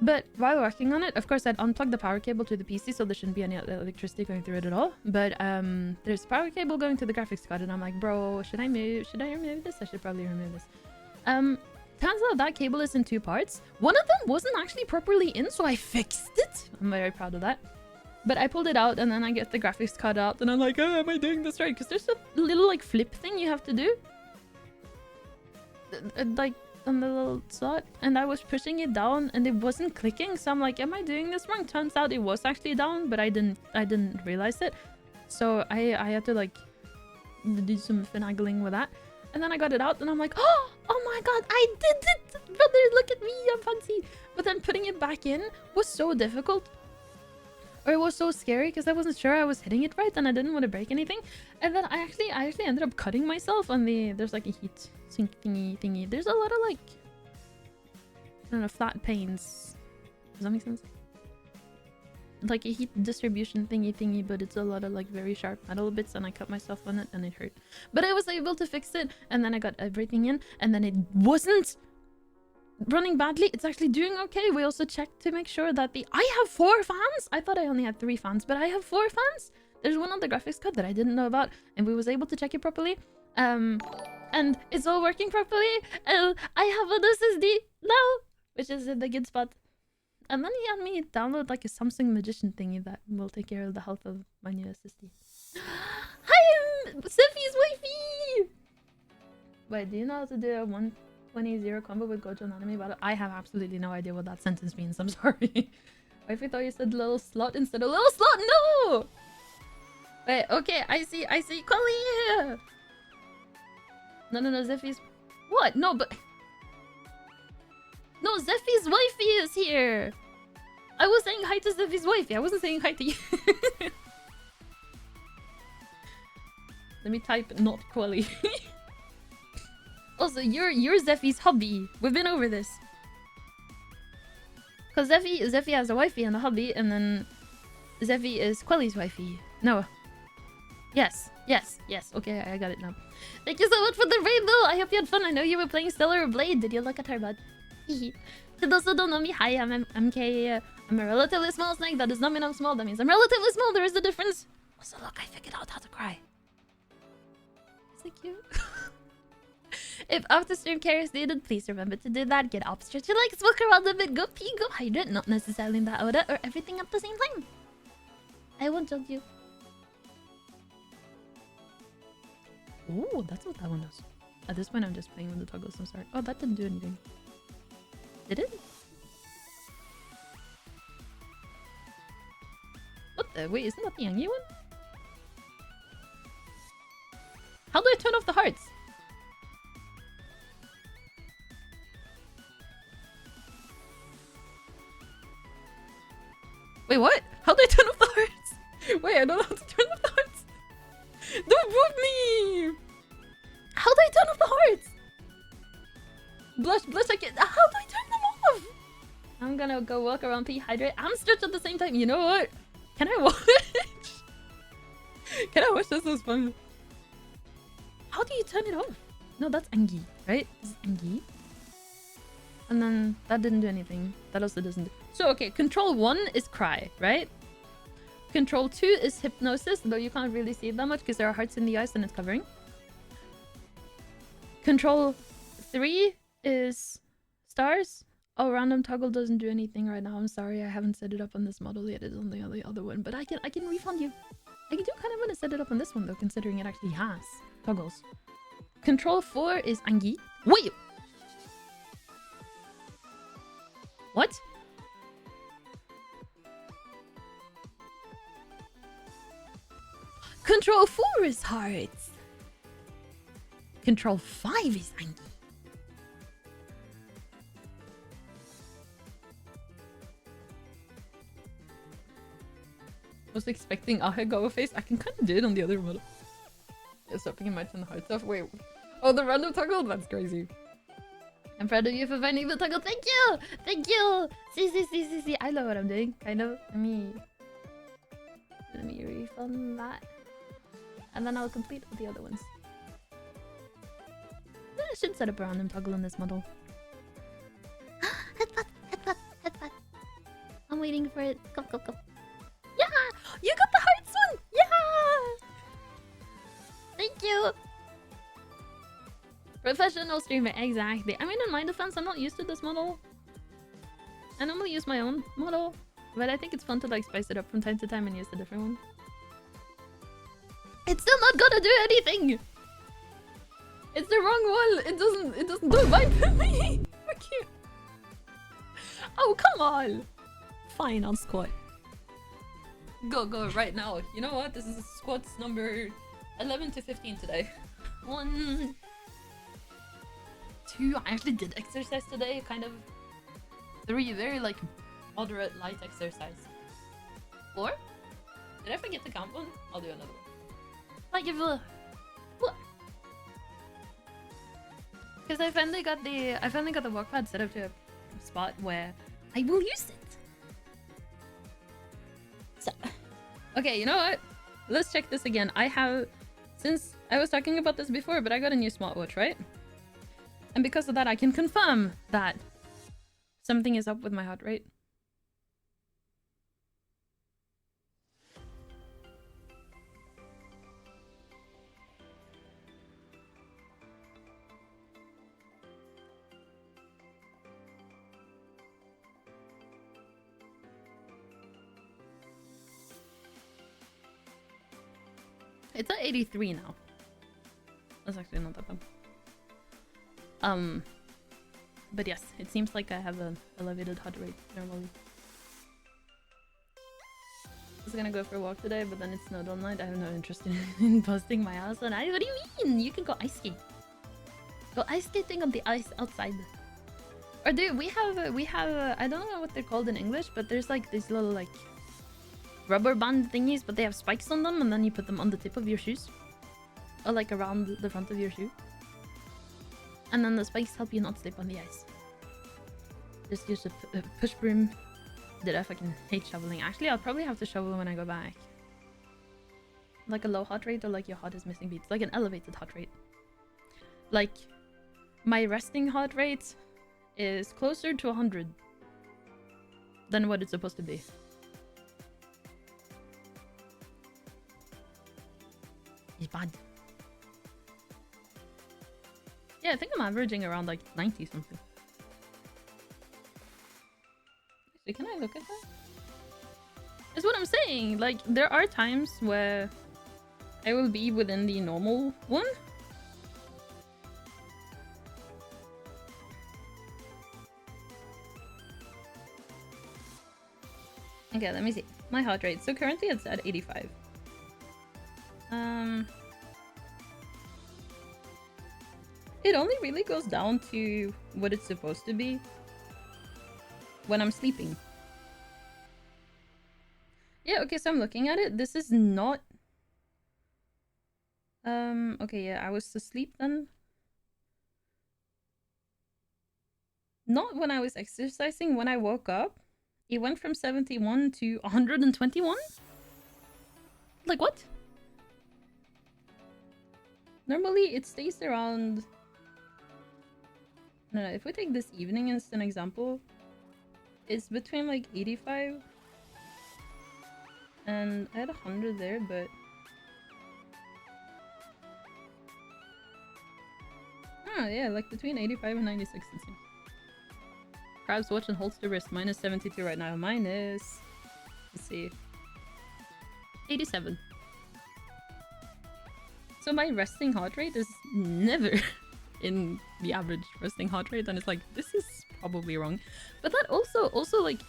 But while working on it, of course, I'd unplugged the power cable to the PC, so there shouldn't be any electricity going through it at all. But there's a power cable going to the graphics card, and I'm like, bro, should I remove this? I should probably remove this. Turns out that cable is in 2 parts. One of them wasn't actually properly in, so I fixed it. I'm very proud of that. But I pulled it out, and then I get the graphics card out, and I'm like, oh, am I doing this right? Because there's a little, like, flip thing you have to do. Like, on the little slot. And I was pushing it down, and it wasn't clicking. So I'm like, am I doing this wrong? Turns out it was actually down, but I didn't realize it. So I had to, like, do some finagling with that. And then I got it out, and I'm like, oh my god, I did it! Brother, look at me, I'm fancy! But then putting it back in was so difficult. Or it was so scary, because I wasn't sure I was hitting it right, and I didn't want to break anything. And then I actually ended up cutting myself on the... There's like a heat sink thingy. There's a lot of, like... I don't know, flat panes. Does that make sense? Like a heat distribution thingy, but it's a lot of like very sharp metal bits, and I cut myself on it and it hurt. But I was able to fix it, and then I got everything in, and then it wasn't running badly. It's actually doing okay. We also checked to make sure that I have 4 fans. I thought I only had 3 fans, but I have 4 fans. There's one on the graphics card that I didn't know about, and we was able to check it properly. And it's all working properly. I have an SSD now, which is in the good spot. And then he had me download like a Samsung Magician thingy that will take care of the health of my new SSD. Hi, I'm Sophie's wifey! Wait, do you know how to do a 120-0 combo with Gojo Nanami battle? I have absolutely no idea what that sentence means, I'm sorry. Wifey thought you said little slot instead of little slot, no! Wait, okay, I see, Colleen! No, Zeffy's... What? No, but... No, Zeffy's wifey is here! I was saying hi to Zeffy's wifey. I wasn't saying hi to you. Let me type not Quelly. Also, you're Zeffy's hubby. We've been over this. Cause Zeffy has a wifey and a hubby, and then Zeffy is Quelly's wifey. No. Yes. Okay, I got it now. Thank you so much for the rainbow. I hope you had fun. I know you were playing Stellar Blade. Did you look at her butt? To those who don't know me, hi, I'm MK. I'm a relatively small snake. That does not mean I'm small. That means I'm relatively small. There is a difference. Also, look, I figured out how to cry. Is it cute? If after stream care is needed, please remember to do that. Get up, stretch your legs, walk around a bit, go pee, go hydrate. Not necessarily in that order or everything at the same time. I won't judge you. Ooh, that's what that one does. At this point, I'm just playing with the toggles. I'm sorry. Oh, that didn't do anything. Did it? What the? Wait, isn't that the Angie one? How do I turn off the hearts? Wait, what? How do I turn off the hearts? Wait, I don't know how to turn off the hearts. Don't move me! How do I turn off the hearts? Blush, I can't. How do I turn them off? I'm gonna go walk around, pee, hydrate, and stretch at the same time. You know what? Can I watch? Can I watch? This is fun. How do you turn it off? No, that's Angie, right? This is Angie. And then that didn't do anything. That also doesn't do... So, okay, control 1 is cry, right? Control 2 is hypnosis, though you can't really see it that much because there are hearts in the eyes and it's covering. Control 3 is stars. Oh, random toggle doesn't do anything right now. I'm sorry, I haven't set it up on this model yet. It's on the other one, but I can refund you. I do kind of want to set it up on this one though, considering it actually has toggles. Control 4 is Angie. Wait! What? Control 4 is hearts. Control 5 is Angie. Was expecting a go face. I can kind of do it on the other model. Yeah, stop picking my turn the hearts off. Wait. Oh, the random toggle? That's crazy. I'm proud of you for finding the toggle. Thank you! Thank you! See. I know what I'm doing. Kind of. Let me refund that. And then I'll complete all the other ones. I should set up a random toggle on this model. Headbutt. I'm waiting for it. Go. Yeah! You got the hearts one! Yeah! Thank you! Professional streamer, exactly. I mean, in my defense, I'm not used to this model. I normally use my own model, but I think it's fun to like spice it up from time to time and use a different one. It's still not gonna do anything! It's the wrong one! It doesn't do it right for me! Fuck you! Oh, come on! Fine, I'll squat. Go right now. You know what? This is squats number 11 to 15 today. 1, 2. I actually did exercise today. Kind of 3 very like moderate light exercise. 4. Did I forget to count one? I'll do another one. Like if because I finally got the walk pad set up to a spot where I will use it. So, okay, you know what? Let's check this again. Since I was talking about this before, but I got a new smartwatch, right? And because of that, I can confirm that something is up with my heart rate. It's at 83 now. That's actually not that bad. But yes, it seems like I have an elevated heart rate normally. I was gonna go for a walk today, but then it snowed all night. I have no interest in busting my ass on ice. What do you mean? You can go ice skate. Go ice skating on the ice outside. Or do we have I don't know what they're called in English, but there's like these little like rubber band thingies, but they have spikes on them, and then you put them on the tip of your shoes, or like around the front of your shoe, and then the spikes help you not slip on the ice. Just use a push broom. Did I fucking hate shoveling? Actually, I'll probably have to shovel when I go back. Like a low heart rate, or like your heart is missing beats, like an elevated heart rate. Like my resting heart rate is closer to 100 than what it's supposed to be. It's bad. Yeah, I think I'm averaging around like 90 something. Actually, can I look at that? That's what I'm saying. Like, there are times where I will be within the normal one. Okay, let me see. My heart rate. So currently it's at 85. It only really goes down to what it's supposed to be when I'm sleeping. Yeah, okay, so I'm looking at it. This is not... okay, yeah, I was asleep then. Not when I was exercising. When I woke up, it went from 71 to 121? Like, what? Normally, it stays around... No, if we take this evening as an example, it's between like 85 and I had 100 there, but oh yeah, like between 85 and 96 it seems. Crab's watch and holster wrist, minus 72 right now. Mine is, let's see, 87. So my resting heart rate is never in the average resting heart rate, and it's like, this is probably wrong. But that also like,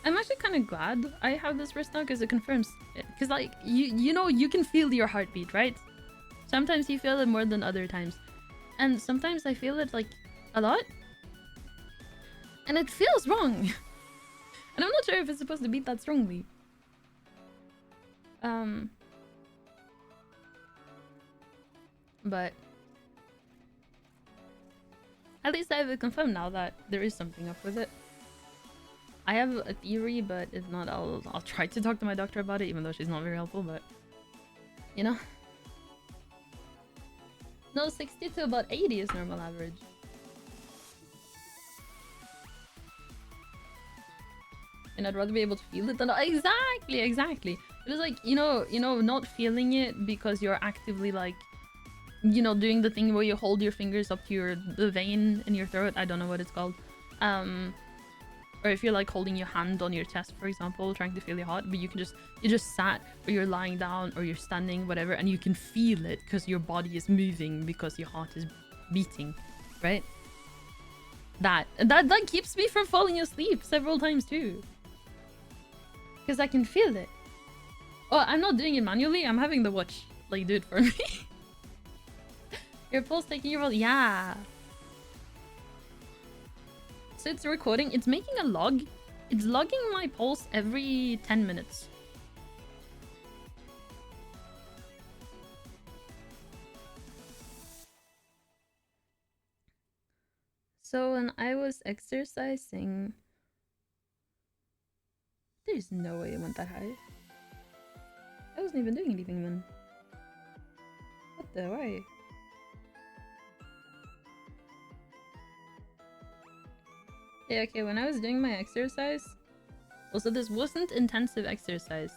I'm actually kind of glad I have this wrist now, because it confirms it. Because like, you know, you can feel your heartbeat, right? Sometimes you feel it more than other times, and sometimes I feel it like a lot, and it feels wrong. And I'm not sure if it's supposed to beat that strongly. But at least I have it confirmed now that there is something up with it. I have a theory, but if not, I'll try to talk to my doctor about it, even though she's not very helpful, but you know. No, 60 to about 80 is normal average. And I'd rather be able to feel it than exactly. It is like, you know, not feeling it because you're actively like, you know, doing the thing where you hold your fingers up to the vein in your throat. I don't know what it's called. Or if you're like holding your hand on your chest, for example, trying to feel your heart, but you just sat, or you're lying down, or you're standing, whatever, and you can feel it because your body is moving because your heart is beating, right? That keeps me from falling asleep several times too, because I can feel it. Oh, I'm not doing it manually. I'm having the watch like do it for me. Your pulse taking your pulse. Yeah. So it's recording. It's making a log. It's logging my pulse every 10 minutes. So when I was exercising, there's no way it went that high. I wasn't even doing anything then. What the why? Yeah, okay, when I was doing my exercise, also this wasn't intensive exercise.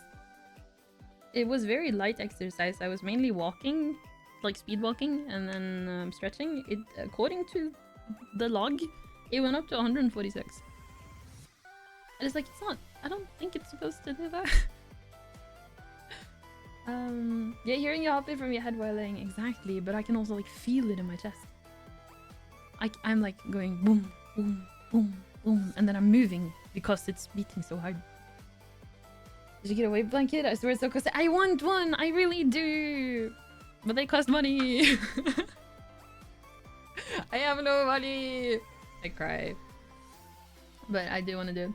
It was very light exercise. I was mainly walking, like speed walking, and then stretching. It, according to the log, it went up to 146. And it's like, it's not, I don't think it's supposed to do that. Yeah, hearing your heartbeat from your head while laying, exactly, but I can also like feel it in my chest. I'm like going boom, boom, boom, boom, and then I'm moving because it's beating so hard. Did you get a weight blanket? I swear it's so costly. I want one! I really do! But they cost money! I have no money! I cry. but I do want to do it.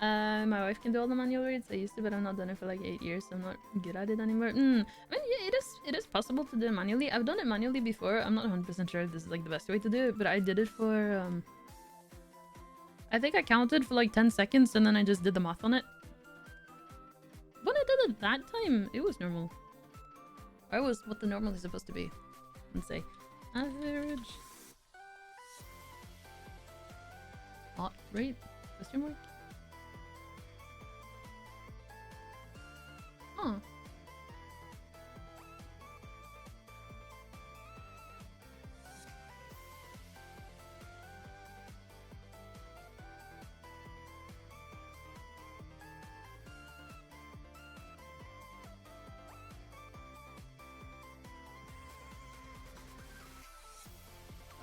My wife can do all the manual reads. I used to, but I've not done it for like 8 years, so I'm not good at it anymore. I mean, yeah, it is possible to do it manually. I've done it manually before. I'm not 100% sure if this is like the best way to do it, but I did it for I think I counted for like 10 seconds and then I just did the math on it. When I did it that time, it was normal. Or it was what the normal is supposed to be. Let's say average heart rate? Question mark? Huh.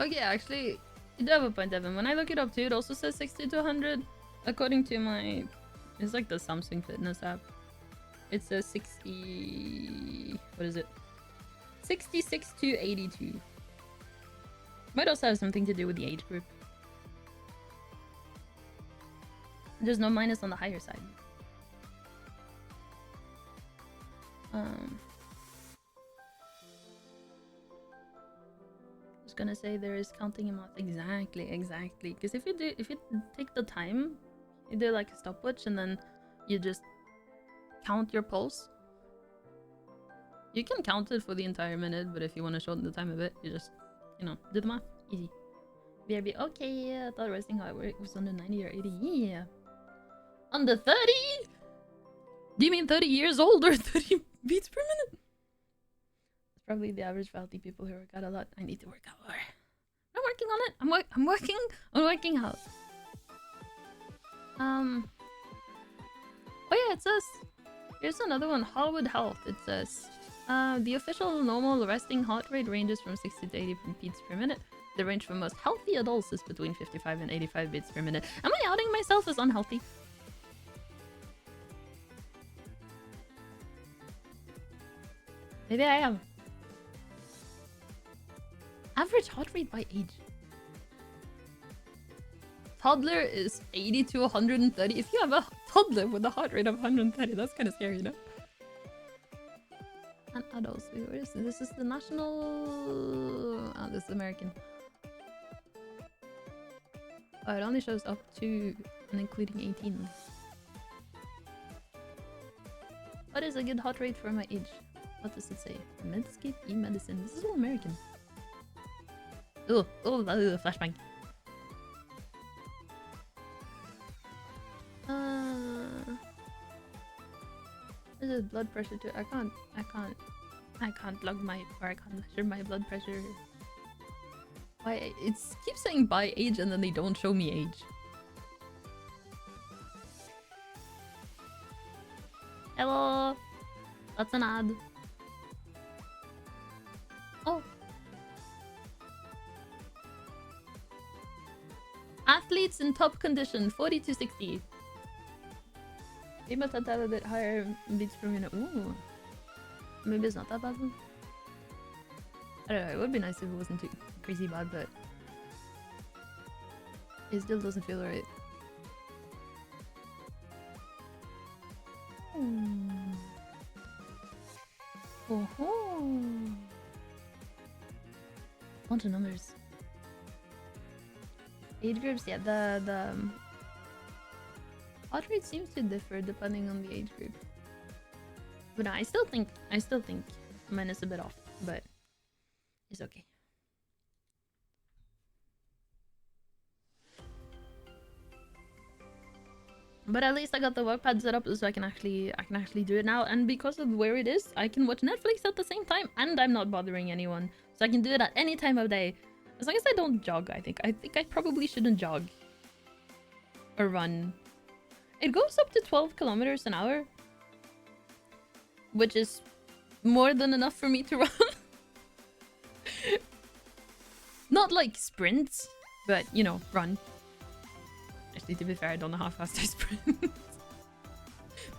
Okay, actually, you do have a point, Evan. When I look it up too, it also says 60 to 100. According to my... It's like the Samsung Fitness app. It says 60... What is it? 66 to 82. Might also have something to do with the age group. There's no minus on the higher side. Gonna say there is counting him out exactly because if you take the time, you do like a stopwatch and then you just count your pulse. You can count it for the entire minute, but if you want to shorten the time a bit, you just, you know, do the math. Easy. BRB. Okay, yeah, I thought resting heart rate was under 90 or 80. Yeah, under 30. Do you mean 30 years old or 30 beats per minute? Probably the average for healthy people who work out a lot. I need to work out more. I'm working on it. I'm working out. Oh yeah, it says here's another one. Harvard Health. It says the official normal resting heart rate ranges from 60 to 80 beats per minute. The range for most healthy adults is between 55 and 85 beats per minute. Am I outing myself as unhealthy? Maybe I am. Average heart rate by age. Toddler is 80 to 130. If you have a toddler with a heart rate of 130, that's kind of scary, you know? And adults. Wait, where is this? This is the national... Oh, this is American. Oh, it only shows up to and including 18. What is a good heart rate for my age? What does it say? Medscape e-medicine. This is all American. Oh, flashbang. This is blood pressure too. I can't log my, or I can't measure my blood pressure. Why it keeps saying by age and then they don't show me age. Hello, that's an ad. Oh. Athletes in top condition, 40 to 60. They must have a bit higher beats per minute. Ooh. Maybe it's not that bad then. I don't know, it would be nice if it wasn't too crazy bad, but it still doesn't feel right. Oh. Bunch of numbers. Age groups, yeah, the heart rate seems to differ depending on the age group. But no, I still think mine is a bit off, but it's okay. But at least I got the workpad set up so I can actually do it now, and because of where it is, I can watch Netflix at the same time, and I'm not bothering anyone, so I can do it at any time of day. As long as I don't jog, I think I probably shouldn't jog or run. It goes up to 12 kilometers an hour, which is more than enough for me to run. Not like sprints, but you know, run. Actually, to be fair, I don't know how fast I sprint.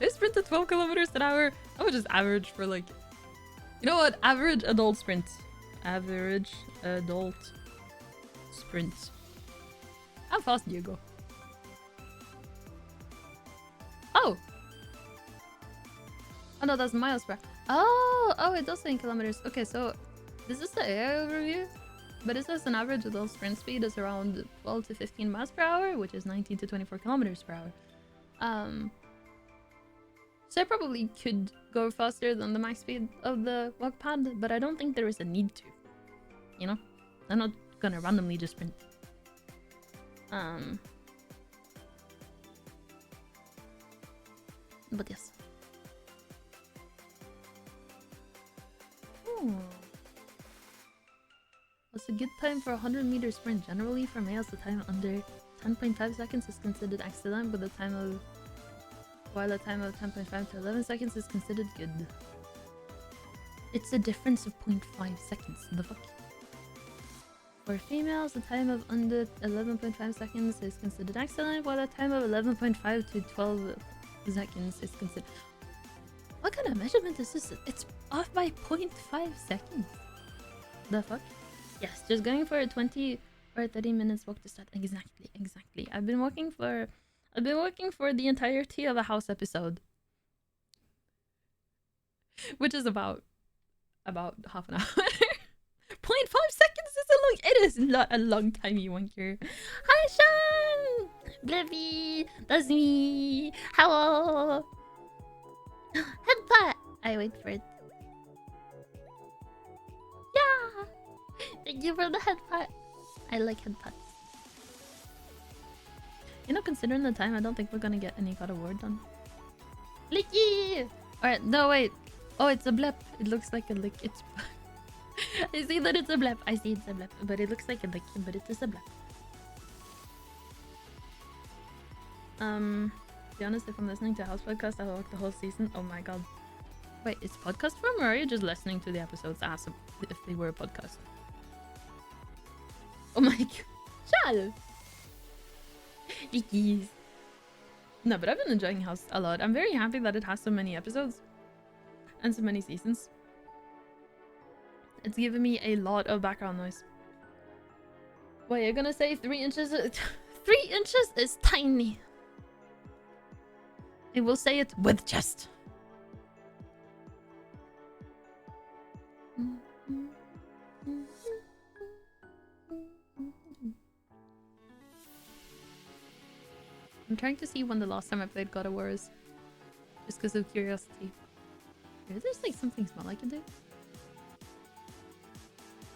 I sprint at 12 kilometers an hour. I would just average for like... You know what? Average adult sprint. Average adult sprint. How fast do you go? Oh no, that's miles per. Oh, it does say in kilometers. Okay, so this is the AI overview, but it says an average adult sprint speed is around 12 to 15 miles per hour, which is 19 to 24 kilometers per hour. So I probably could go faster than the max speed of the walk pad, but I don't think there is a need to. You know, I'm not gonna randomly just sprint. But yes. What's a good time for a 100-meter sprint? Generally, for males, the time under 10.5 seconds is considered excellent, but while a time of 10.5 to 11 seconds is considered good. It's a difference of 0.5 seconds. The fuck? For females, the time of under 11.5 seconds is considered excellent, while a time of 11.5 to 12 seconds is considered... What kind of measurement is this? It's off by 0.5 seconds. The fuck? Yes, just going for a 20 or 30 minutes walk to start. Exactly. I've been walking for the entirety of a house episode. Which is about half an hour. 0.5 seconds is a long... It is not a long time, you wanker. Hi, Sean! Blippi! That's me! Hello! Headbutt! I wait for it. Yeah! Thank you for the headbutt. I like headbutts. You know, considering the time, I don't think we're gonna get any God of War done. Licky! Alright, no, wait. Oh, it's a blip. It looks like a lick. It's... I see that it's a blip. I see it's a blip. But it looks like a lick, but it is a blip. To be honest, if I'm listening to a house podcast, I'll walk the whole season. Oh my god. Wait, is podcast from, or are you just listening to the episodes as if they were a podcast? Oh my god. Shal! Dickies. No, but I've been enjoying House a lot. I'm very happy that it has so many episodes and so many seasons. It's given me a lot of background noise. What, you're gonna say 3 inches? 3 inches is tiny. I will say it with chest. I'm trying to see when the last time I played God of War is. Just because of curiosity. Is there like something small I can do?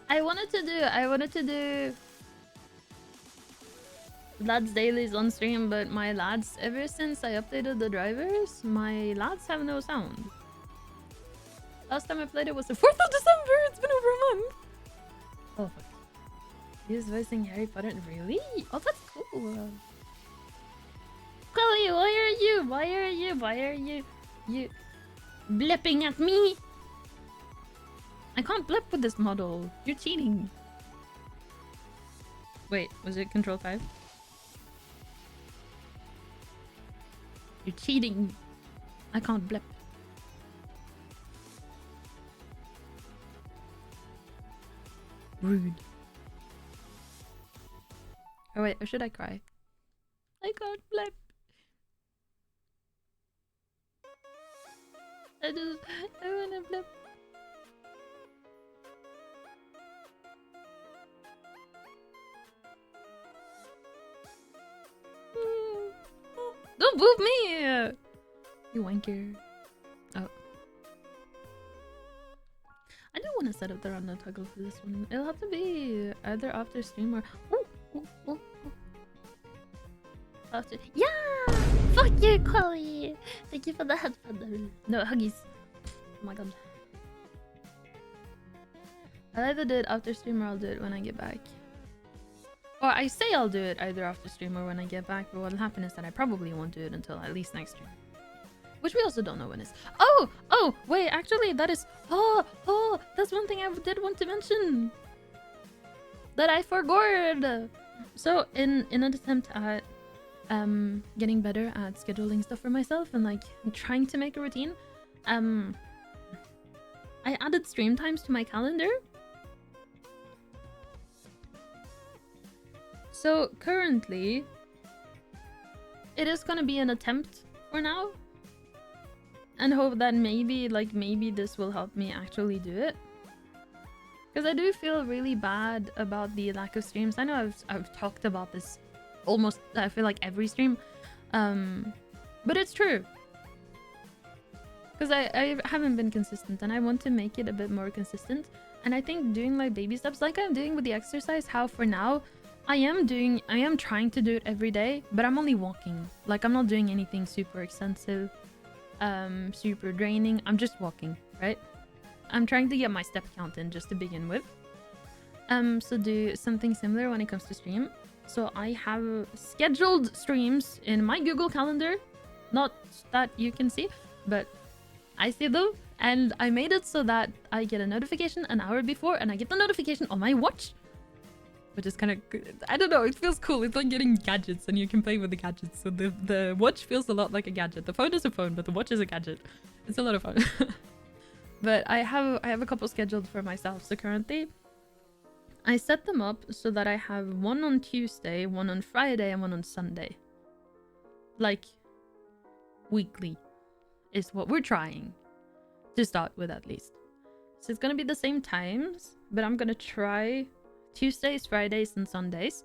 I wanted to do lads dailies on stream, but my lads, ever since I updated the drivers, my lads have no sound. Last time I played it was the 4th of December. It's been over a month. Oh fuck. He was voicing Harry Potter. Really? Oh, that's cool. Chloe, why are you blipping at me? I can't blip with this model. You're cheating. Wait, was it Control 5? You're cheating. I can't blip. Rude. Oh wait, or should I cry? I can't blip. I wanna blip. Don't boob me! You wanker. Oh. I don't want to set up the random toggle for this one. It'll have to be either after stream or... Ooh. After... Yeah! Fuck you, Chloe! Thank you for the headphone. No, huggies. Oh my god. I'll either do it after stream or I'll do it when I get back. Or I say I'll do it either after stream or when I get back, but what'll happen is that I probably won't do it until at least next stream. Which we also don't know when is. Oh, wait, actually that is... Oh, that's one thing I did want to mention. That I forgot. So in an attempt at getting better at scheduling stuff for myself and like trying to make a routine, I added stream times to my calendar. So currently, it is gonna be an attempt for now. and hope that maybe this will help me actually do it. Because I do feel really bad about the lack of streams. I know I've talked about this almost, I feel like every stream, but it's true. Because I haven't been consistent, and I want to make it a bit more consistent. And I think doing like baby steps, like I'm doing with the exercise, how for now I am trying to do it every day, but I'm only walking. Like I'm not doing anything super extensive, super draining. I'm just walking, right? I'm trying to get my step count in just to begin with. So do something similar when it comes to stream. So I have scheduled streams in my Google Calendar. Not that you can see, but I see them. And I made it so that I get a notification an hour before, and I get the notification on my watch. Which is kind of, I don't know, it feels cool. It's like getting gadgets, and you can play with the gadgets. So the watch feels a lot like a gadget. The phone is a phone, but the watch is a gadget. It's a lot of fun. But I have a couple scheduled for myself. So currently, I set them up so that I have one on Tuesday, one on Friday, and one on Sunday. Like, weekly is what we're trying to start with, at least. So it's gonna be the same times, but I'm gonna try Tuesdays, Fridays, and Sundays,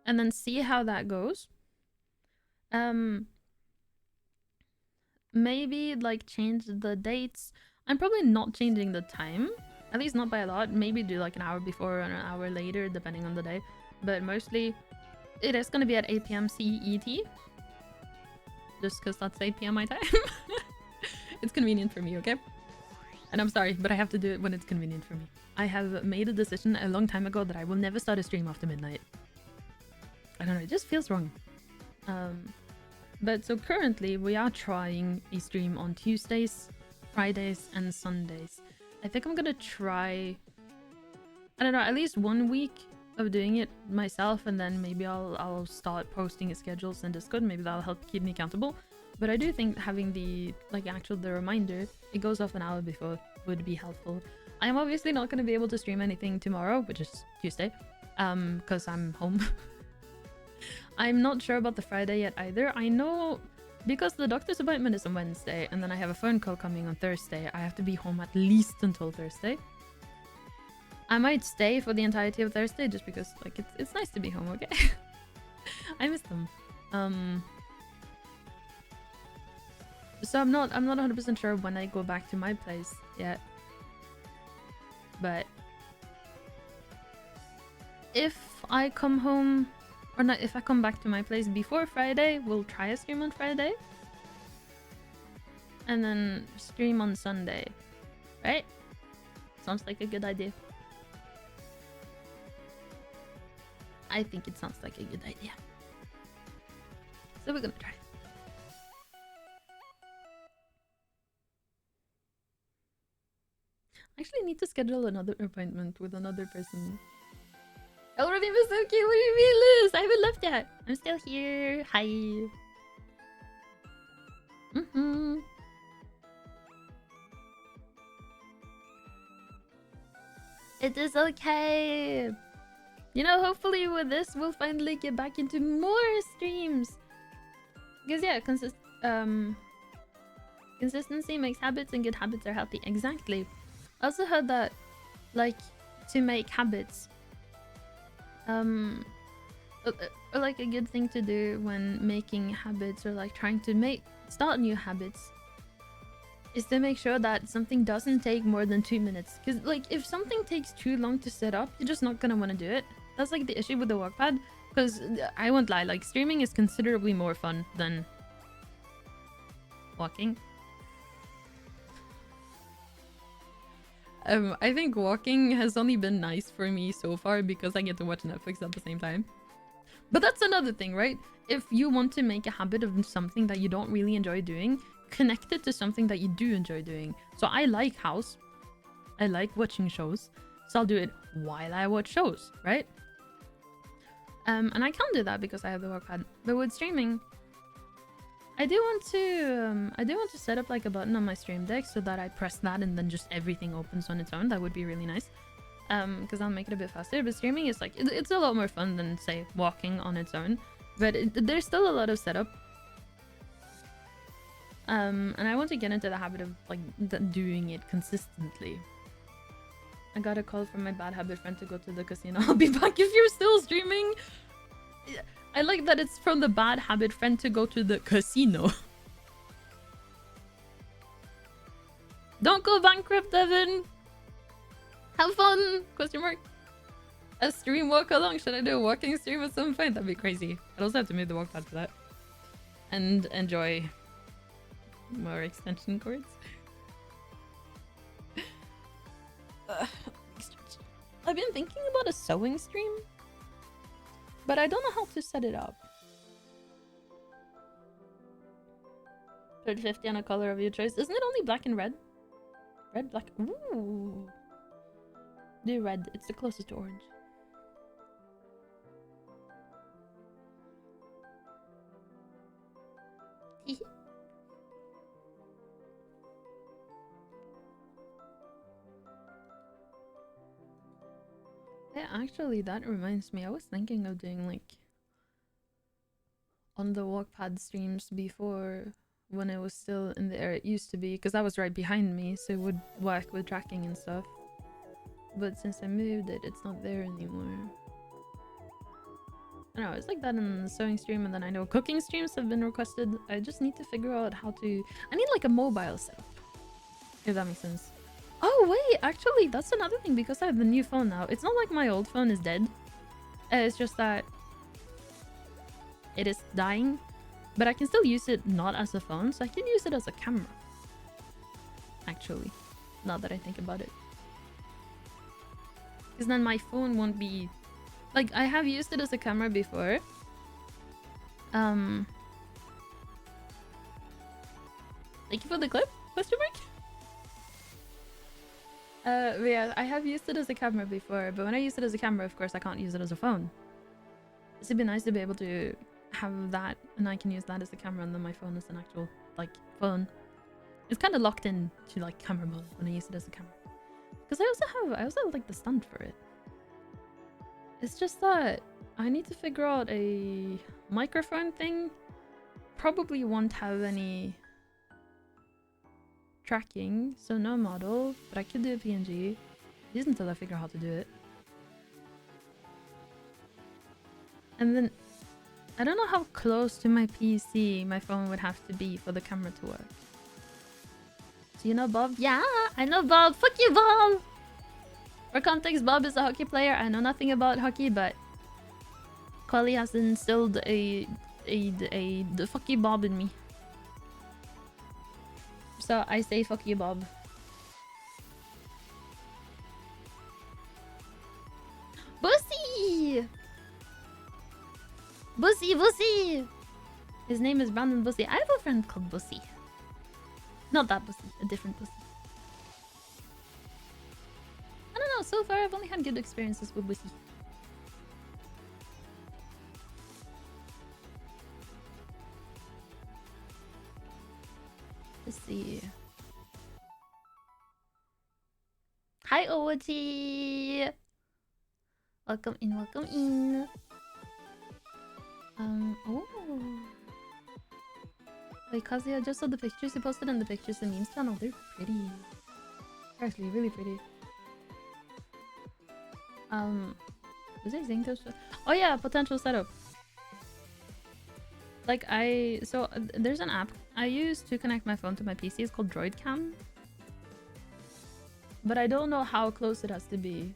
and then see how that goes. Maybe like change the dates. I'm probably not changing the time, at least not by a lot. Maybe do like an hour before or an hour later, depending on the day. But mostly, it is gonna be at 8 p.m. CET, just because that's 8 p.m. my time. It's convenient for me, okay? And I'm sorry, but I have to do it when it's convenient for me. I have made a decision a long time ago that I will never start a stream after midnight. I don't know, it just feels wrong. But so currently we are trying a stream on Tuesdays, Fridays, and Sundays. I think I'm gonna try, I don't know, at least 1 week of doing it myself, and then maybe I'll start posting schedules in Discord. Maybe that'll help keep me accountable. But I do think having the the reminder, it goes off an hour before, would be helpful. I am obviously not going to be able to stream anything tomorrow, which is Tuesday, because I'm home. I'm not sure about the Friday yet either. I know because the doctor's appointment is on Wednesday, and then I have a phone call coming on Thursday. I have to be home at least until Thursday. I might stay for the entirety of Thursday just because like it's nice to be home, okay? I miss them. So I'm not 100% sure when I go back to my place yet. But if I come home, or not, if I come back to my place before Friday, we'll try a stream on Friday. And then stream on Sunday. Right? Sounds like a good idea. I think it sounds like a good idea. So we're gonna try. I actually need to schedule another appointment with another person. Already was so cute. What do you mean, Liz? I haven't left yet. I'm still here. Hi. It is okay. You know, hopefully with this, we'll finally get back into more streams. Because yeah, consistency makes habits, and good habits are healthy. Exactly. I also heard that, like, to make habits, like a good thing to do when making habits, or like trying to start new habits, is to make sure that something doesn't take more than 2 minutes. Because like if something takes too long to set up, you're just not gonna want to do it. That's like the issue with the walkpad. Because I won't lie, like streaming is considerably more fun than walking. I think walking has only been nice for me so far because I get to watch Netflix at the same time. But that's another thing, right? If you want to make a habit of something that you don't really enjoy doing, connect it to something that you do enjoy doing. So I like house. I like watching shows. So I'll do it while I watch shows, right? And I can't do that because I have the walkpad. But with streaming, I do want to set up like a button on my stream deck so that I press that and then just everything opens on its own. That would be really nice. Because I'll make it a bit faster. But streaming is like, it's a lot more fun than say walking on its own. But there's still a lot of setup. And I want to get into the habit of like doing it consistently. I got a call from my bad habit friend to go to the casino. I'll be back if you're still streaming. I like that it's from the bad habit friend to go to the casino. Don't go bankrupt, Devin. Have fun? Question mark. A stream walk along. Should I do a walking stream at some point? That'd be crazy. I'd also have to move the walk pad for that. And enjoy more extension cords. I've been thinking about a sewing stream, but I don't know how to set it up. Put 50 on a color of your choice. Isn't it only black and red? Red, black. Ooh. Do red. It's the closest to orange. Yeah, actually, that reminds me. I was thinking of doing like on the walkpad streams before, when it was still in the air it used to be, because that was right behind me, so it would work with tracking and stuff. But since I moved it, it's not there anymore. I don't know, it's like that in the sewing stream, and then I know cooking streams have been requested. I just need to figure out how to... I need like a mobile setup, if that makes sense. Oh wait, actually that's another thing, because I have the new phone now. It's not like my old phone is dead. It's just that it is dying, but I can still use it not as a phone, so I can use it as a camera. Actually, now that I think about it. Because then my phone won't be... Like, I have used it as a camera before. Thank you for the clip? Question mark? But yeah, I have used it as a camera before, but when I use it as a camera, of course, I can't use it as a phone. It'd be nice to be able to have that, and I can use that as a camera, and then my phone is an actual, like, phone. It's kind of locked in to, like, camera mode when I use it as a camera. Because I also have, like, the stand for it. It's just that I need to figure out a microphone thing. Probably won't have any tracking, so no model, but I could do a PNG. Just until I figure out how to do it. And then I don't know how close to my PC my phone would have to be for the camera to work. Do you know Bob? Yeah, I know Bob. Fuck you, Bob! For context, Bob is a hockey player. I know nothing about hockey, but Collie has instilled the fuck you, Bob in me. So I say fuck you, Bob. Bussy! Bussy, Bussy! His name is Brandon Bussy. I have a friend called Bussy. Not that Bussy, a different Bussy. I don't know, so far I've only had good experiences with Bussy. Let's see. Hi, Owachi! Welcome in, welcome in. Oh. Wait, Kazuya, just saw the pictures you posted on the Pictures and Memes channel. They're pretty. They're actually really pretty. Was it Zinko? Oh yeah, potential setup. Like there's an app I use to connect my phone to my PC. It's called DroidCam. But I don't know how close it has to be.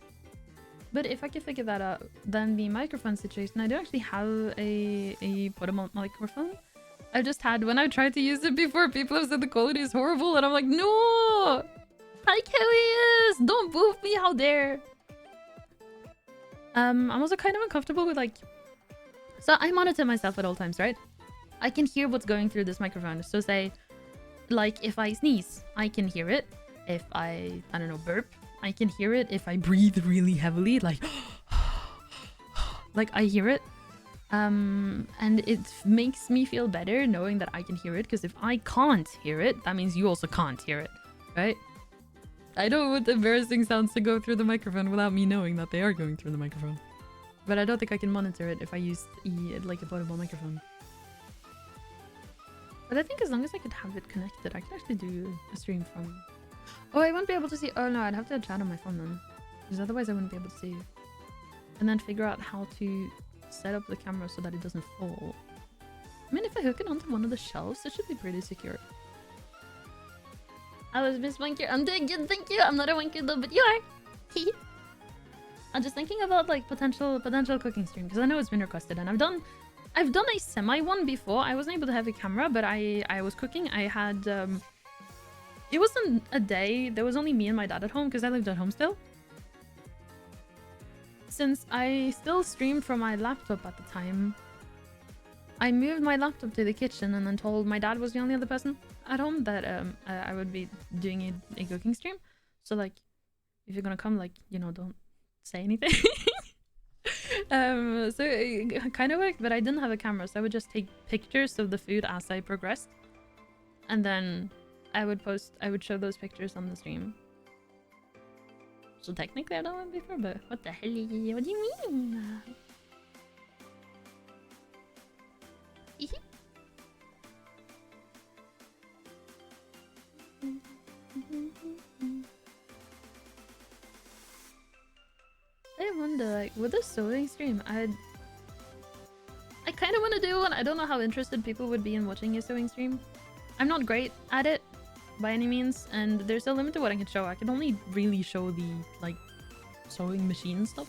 But if I can figure that out, then the microphone situation, I do actually have a portable microphone. I just had, when I tried to use it before, people have said the quality is horrible, and I'm like, no! Hi, Kellyus! Don't boof me, how dare! I'm also kind of uncomfortable with, like... So I monitor myself at all times, right? I can hear what's going through this microphone. So say, like, if I sneeze, I can hear it. If I don't know, burp, I can hear it. If I breathe really heavily, like... like, I hear it. And it makes me feel better knowing that I can hear it. Because if I can't hear it, that means you also can't hear it, right? I don't want embarrassing sounds to go through the microphone without me knowing that they are going through the microphone. But I don't think I can monitor it if I use like a portable microphone. But I think as long as I could have it connected, I could actually do a stream from... Oh, I wouldn't be able to see... Oh no, I'd have to chat on my phone then. Because otherwise I wouldn't be able to see. And then figure out how to set up the camera so that it doesn't fall. I mean, if I hook it onto one of the shelves, it should be pretty secure. I was Miss Wanker. I'm doing good, thank you. I'm not a wanker though, but you are. I'm just thinking about like potential cooking stream because I know it's been requested, and I've done a semi one before. I wasn't able to have a camera, but I was cooking. I had it wasn't a day. There was only me and my dad at home because I lived at home still. Since I still streamed from my laptop at the time, I moved my laptop to the kitchen and then told my dad was the only other person at home that I would be doing a cooking stream. So like, if you're gonna come, like, you know, don't say anything. So it kind of worked, but I didn't have a camera, so I would just take pictures of the food as I progressed, and then I would show those pictures on the stream. So technically I've done one before, but what the hell? What do you mean? I wonder, like, with a sewing stream, I kind of want to do one. I don't know how interested people would be in watching a sewing stream. I'm not great at it by any means, and there's a limit to what I can show. I can only really show the, like, sewing machine stuff.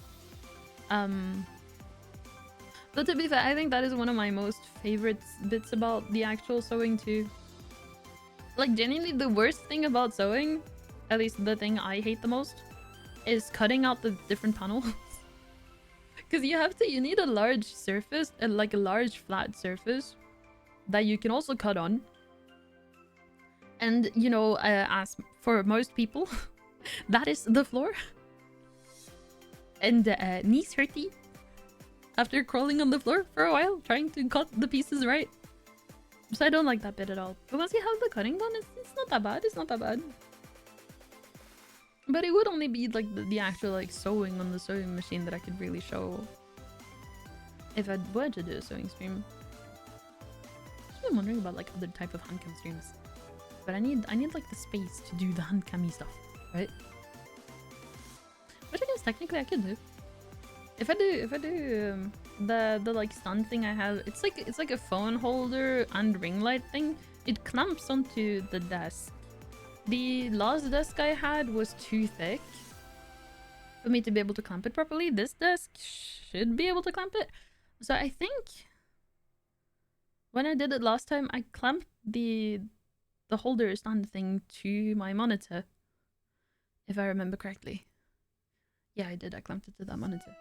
But to be fair, I think that is one of my most favorite bits about the actual sewing too. Like, genuinely, the worst thing about sewing, at least the thing I hate the most, is cutting out the different panels. Because you need a large surface, like a large flat surface that you can also cut on. And, you know, as for most people, that is the floor. And knees hurty after crawling on the floor for a while, trying to cut the pieces right. So I don't like that bit at all. But once you have the cutting done, it's not that bad. It's not that bad. But it would only be like the actual like sewing on the sewing machine that I could really show if I were to do a sewing stream. I'm wondering about like other type of handcam streams. But I need like the space to do the handcam-y stuff, right? Which I guess technically I could do. If I do the like stand thing I have, it's like a phone holder and ring light thing. It clamps onto the desk. The last desk I had was too thick for me to be able to clamp it properly. This desk should be able to clamp it. So I think when I did it last time, I clamped the holder stand thing to my monitor, if I remember correctly. Yeah, I did. I clamped it to that monitor.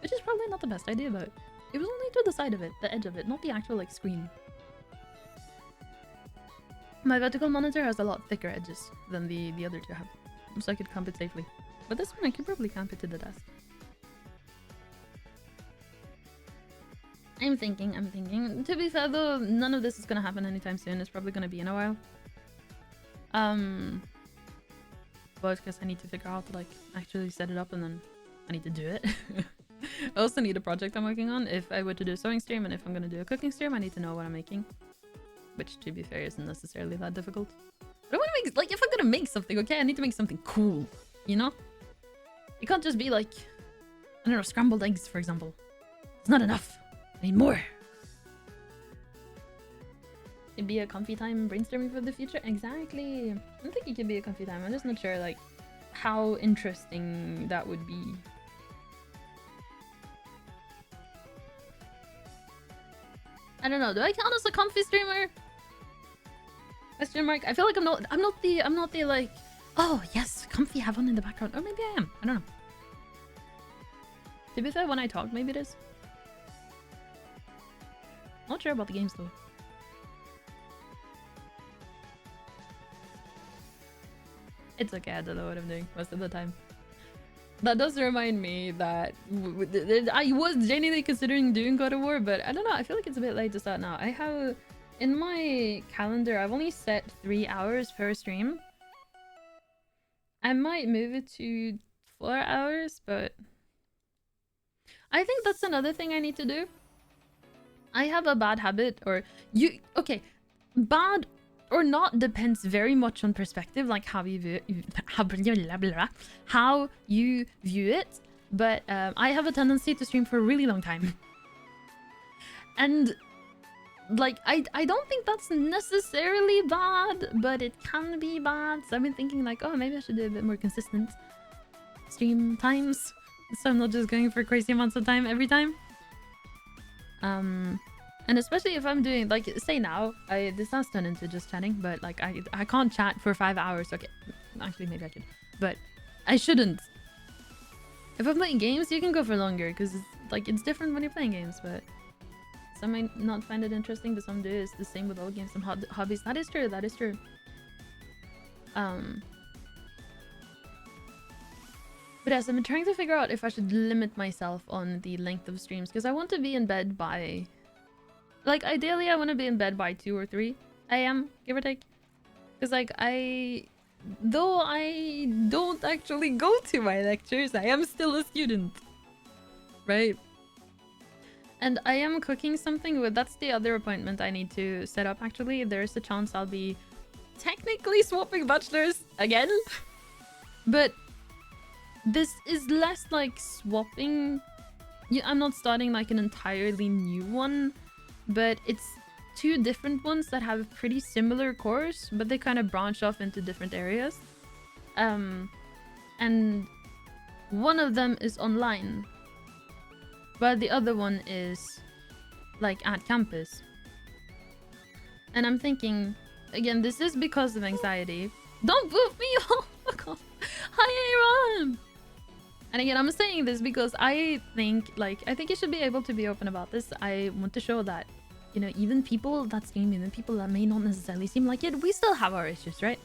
Which is probably not the best idea, but it was only to the side of it, the edge of it, not the actual like screen. My vertical monitor has a lot thicker edges than the other two have, so I could clamp it safely. But this one I could probably clamp it to the desk. I'm thinking. To be fair though, none of this is gonna happen anytime soon. It's probably gonna be in a while. But because I need to figure out to like actually set it up, and then I need to do it. I also need a project I'm working on. If I were to do a sewing stream and if I'm gonna do a cooking stream, I need to know what I'm making. Which, to be fair, isn't necessarily that difficult. But I want to make, like, if I'm gonna make something, okay, I need to make something cool, you know? It can't just be like, I don't know, scrambled eggs, for example. It's not enough. I need more. It'd be a comfy time brainstorming for the future. Exactly. I think it could be a comfy time. I'm just not sure, like, how interesting that would be. I don't know. Do I count as a comfy streamer? Question mark. I feel like I'm not the like, oh yes, comfy, have one in the background. Or maybe I am. I don't know. To be fair, when I talk, maybe it is. Not sure about the games though. It's okay, I don't know what I'm doing most of the time. That does remind me that I was genuinely considering doing God of War, but I don't know, I feel like it's a bit late to start now. I have, in my calendar, I've only set 3 hours per stream. I might move it to 4 hours, but I think that's another thing I need to do. I have a bad habit, or you okay, bad or not depends very much on perspective, like how you view how you view it. But I have a tendency to stream for a really long time, and like I don't think that's necessarily bad, but it can be bad. So I've been thinking like, oh, maybe I should do a bit more consistent stream times, so I'm not just going for crazy amounts of time every time. And especially if I'm doing, like, say now, this has turned into just chatting, but like I can't chat for 5 hours. Okay, actually maybe I could, but I shouldn't. If I'm playing games, you can go for longer because it's different when you're playing games. But some might not find it interesting, but some do. It's the same with all games and hobbies. That is true. That is true. But yes, I've been trying to figure out if I should limit myself on the length of streams because I want to be in bed by, like, ideally I want to be in bed by 2 or 3 a.m. give or take. Because like though I don't actually go to my lectures, I am still a student, right? And I am cooking something with, that's the other appointment I need to set up actually. There's a chance I'll be technically swapping bachelors again. But this is less like swapping. Yeah, I'm not starting like an entirely new one, but it's 2 different ones that have pretty similar cores, but they kind of branch off into different areas. And one of them is online, but the other one is like at campus. And I'm thinking, again, this is because of anxiety. Don't boof me! Oh my god. Hi, Aaron! And again, I'm saying this because I think you should be able to be open about this. I want to show that, you know, even people that stream, even people that may not necessarily seem like it, we still have our issues, right?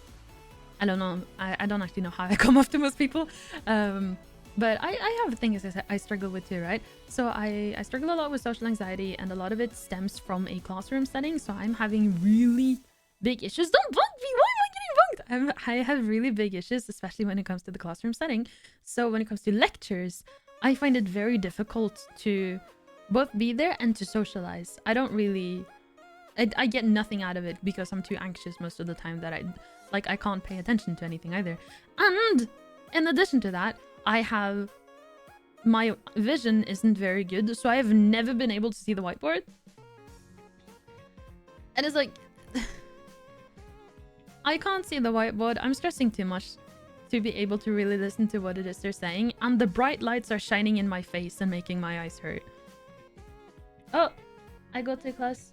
I don't know. I don't actually know how I come off to most people. But I have things I struggle with too, right? So I struggle a lot with social anxiety, and a lot of it stems from a classroom setting. So I'm having really big issues. Don't bug me! Why am I getting bugged? I have really big issues, especially when it comes to the classroom setting. So when it comes to lectures, I find it very difficult to both be there and to socialize. I don't really... I get nothing out of it because I'm too anxious most of the time that I can't pay attention to anything either. And in addition to that, my vision isn't very good, so I have never been able to see the whiteboard. And it's like... I can't see the whiteboard. I'm stressing too much to be able to really listen to what it is they're saying. And the bright lights are shining in my face and making my eyes hurt. Oh, I go to class.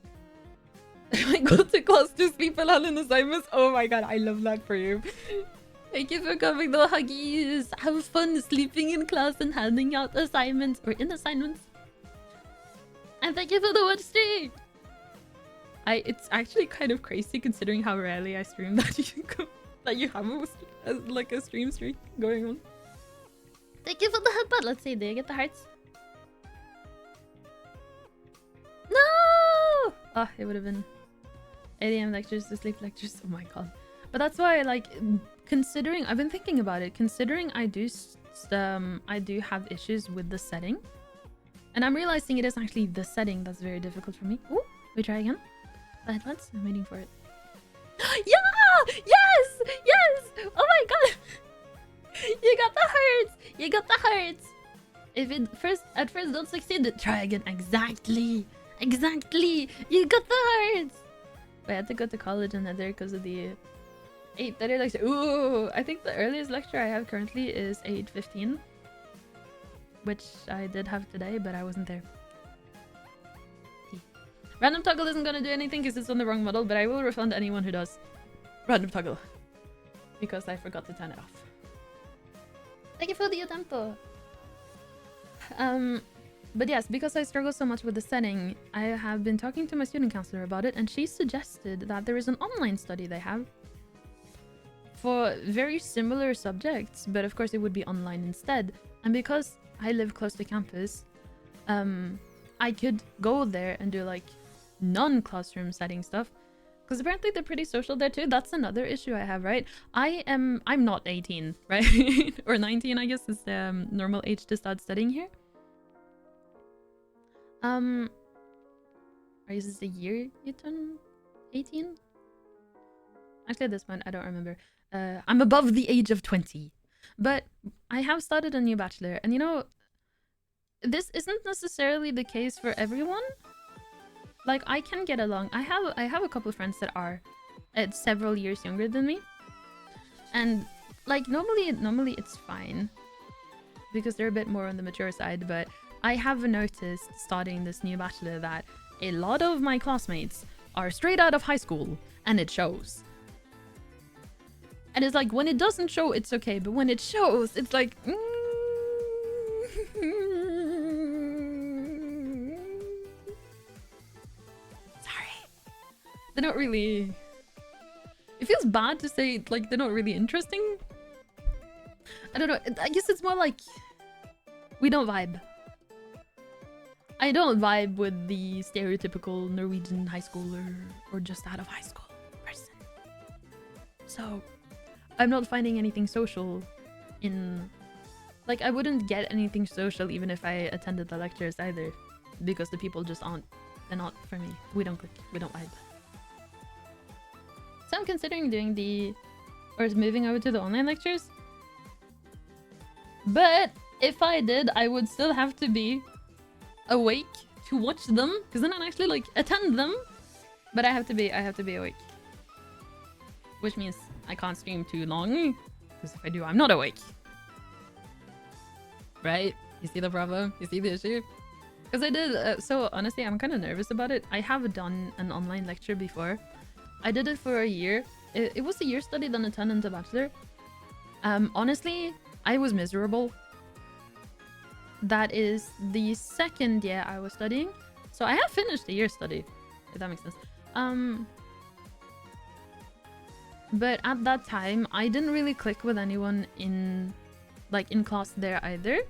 I go to class to sleep and hand in assignments. Oh my god, I love that for you. Thank you for coming, though, Huggies. Have fun sleeping in class and handing out assignments or in assignments. And thank you for the watch stream. It's actually kind of crazy considering how rarely I stream that you have a stream streak going on. Thank you for the headbutt. Let's see, do you get the hearts? No! Oh, it would have been 8 AM lectures to sleep lectures. Oh my god. But that's why, like, considering I've been thinking about it, considering I do have issues with the setting, and I'm realizing it is actually the setting that's very difficult for me. Ooh, we try again. The headbuds? I'm waiting for it. Yeah! Yes! Yes! Oh my god! You got the hearts! You got the hearts! If it at first don't succeed, try again. Exactly! Exactly! You got the hearts! But I had to go to college and Nether because of the 8:30 lecture. Ooh! I think the earliest lecture I have currently is 8:15. Which I did have today, but I wasn't there. Random toggle isn't gonna do anything because it's on the wrong model, but I will refund anyone who does random toggle because I forgot to turn it off. Thank you for the tempo. But yes, because I struggle so much with the setting, I have been talking to my student counselor about it, and she suggested that there is an online study they have for very similar subjects, but of course it would be online instead. And because I live close to campus, I could go there and do like non-classroom setting stuff, because apparently they're pretty social there too. That's another issue I have, right? I'm not 18, right? Or 19, I guess is the normal age to start studying here. is the year you turn 18? Actually, at this point, I don't remember. I'm above the age of 20. But I have started a new bachelor, and you know, this isn't necessarily the case for everyone. Like, I can get along. I have a couple of friends that are several years younger than me. And like normally it's fine because they're a bit more on the mature side, but I have noticed starting this new bachelor that a lot of my classmates are straight out of high school, and it shows. And it's like, when it doesn't show, it's okay, but when it shows, it's like sorry. They're not really... It feels bad to say, like, they're not really interesting. I don't know. I guess it's more like we don't vibe. I don't vibe with the stereotypical Norwegian high schooler or just out of high school person. So I'm not finding anything social in... Like, I wouldn't get anything social even if I attended the lectures either. Because the people just aren't... They're not for me. We don't click. We don't vibe. So I'm considering doing the... Or moving over to the online lectures. But if I did, I would still have to be awake to watch them. Because then I'd actually, like, attend them. But I have to be awake. Which means I can't stream too long. Because if I do, I'm not awake. Right? You see the problem? You see the issue? Because I did... so honestly, I'm kind of nervous about it. I have done an online lecture before. I did it for a year. It was a year study, then a turn into bachelor. Honestly, I was miserable. That is the second year I was studying. So I have finished the year study, if that makes sense. But at that time, I didn't really click with anyone in class there either.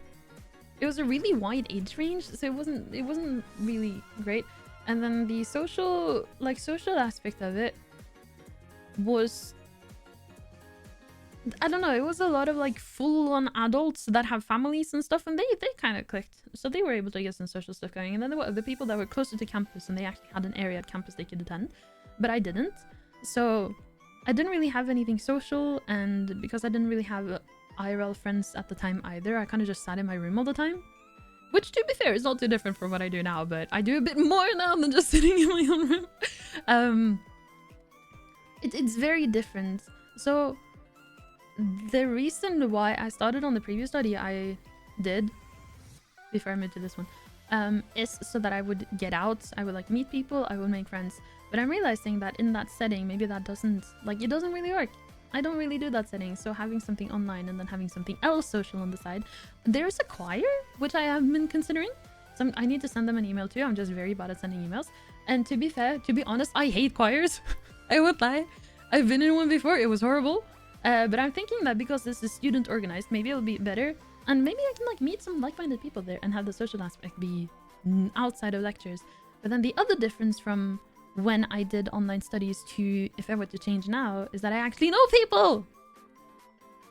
It was a really wide age range, so it wasn't really great. And then the social aspect of it was, I don't know, it was a lot of like full-on adults that have families and stuff, and they kind of clicked. So they were able to get some social stuff going. And then there were other people that were closer to campus and they actually had an area at campus they could attend, but I didn't. So I didn't really have anything social, and because I didn't really have IRL friends at the time either, I kind of just sat in my room all the time. Which, to be fair, is not too different from what I do now, but I do a bit more now than just sitting in my own room. It's very different. So the reason why I started on the previous study I did before I moved to this one is so that I would get out, I would like meet people, I would make friends. But I'm realizing that in that setting, maybe that doesn't, like, it doesn't really work. I don't really do that setting, so having something online and then having something else social on the side. There's a choir, which I have been considering. So I need to send them an email too. I'm just very bad at sending emails. And to be fair, to be honest, I hate choirs. I won't lie. I've been in one before. It was horrible. But I'm thinking that because this is student organized, maybe it'll be better. And maybe I can like meet some like-minded people there and have the social aspect be outside of lectures. But then the other difference from when I did online studies to if I were to change now is that I actually know people.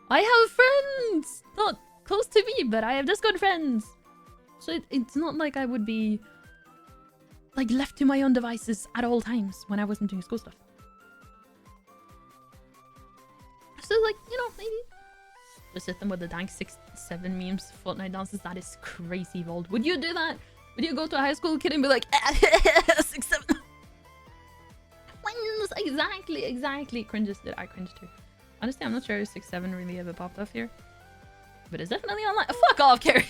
I have friends, not close to me, but I have Discord friends. So it's not like I would be like left to my own devices at all times when I wasn't doing school stuff. So like, you know, maybe just hit them with the dank 6-7 memes, Fortnite dances. That is crazy, Vold. Would you do that? Would you go to a high school kid and be like 6-7? Exactly. Cringes did. I cringed too. Honestly, I'm not sure if 6-7 really ever popped off here. But it's definitely online. Fuck off, Carrie!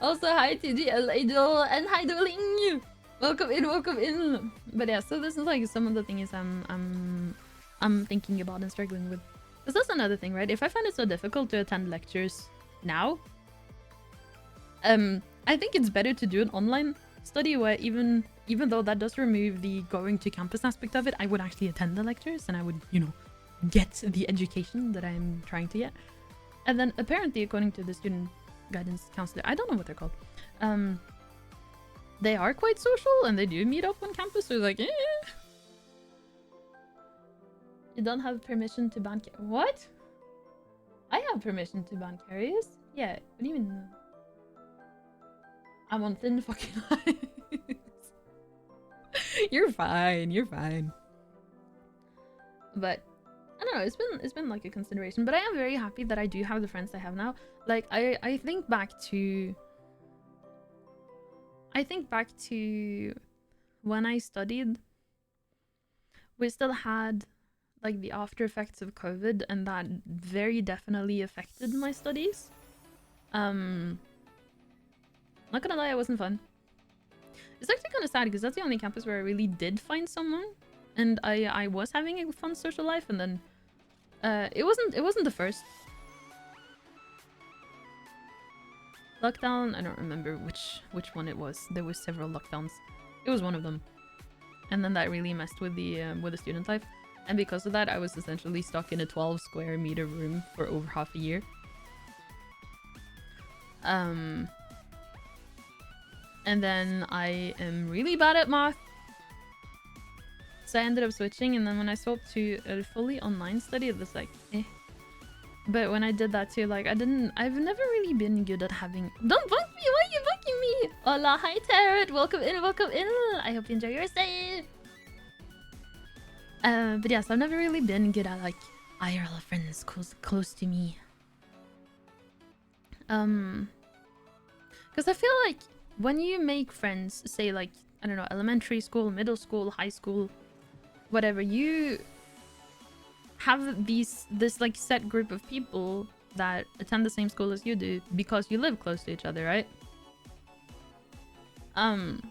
Also, hi TGL Angel and hi Dueling! Welcome in. But yeah, so this is like some of the things I'm thinking about and struggling with. Because that's another thing, right? If I find it so difficult to attend lectures now, I think it's better to do an online study where even though that does remove the going to campus aspect of it, I would actually attend the lectures and I would, you know, get the education that I'm trying to get. And then apparently, according to the student guidance counselor, I don't know what they're called, they are quite social and they do meet up on campus. So like, you don't have permission to ban what? I have permission to ban carriers. Yeah, what do you mean? I'm on thin fucking line. You're fine. You're fine. But I don't know. It's been like a consideration. But I am very happy that I do have the friends I have now. Like I think back to when I studied. We still had like the after effects of COVID, and that very definitely affected my studies. Not gonna lie, it wasn't fun. It's actually kind of sad because that's the only campus where I really did find someone, and I was having a fun social life, and then it wasn't the first lockdown. I don't remember which one it was. There was several lockdowns. It was one of them, and then that really messed with the student life, and because of that, I was essentially stuck in a 12 square meter room for over half a year. And then I am really bad at math, so I ended up switching, and then when I swapped to a fully online study, it was like, eh. But when I did that too, like, I've never really been good at having— Don't bug me! Why are you bugging me? Hola, hi Tarot! Welcome in, welcome in! I hope you enjoy your stay! But yes, I've never really been good at, like, IRL friends close to me. Because I feel like when you make friends, say like, I don't know, elementary school, middle school, high school, whatever, you have this like set group of people that attend the same school as you do because you live close to each other, right? But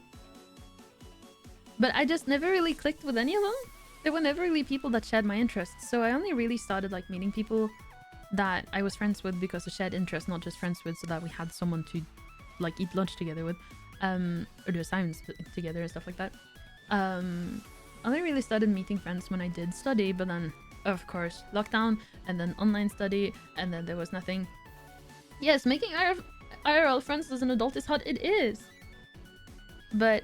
I just never really clicked with any of them. There were never really people that shared my interests, so I only really started like meeting people that I was friends with because of shared interest, not just friends with so that we had someone to like eat lunch together with, or do assignments together and stuff like that. I only really started meeting friends when I did study, but then of course lockdown, and then online study, and then there was nothing. Yes, making IRL friends as an adult is hard. It is, but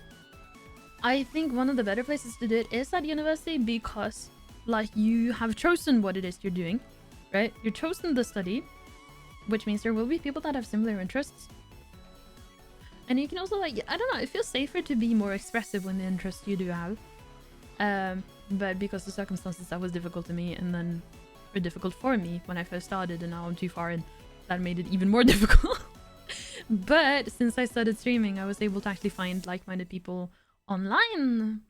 I think one of the better places to do it is at university, because like you have chosen what it is you're doing, right? You're chosen the study, which means there will be people that have similar interests. And you can also, like, I don't know, it feels safer to be more expressive when the interests you do have. But because the circumstances, that was difficult to me, and then were difficult for me when I first started, and now I'm too far in, that made it even more difficult. But since I started streaming, I was able to actually find like-minded people online.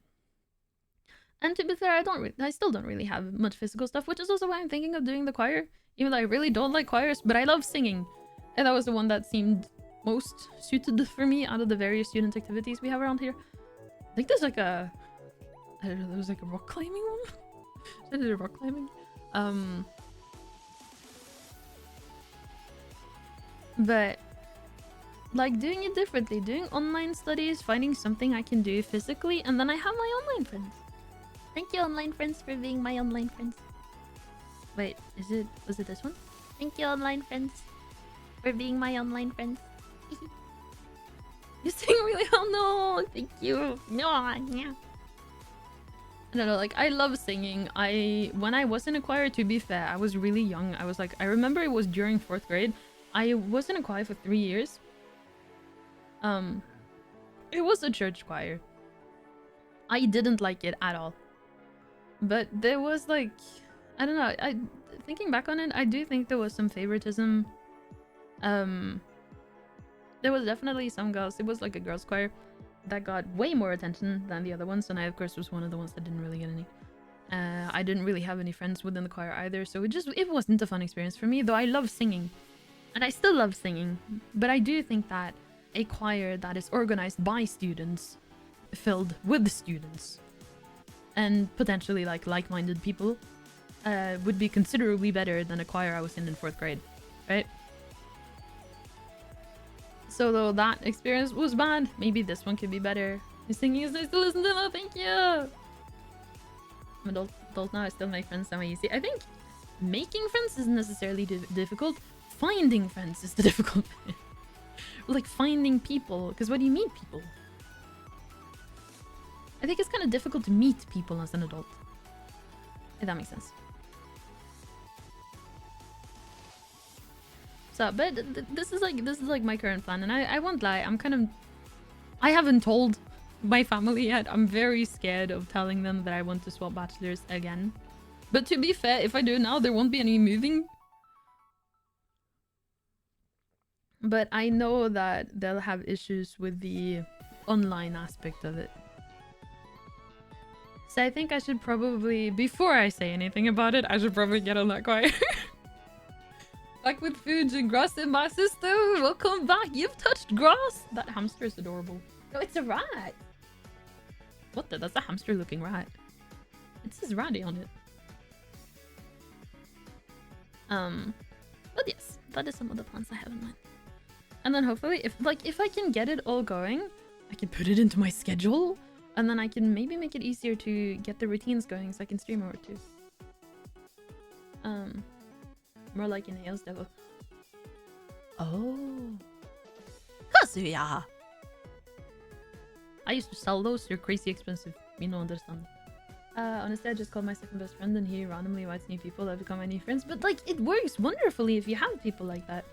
And to be fair, I still don't really have much physical stuff, which is also why I'm thinking of doing the choir. Even though I really don't like choirs, but I love singing. And that was the one that seemed most suited for me out of the various student activities we have around here. I think there's like a— I don't know, there was like a rock climbing one? Is it a rock climbing? But like doing it differently, doing online studies, finding something I can do physically, and then I have my online friends. Thank you, online friends, for being my online friends. Wait, was it this one? Thank you, online friends, for being my online friends. You sing really well. No, thank you. No, yeah. I don't know, like, I love singing. When I was in a choir, to be fair, I was really young. I was like, I remember it was during 4th grade. I was in a choir for 3 years. It was a church choir. I didn't like it at all. But there was like, I don't know, thinking back on it, I do think there was some favoritism. There was definitely some girls. It was like a girls' choir that got way more attention than the other ones, and I of course was one of the ones that didn't really get any. I didn't really have any friends within the choir either, so it wasn't a fun experience for me, though I love singing. And I still love singing, but I do think that a choir that is organized by students, filled with students, and potentially like-minded people, would be considerably better than a choir I was in 4th grade, right? So though that experience was bad, maybe this one could be better. The singing is nice to listen to, though. Thank you. I'm adult now. I still make friends semi-easy. I think making friends isn't necessarily difficult. Finding friends is the difficult bit. Like finding people, because when you meet people, I think it's kind of difficult to meet people as an adult. If that makes sense. So, but this is like my current plan, and I won't lie, I haven't told my family yet. I'm very scared of telling them that I want to swap bachelors again. But to be fair, if I do now, there won't be any moving. But I know that they'll have issues with the online aspect of it. So I think I should probably, before I say anything about it, I should probably get on that choir. Back with Fuge and Grass and my sister. Welcome back. You've touched grass. That hamster is adorable. No, it's a rat. What the? That's a hamster looking rat. It says ratty on it. But yes, that is some of the plans I have in mind. And then hopefully, if I can get it all going, I can put it into my schedule, and then I can maybe make it easier to get the routines going, so I can stream more too. More like in Hales Devil. Oh, Kazuya. I used to sell those. They're crazy expensive. You don't understand. Honestly, I just called my second best friend, and he randomly invites new people that become my new friends. But like, it works wonderfully if you have people like that.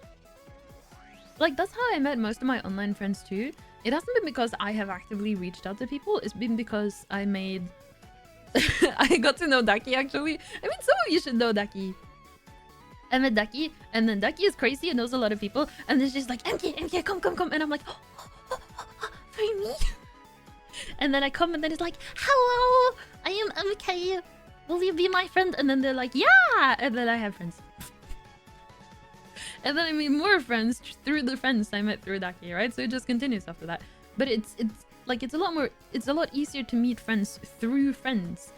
Like, that's how I met most of my online friends too. It hasn't been because I have actively reached out to people. It's been because I made... I got to know Ducky, actually. I mean, some of you should know Ducky. I met Ducky, and then Ducky is crazy and knows a lot of people. And then she's like, MK, come. And I'm like, for me? And then I come, and then it's like, hello, I am MK. Will you be my friend? And then they're like, yeah! And then I have friends. And then I made more friends through the friends I met through Ducky, right? So it just continues after that. But it's a lot easier to meet friends through friends.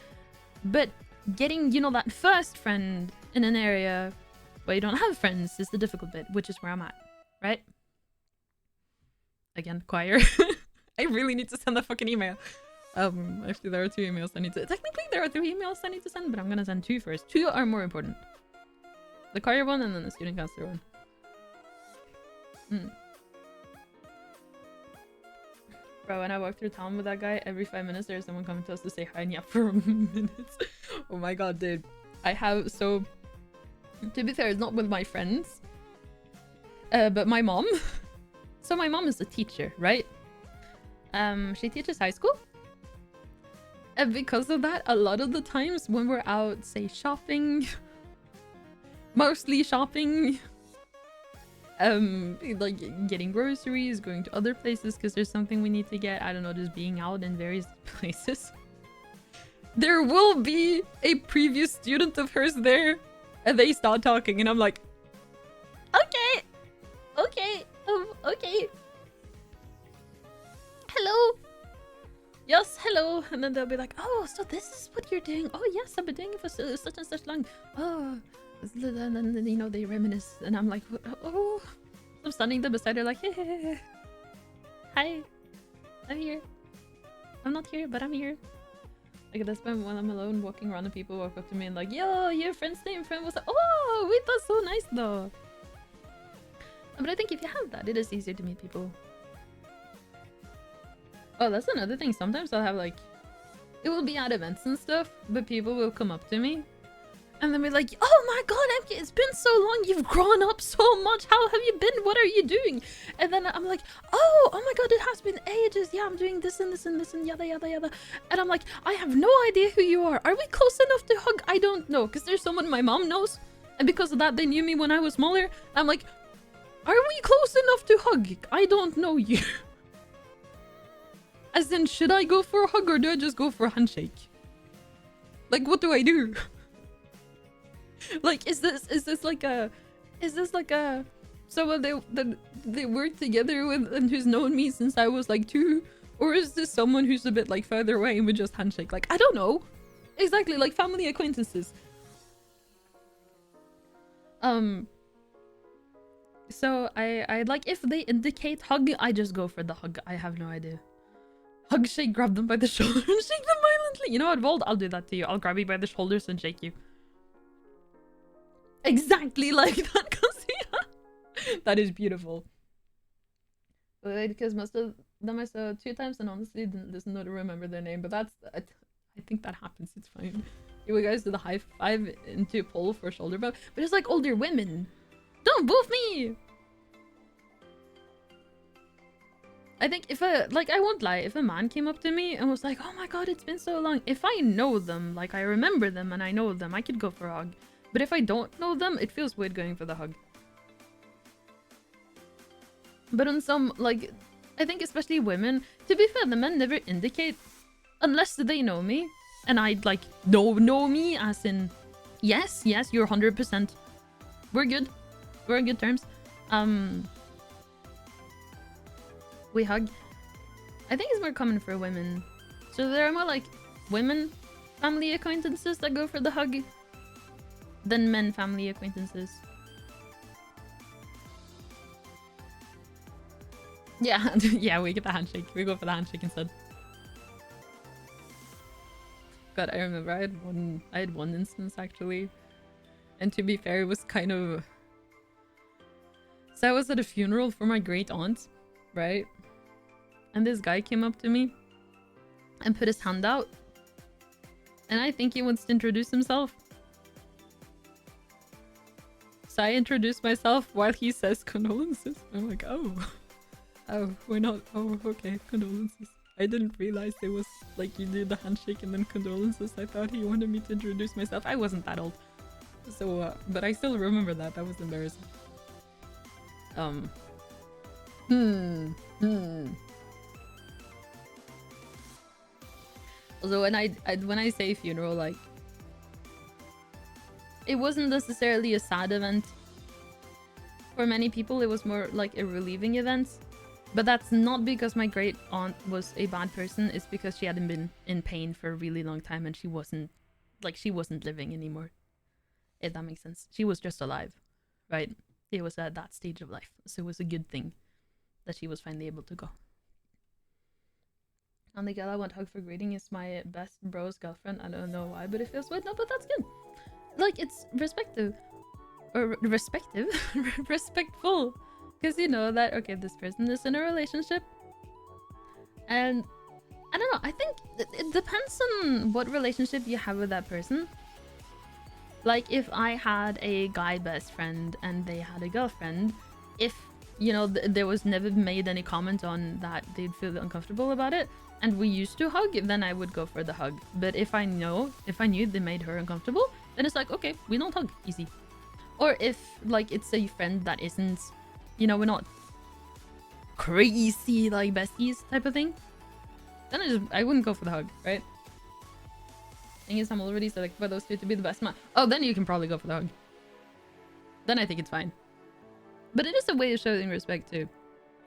But getting, you know, that first friend in an area where you don't have friends is the difficult bit, which is where I'm at, right? Again, choir. I really need to send a fucking email. Actually, there are 2 emails I need to... Technically, there are 3 emails I need to send, but I'm gonna send 2 first. 2 are more important. The choir one and then the student counselor one. Bro, when I walk through town with that guy, every 5 minutes there's someone coming to us to say hi and yap for a minute. Oh my god, dude. I have so... To be fair, it's not with my friends. But my mom. So my mom is a teacher, right? She teaches high school. And because of that, a lot of the times when we're out, say, shopping... Mostly shopping... like getting groceries, going to other places because there's something we need to get, I don't know, just being out in various places. There will be a previous student of hers there, and they start talking, and I'm like, okay, hello, yes, hello, and then they'll be like, oh, so this is what you're doing? Oh yes, I've been doing it for such and such long. Oh. And then, you know, they reminisce, and I'm like, oh, I'm standing there beside her like, hey, hi, I'm here. I'm not here, but I'm here. Like, that's when I'm alone walking around and people walk up to me and like, yo, your friend's name, friend was like, oh, wait, that's so nice though. But I think if you have that, it is easier to meet people. Oh, that's another thing. Sometimes I'll have like, it will be at events and stuff, but people will come up to me and then be like, oh my god, MK, it's been so long, you've grown up so much, how have you been, what are you doing? And then I'm like, oh my god, it has been ages, yeah, I'm doing this and this and this and yada yada yada. And I'm like, I have no idea who you are we close enough to hug? I don't know, because there's someone my mom knows, and because of that they knew me when I was smaller. I'm like, are we close enough to hug? I don't know you. As in, should I go for a hug or do I just go for a handshake? Like, what do I do? Like, is this like someone they work together with and who's known me since I was like 2, or is this someone who's a bit like further away and we just handshake? Like, I don't know exactly, like family acquaintances. So I like, if they indicate hug, I just go for the hug. I have no idea. Hug, shake, grab them by the shoulder and shake them violently. You know what, Vold? I'll do that to you. I'll grab you by the shoulders and shake you. Exactly like that, Kazuya. That is beautiful. Because most of them I saw 2 times and honestly doesn't know to remember their name, but that's, I think that happens, it's fine. You guys do the high five into pull for shoulder bump, but it's like older women. Don't boof me! I think if I won't lie, if a man came up to me and was like, oh my god, it's been so long, if I know them, like I remember them and I know them, I could go for a hug. But if I don't know them, it feels weird going for the hug. But on some, like, I think especially women, to be fair, the men never indicate, unless they know me, and I'd like, know me, as in, yes, you're 100%, we're good, we're on good terms. We hug. I think it's more common for women. So there are more like women family acquaintances that go for the hug than men family acquaintances. Yeah, yeah, we get the handshake. We go for the handshake instead. God, I remember I had one instance actually. And to be fair, it was kind of... So I was at a funeral for my great aunt, right? And this guy came up to me and put his hand out. And I think he wants to introduce himself. So I introduced myself while he says condolences. I'm like, oh. Oh, we're not... Oh, okay, condolences. I didn't realize it was like you do the handshake and then condolences. I thought he wanted me to introduce myself. I wasn't that old. So, but I still remember that. That was embarrassing. Also, when I say funeral, like, it wasn't necessarily a sad event. For many people, it was more like a relieving event. But that's not because my great aunt was a bad person. It's because she hadn't been in pain for a really long time and she wasn't living anymore. If that makes sense. She was just alive, right? It was at that stage of life. So it was a good thing that she was finally able to go. And the girl I want hug for greeting is my best bro's girlfriend. I don't know why, but it feels weird. No, but that's good. Like, it's respective. Or respective? Respectful. Because you know that, okay, this person is in a relationship. And, I don't know, I think it depends on what relationship you have with that person. Like, if I had a guy best friend and they had a girlfriend, if, you know, there was never made any comment on that they'd feel uncomfortable about it, and we used to hug, then I would go for the hug. But if I knew they made her uncomfortable, then it's like, okay, we don't hug, easy. Or if, like, it's a friend that isn't, you know, we're not crazy, like, besties type of thing, then I wouldn't go for the hug, right? Thing is, I'm already selected by those two to be the best man. Oh, then you can probably go for the hug. Then I think it's fine. But it is a way of showing respect too.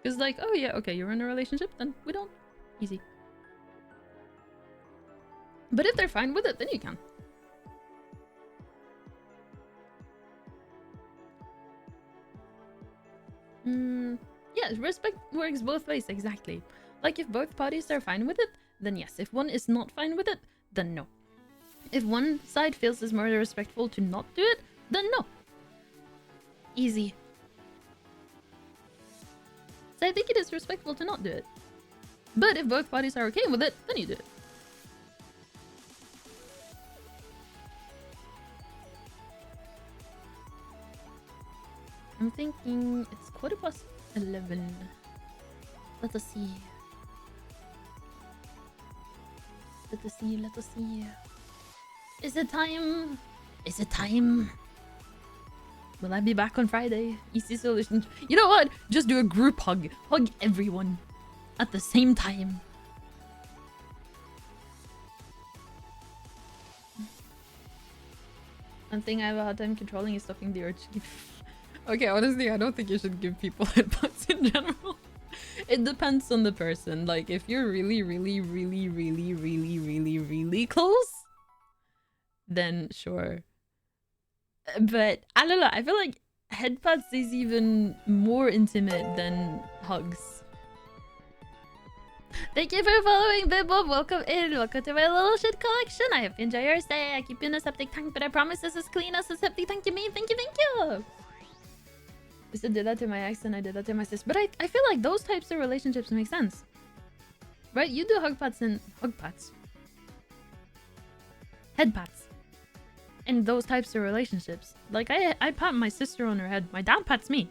Because like, oh yeah, okay, you're in a relationship, then we don't. Easy. But if they're fine with it, then you can. Yeah, respect works both ways, exactly. Like, if both parties are fine with it, then yes. If one is not fine with it, then no. If one side feels it's more respectful to not do it, then no. Easy. So I think it is respectful to not do it. But if both parties are okay with it, then you do it. I'm thinking it's 11:15. Let us see. Let us see. Is it time? Is it time? Will I be back on Friday? Easy solution. You know what? Just do a group hug. Hug everyone at the same time. One thing I have a hard time controlling is stopping the urge to give. Okay, honestly, I don't think you should give people headbutts in general. It depends on the person. Like, if you're really close, then sure. But I don't know, I feel like headbutts is even more intimate than hugs. Thank you for following, Bibbob. Welcome in. Welcome to my little shit collection. I hope you enjoy your stay. I keep you in a septic tank, but I promise this is clean as a septic tank to me. Thank you, thank you. I used to do that to my ex and I did that to my sister. But I feel like those types of relationships make sense. Right? You do hug pats and hug pats. Head pats. In those types of relationships. Like, I pat my sister on her head. My dad pats me.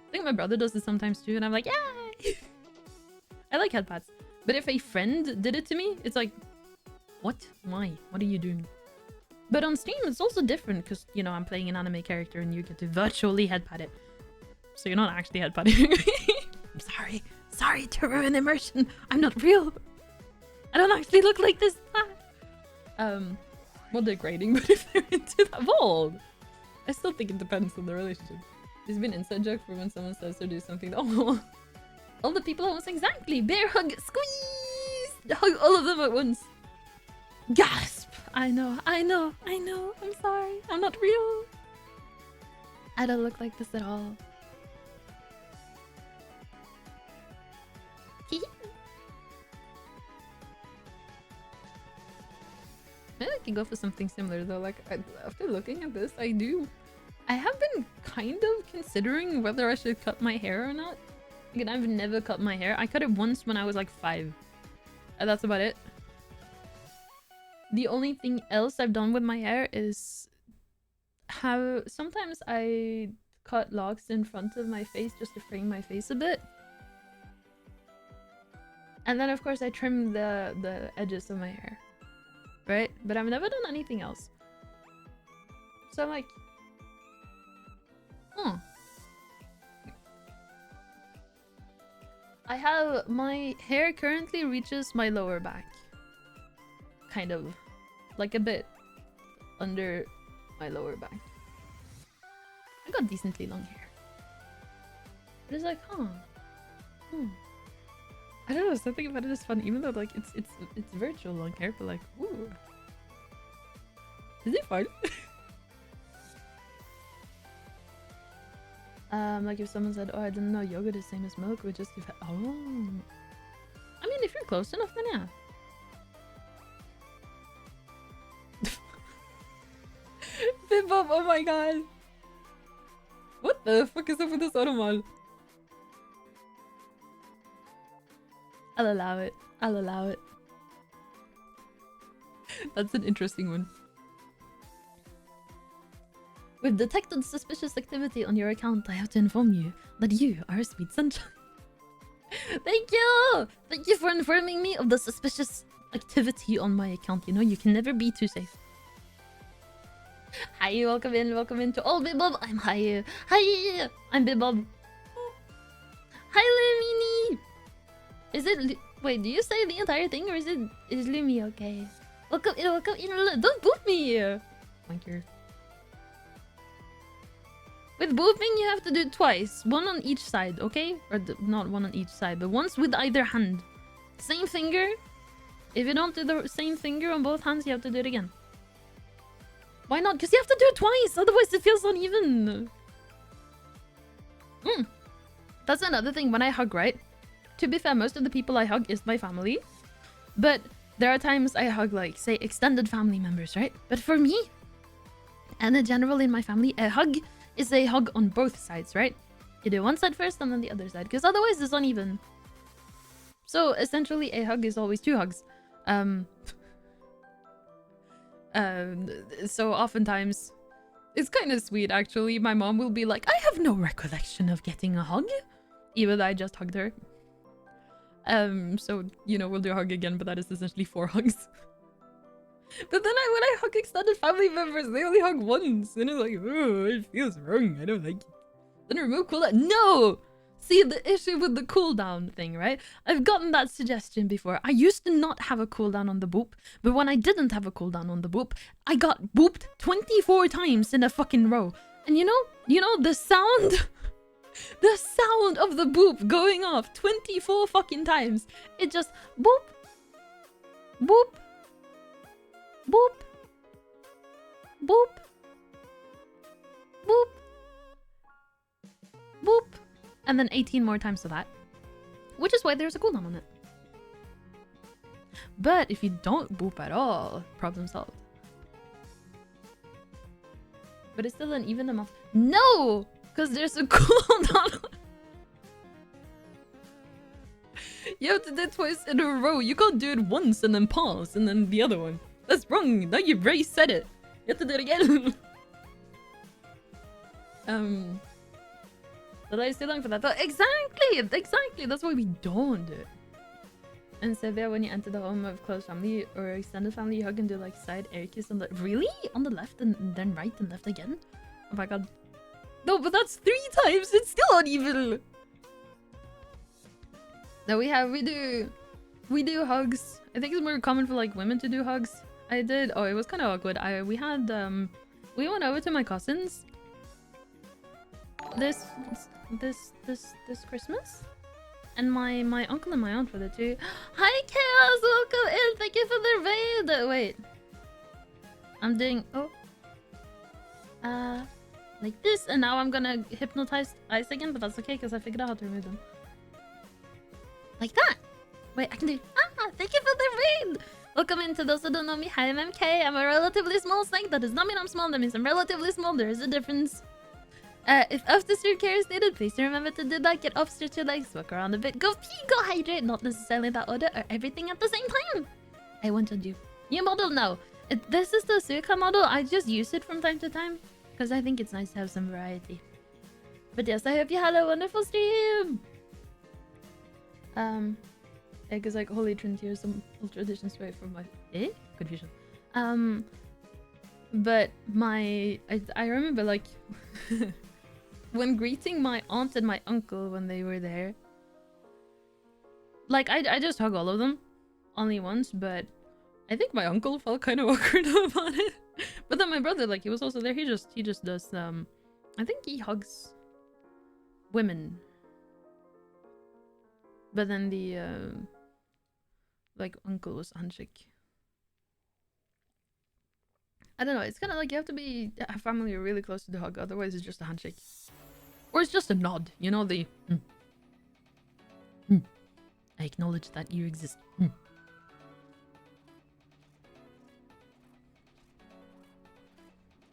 I think my brother does it sometimes too, and I'm like, yeah. I like head pats. But if a friend did it to me, it's like, what? Why? What are you doing? But on Steam, it's also different because, you know, I'm playing an anime character and you get to virtually headpat it. So you're not actually headpatting. I'm sorry. Sorry to ruin immersion. I'm not real. I don't actually look like this. Well, they're grading, but if they're into that vault, I still think it depends on the relationship. There's been inside joke for when someone says to do something. Oh, all the people almost exactly. Bear hug, squeeze, hug all of them at once. Gasp! I know. I'm sorry. I'm not real. I don't look like this at all. Maybe I can go for something similar though. Like after looking at this, I have been kind of considering whether I should cut my hair or not. Again, I've never cut my hair. I cut it once when I was like 5. And that's about it. The only thing else I've done with my hair is how sometimes I cut locks in front of my face just to frame my face a bit. And then of course I trim the edges of my hair. Right? But I've never done anything else. So I'm like, I have my hair currently reaches my lower back. Kind of. Like a bit under my lower back. I got decently long hair. But it's like, I don't know, something about it is fun, even though like it's virtual long hair, but like, ooh. Is it fun? Like if someone said, oh, I didn't know yogurt is the same as milk, we just give it. Oh. I mean, if you're close enough, then yeah. Bebop, oh my god. What the fuck is up with this Automal? I'll allow it. I'll allow it. That's an interesting one. We've detected suspicious activity on your account. I have to inform you that you are a sweet sunshine. Thank you! Thank you for informing me of the suspicious activity on my account. You know, you can never be too safe. Hi, welcome in to all Bibob. I'm Hi. Hi, I'm Bibob. Hi, Lumini. Is it? Wait, do you say the entire thing or is Lumi okay? Welcome in. Don't boot me. Thank you. With booping, you have to do it twice. One on each side, okay? Or not one on each side, but once with either hand. Same finger. If you don't do the same finger on both hands, you have to do it again. Why not? Because you have to do it twice, otherwise it feels uneven. That's another thing when I hug, right? To be fair, most of the people I hug is my family. But there are times I hug, like, say, extended family members, right? But for me, and in general in my family, a hug is a hug on both sides, right? You do one side first and then the other side, because otherwise it's uneven. So essentially a hug is always 2 hugs. So oftentimes it's kind of sweet actually. My mom will be like, I have no recollection of getting a hug, even though I just hugged her. So, you know, we'll do a hug again, but that is essentially 4 hugs. But then when I hug extended family members, they only hug once. And it's like, oh, it feels wrong. I don't like it. Then remove cooldown. No! See, the issue with the cooldown thing, right? I've gotten that suggestion before. I used to not have a cooldown on the boop. But when I didn't have a cooldown on the boop, I got booped 24 times in a fucking row. And you know the sound... the sound of the boop going off 24 fucking times. It just boop. Boop. Boop. Boop. Boop. Boop. And then 18 more times of that. Which is why there's a cooldown on it. But if you don't boop at all, problem solved. But it's still an even amount. No! Because there's a cooldown. You have to do it twice in a row. You can't do it once and then pause and then the other one. That's wrong. Now you've already said it. You have to do it again. The lie is too long for that. Exactly. That's why we don't do it. And Sevilla, when you enter the home of close family or extended family, you hug and do like side air kiss on the on the left and then right and left again. Oh my god. No, but that's 3 times. It's still uneven. No, we do hugs. I think it's more common for like women to do hugs. I did. Oh, it was kind of awkward. We went over to my cousins this Christmas, and my uncle and my aunt were there too. Hi Chaos, welcome in. Thank you for the raid. Wait, I'm doing like this, and now I'm gonna hypnotize ice again, but that's okay because I figured out how to remove them. Like that. Wait, I can do. Thank you for the raid. Welcome in. To those who don't know me, hi, I'm MK. I'm a relatively small snake. That does not mean I'm small. That means I'm relatively small. There is a difference. If after care is needed, please remember to do that. Get up, stretch your legs, walk around a bit. Go pee, go hydrate. Not necessarily that order or everything at the same time. I wanted you. New model now. This is the Suica model. I just use it from time to time because I think it's nice to have some variety. But yes, I hope you had a wonderful stream. Yeah, because like Holy Trinity or some old traditions away from my confusion. But I remember like when greeting my aunt and my uncle when they were there. Like I just hug all of them only once, but I think my uncle felt kind of awkward about it. But then my brother, like he was also there. He just does I think he hugs women. But then the like uncle was handshake. I don't know. It's kind of like you have to be a family really close to the hug, otherwise it's just a handshake, or it's just a nod. You know, the I acknowledge that you exist.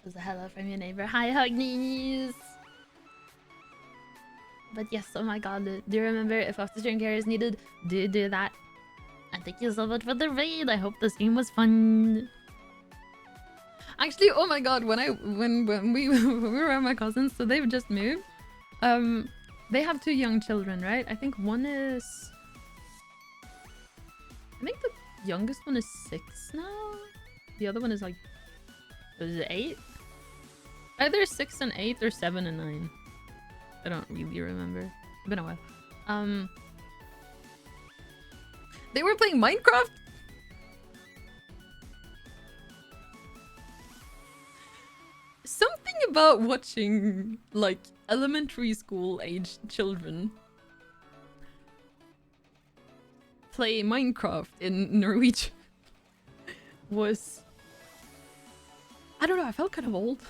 There's a hello from your neighbor. Hi, Hugnies. But yes, oh my god, do you remember if after stream care is needed, do that. And thank you so much for the raid. I hope the stream was fun. Actually, oh my god, when we were at my cousins, so they've just moved. They have 2 young children, right? I think the youngest one is 6 now. The other one is like, is it 8? Either 6 and 8 or 7 and 9. I don't really remember. It's been a while. They were playing Minecraft. Something about watching like elementary school aged children play Minecraft in Norwegian was, I don't know, I felt kind of old.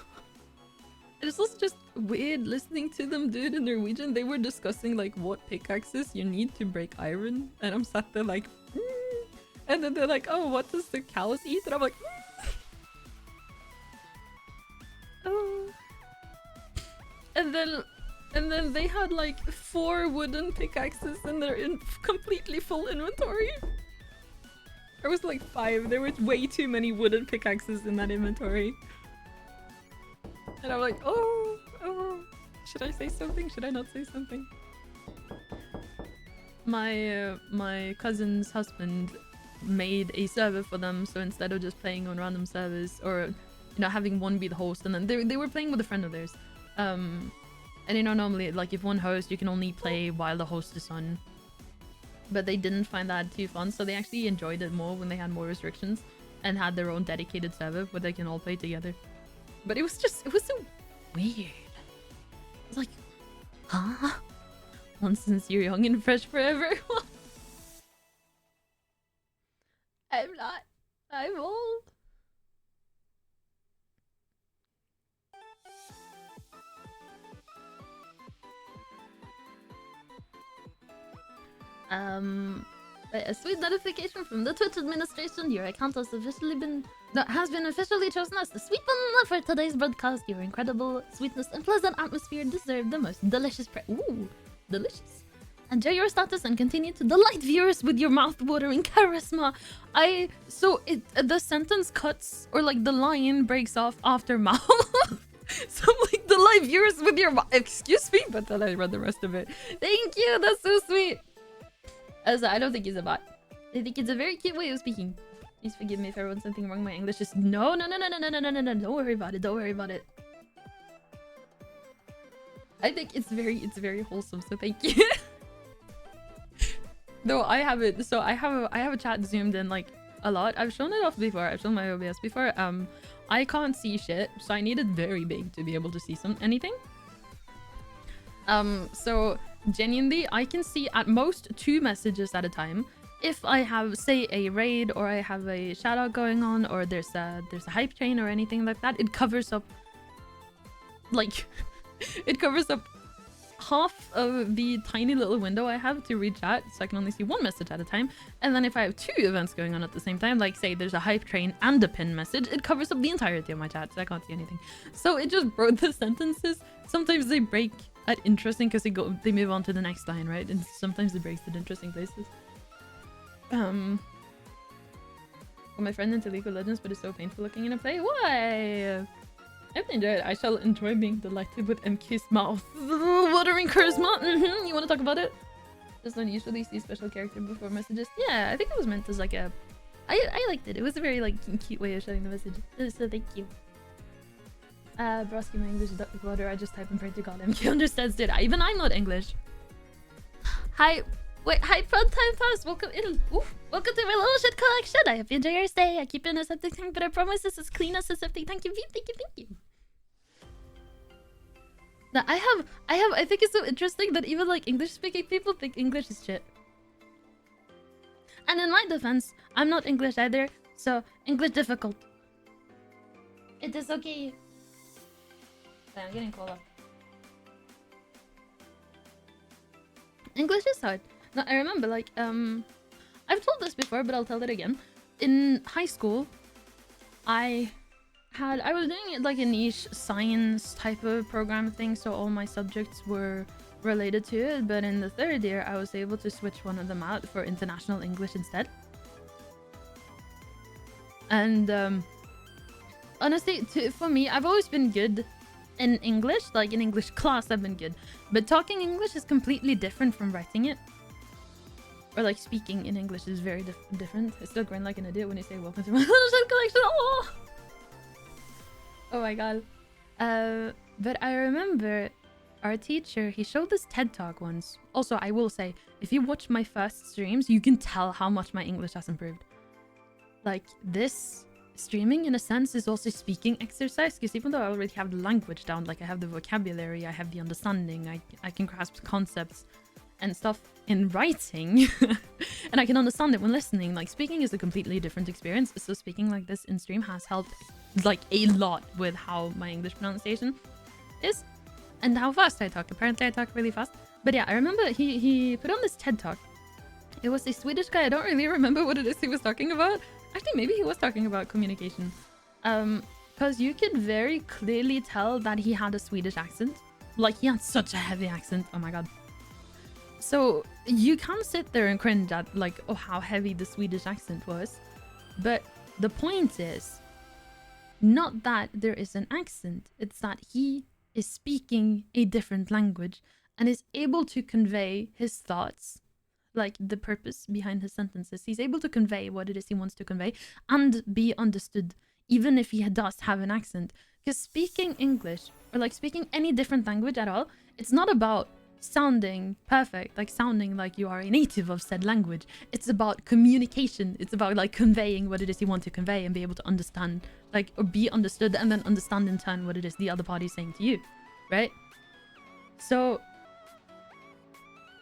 It was also just weird listening to them do it in Norwegian. They were discussing like what pickaxes you need to break iron, and I'm sat there like, and then they're like, oh, what does the cows eat? And I'm like, oh. And then they had like 4 wooden pickaxes and they're in completely full inventory. There was like 5. There were way too many wooden pickaxes in that inventory. And I'm like, oh, should I say something? Should I not say something? My cousin's husband made a server for them, so instead of just playing on random servers or having one be the host, and then they were playing with a friend of theirs. And normally like if one host, you can only play while the host is on. But they didn't find that too fun, so they actually enjoyed it more when they had more restrictions and had their own dedicated server where they can all play together. But it was so weird. It's like, huh? Once since you're young and fresh forever. I'm not. I'm old. A sweet notification from the Twitch administration. Your account has been officially chosen as the sweet one for today's broadcast. Your incredible sweetness and pleasant atmosphere deserve the most delicious Ooh, delicious. Enjoy your status and continue to delight viewers with your mouth-watering charisma. The sentence cuts, or like the line breaks off after mouth. So like the live viewers with your... Excuse me, but then I read the rest of it. Thank you, that's so sweet. As I don't think he's a bot. I think it's a very cute way of speaking. Please forgive me if I wrote something wrong. My English is... No. Don't worry about it. Don't worry about it. I think it's very wholesome, so thank you. No, I have it. So I have a chat zoomed in like a lot. I've shown it off before. I've shown my OBS before. I can't see shit, so I need it very big to be able to see anything. So genuinely, I can see at most 2 messages at a time. If I have, say, a raid or I have a shout out going on, or there's a hype train or anything like that, it covers up like it covers up half of the tiny little window I have to read chat, so I can only see 1 message at a time. And then if I have 2 events going on at the same time, like say there's a hype train and a pin message, it covers up the entirety of my chat, so I can't see anything. So it just broke the sentences. Sometimes they break at interesting because they move on to the next line, right? And sometimes it breaks at interesting places. Got my friend into League of Legends, but it's so painful looking in a play. Why? I hope they enjoy it. I shall enjoy being delighted with MK's mouth. Watering charisma. You want to talk about it? Just don't usually see special character before messages. Yeah, I think it was meant as like a... I liked it. It was a very like cute way of showing the message. So thank you. Broski, my English is duck water. I just type and pray to God. MK understands it. Even I'm not English. Hi. Wait, hi, front time pass. Welcome in. Oof. Welcome to my little shit collection. I hope you enjoy your stay. I keep it in a septic tank, but I promise this is clean as a septic tank. Thank you. Now, I think it's so interesting that even like English speaking people think English is shit. And in my defense, I'm not English either, so English difficult. It is okay. I'm getting cola. English is hard. No, I remember, like, I've told this before, but I'll tell it again. In high school, I was doing like a niche science type of program thing, so all my subjects were related to it, but in the 3rd year, I was able to switch one of them out for international English instead. And, honestly, for me, I've always been good in English, like in English class, I've been good. But talking English is completely different from writing it. Or like speaking in English is very different. I still grind like an idiot when you say welcome to my little shit collection. Oh my god. But I remember our teacher, he showed this TED talk once. Also, I will say, if you watch my first streams, you can tell how much my English has improved. Like this streaming in a sense is also speaking exercise, because even though I already have the language down, like I have the vocabulary, I have the understanding, I can grasp concepts and stuff in writing and I can understand it when listening. Like speaking is a completely different experience, so speaking like this in stream has helped like a lot with how my English pronunciation is and how fast I talk. Apparently I talk really fast, but yeah, I remember he put on this TED talk. It was a Swedish guy. I don't really remember what it is he was talking about. Actually, maybe he was talking about communication, because you could very clearly tell that he had a Swedish accent. Like he had such a heavy accent. Oh my god. So you can sit there and cringe at like, oh, how heavy the Swedish accent was. But the point is not that there is an accent. It's that he is speaking a different language and is able to convey his thoughts, like the purpose behind his sentences. He's able to convey what it is he wants to convey and be understood, even if he does have an accent. Because speaking English, or like speaking any different language at all, it's not about sounding perfect, like sounding like you are a native of said language. It's about communication. It's about like conveying what it is you want to convey and be able to understand, like, or be understood, and then understand in turn what it is the other party is saying to you, right? So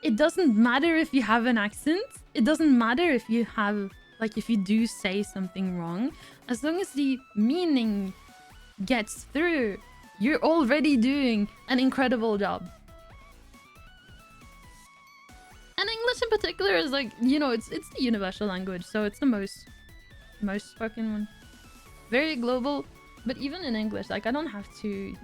it doesn't matter if you have an accent. It doesn't matter if you have, like, if you do say something wrong. As long as the meaning gets through, you're already doing an incredible job. And English in particular is like, you know, it's the universal language, so it's the most spoken one. Very global, but even in English, like I don't have to...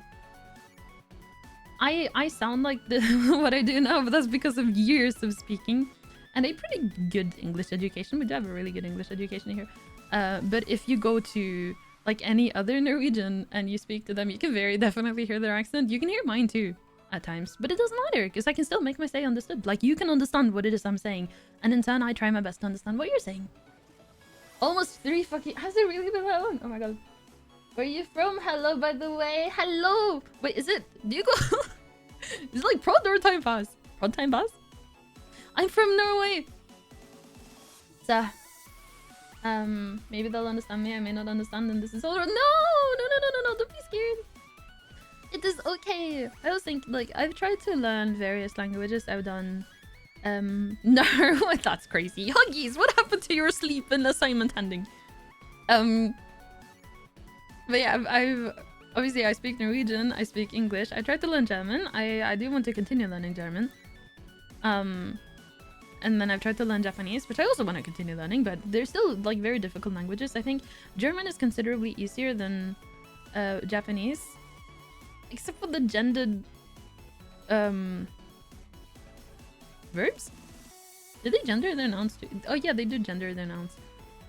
I sound like what I do now, but that's because of years of speaking and a pretty good English education. We do have a really good English education here. But if you go to like any other Norwegian and you speak to them, you can very definitely hear their accent. You can hear mine too at times, but it doesn't matter because I can still make my say understood. Like you can understand what it is I'm saying, and in turn I try my best to understand what you're saying. Almost 3 fucking... Has it really been that long? Oh my god. Where are you from? Hello, by the way. Hello! Wait, is it... Do you go... Is it like Prod or Time Pass? Prod Time Pass? I'm from Norway! So... maybe they'll understand me, I may not understand, and this is all... No! No, don't be scared! It is okay! I was thinking, like, I've tried to learn various languages. I've done... No, that's crazy. Huggies, what happened to your sleep and assignment handing? But yeah, I've obviously I speak Norwegian, I speak English. I tried to learn German. I do want to continue learning German. And then I've tried to learn Japanese, which I also want to continue learning, but they're still like very difficult languages. I think German is considerably easier than Japanese, except for the gendered verbs? Did they gender their nouns too? Oh yeah, they do gender their nouns.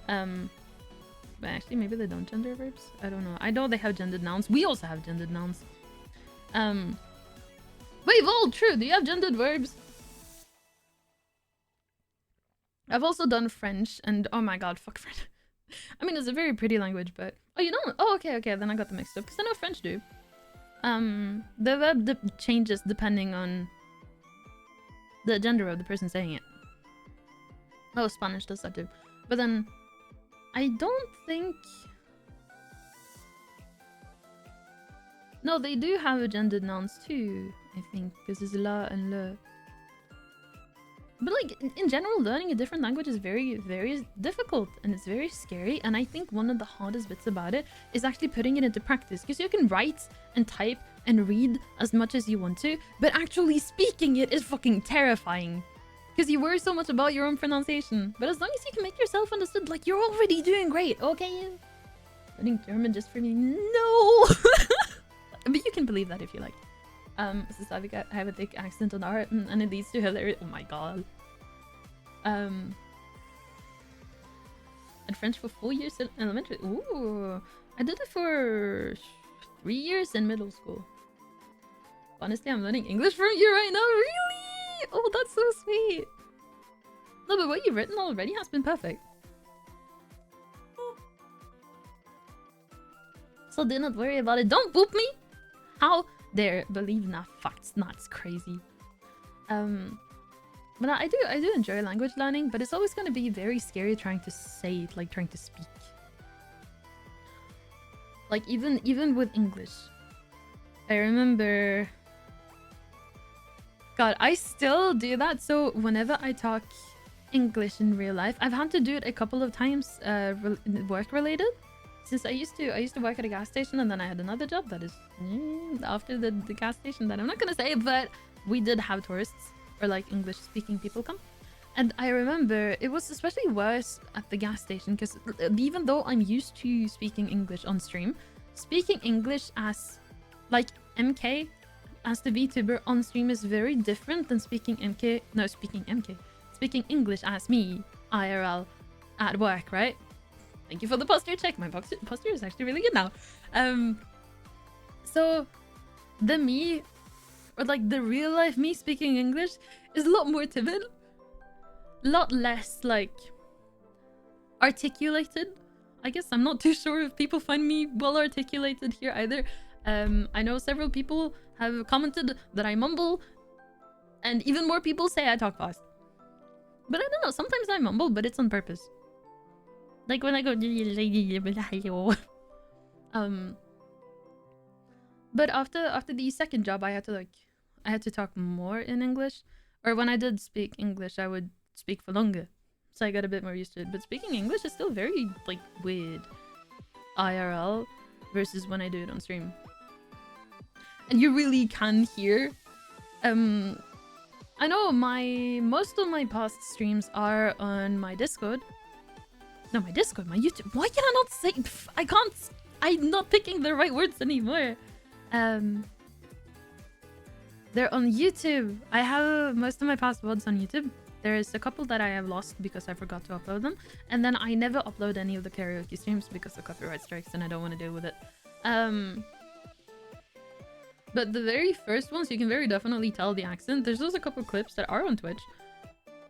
But actually maybe they don't gender verbs? I don't know. I know they have gendered nouns. We also have gendered nouns. Wait, Vol, true, do you have gendered verbs? I've also done French, and oh my god, fuck French. I mean, it's a very pretty language, but... Oh, you don't? Oh, okay, then I got them mixed up, because I know French do. The verb changes depending on the gender of the person saying it. Oh, Spanish does that too. But then, I don't think... No, they do have gendered nouns too, I think, because it's la and le. But like, in general, learning a different language is very, very difficult, and it's very scary, and I think one of the hardest bits about it is actually putting it into practice, because you can write and type and read as much as you want to, but actually speaking it is fucking terrifying, because you worry so much about your own pronunciation. But as long as you can make yourself understood, like, you're already doing great, okay? Learning German just for me? No! But you can believe that if you like. I have a thick accent on art, and it leads to hilarious. Oh my god. And French for 4 years in elementary. Ooh, I did it for 3 years in middle school. Honestly, I'm learning English from you right now. Really? Oh, that's so sweet. No, but what you've written already has been perfect. So do not worry about it. Don't boop me. How dare believe na facts? That's crazy. But I do enjoy language learning, but it's always going to be very scary trying to say it, like trying to speak. Like even with English, I remember. God, I still do that. So whenever I talk English in real life, I've had to do it a couple of times, work related. Since I used to work at a gas station, and then I had another job that is after the gas station that I'm not gonna say, but we did have tourists or like English speaking people come. And I remember it was especially worse at the gas station, because even though I'm used to speaking English on stream, speaking English as like MK as the VTuber on stream is very different than speaking speaking English as me IRL at work, right? Thank you for the posture check. My posture is actually really good now. So the me, or like the real life me speaking English is a lot more timid. A lot less like articulated. I guess I'm not too sure if people find me well articulated here either. I know several people have commented that I mumble, and even more people say I talk fast. But I don't know, sometimes I mumble, but it's on purpose. Like when I go but after the second job, I had to talk more in English. Or when I did speak English, I would speak for longer. So I got a bit more used to it. But speaking English is still very like weird IRL versus when I do it on stream. And you really can hear. I know most of my past streams are on my Discord. No, my Discord, my YouTube. Why can I not say... I can't... I'm not picking the right words anymore. They're on YouTube. I have most of my past VODs on YouTube. There's a couple that I have lost because I forgot to upload them, and then I never upload any of the karaoke streams because of copyright strikes, and I don't want to deal with it. But the very first ones, you can very definitely tell the accent. There's also a couple clips that are on Twitch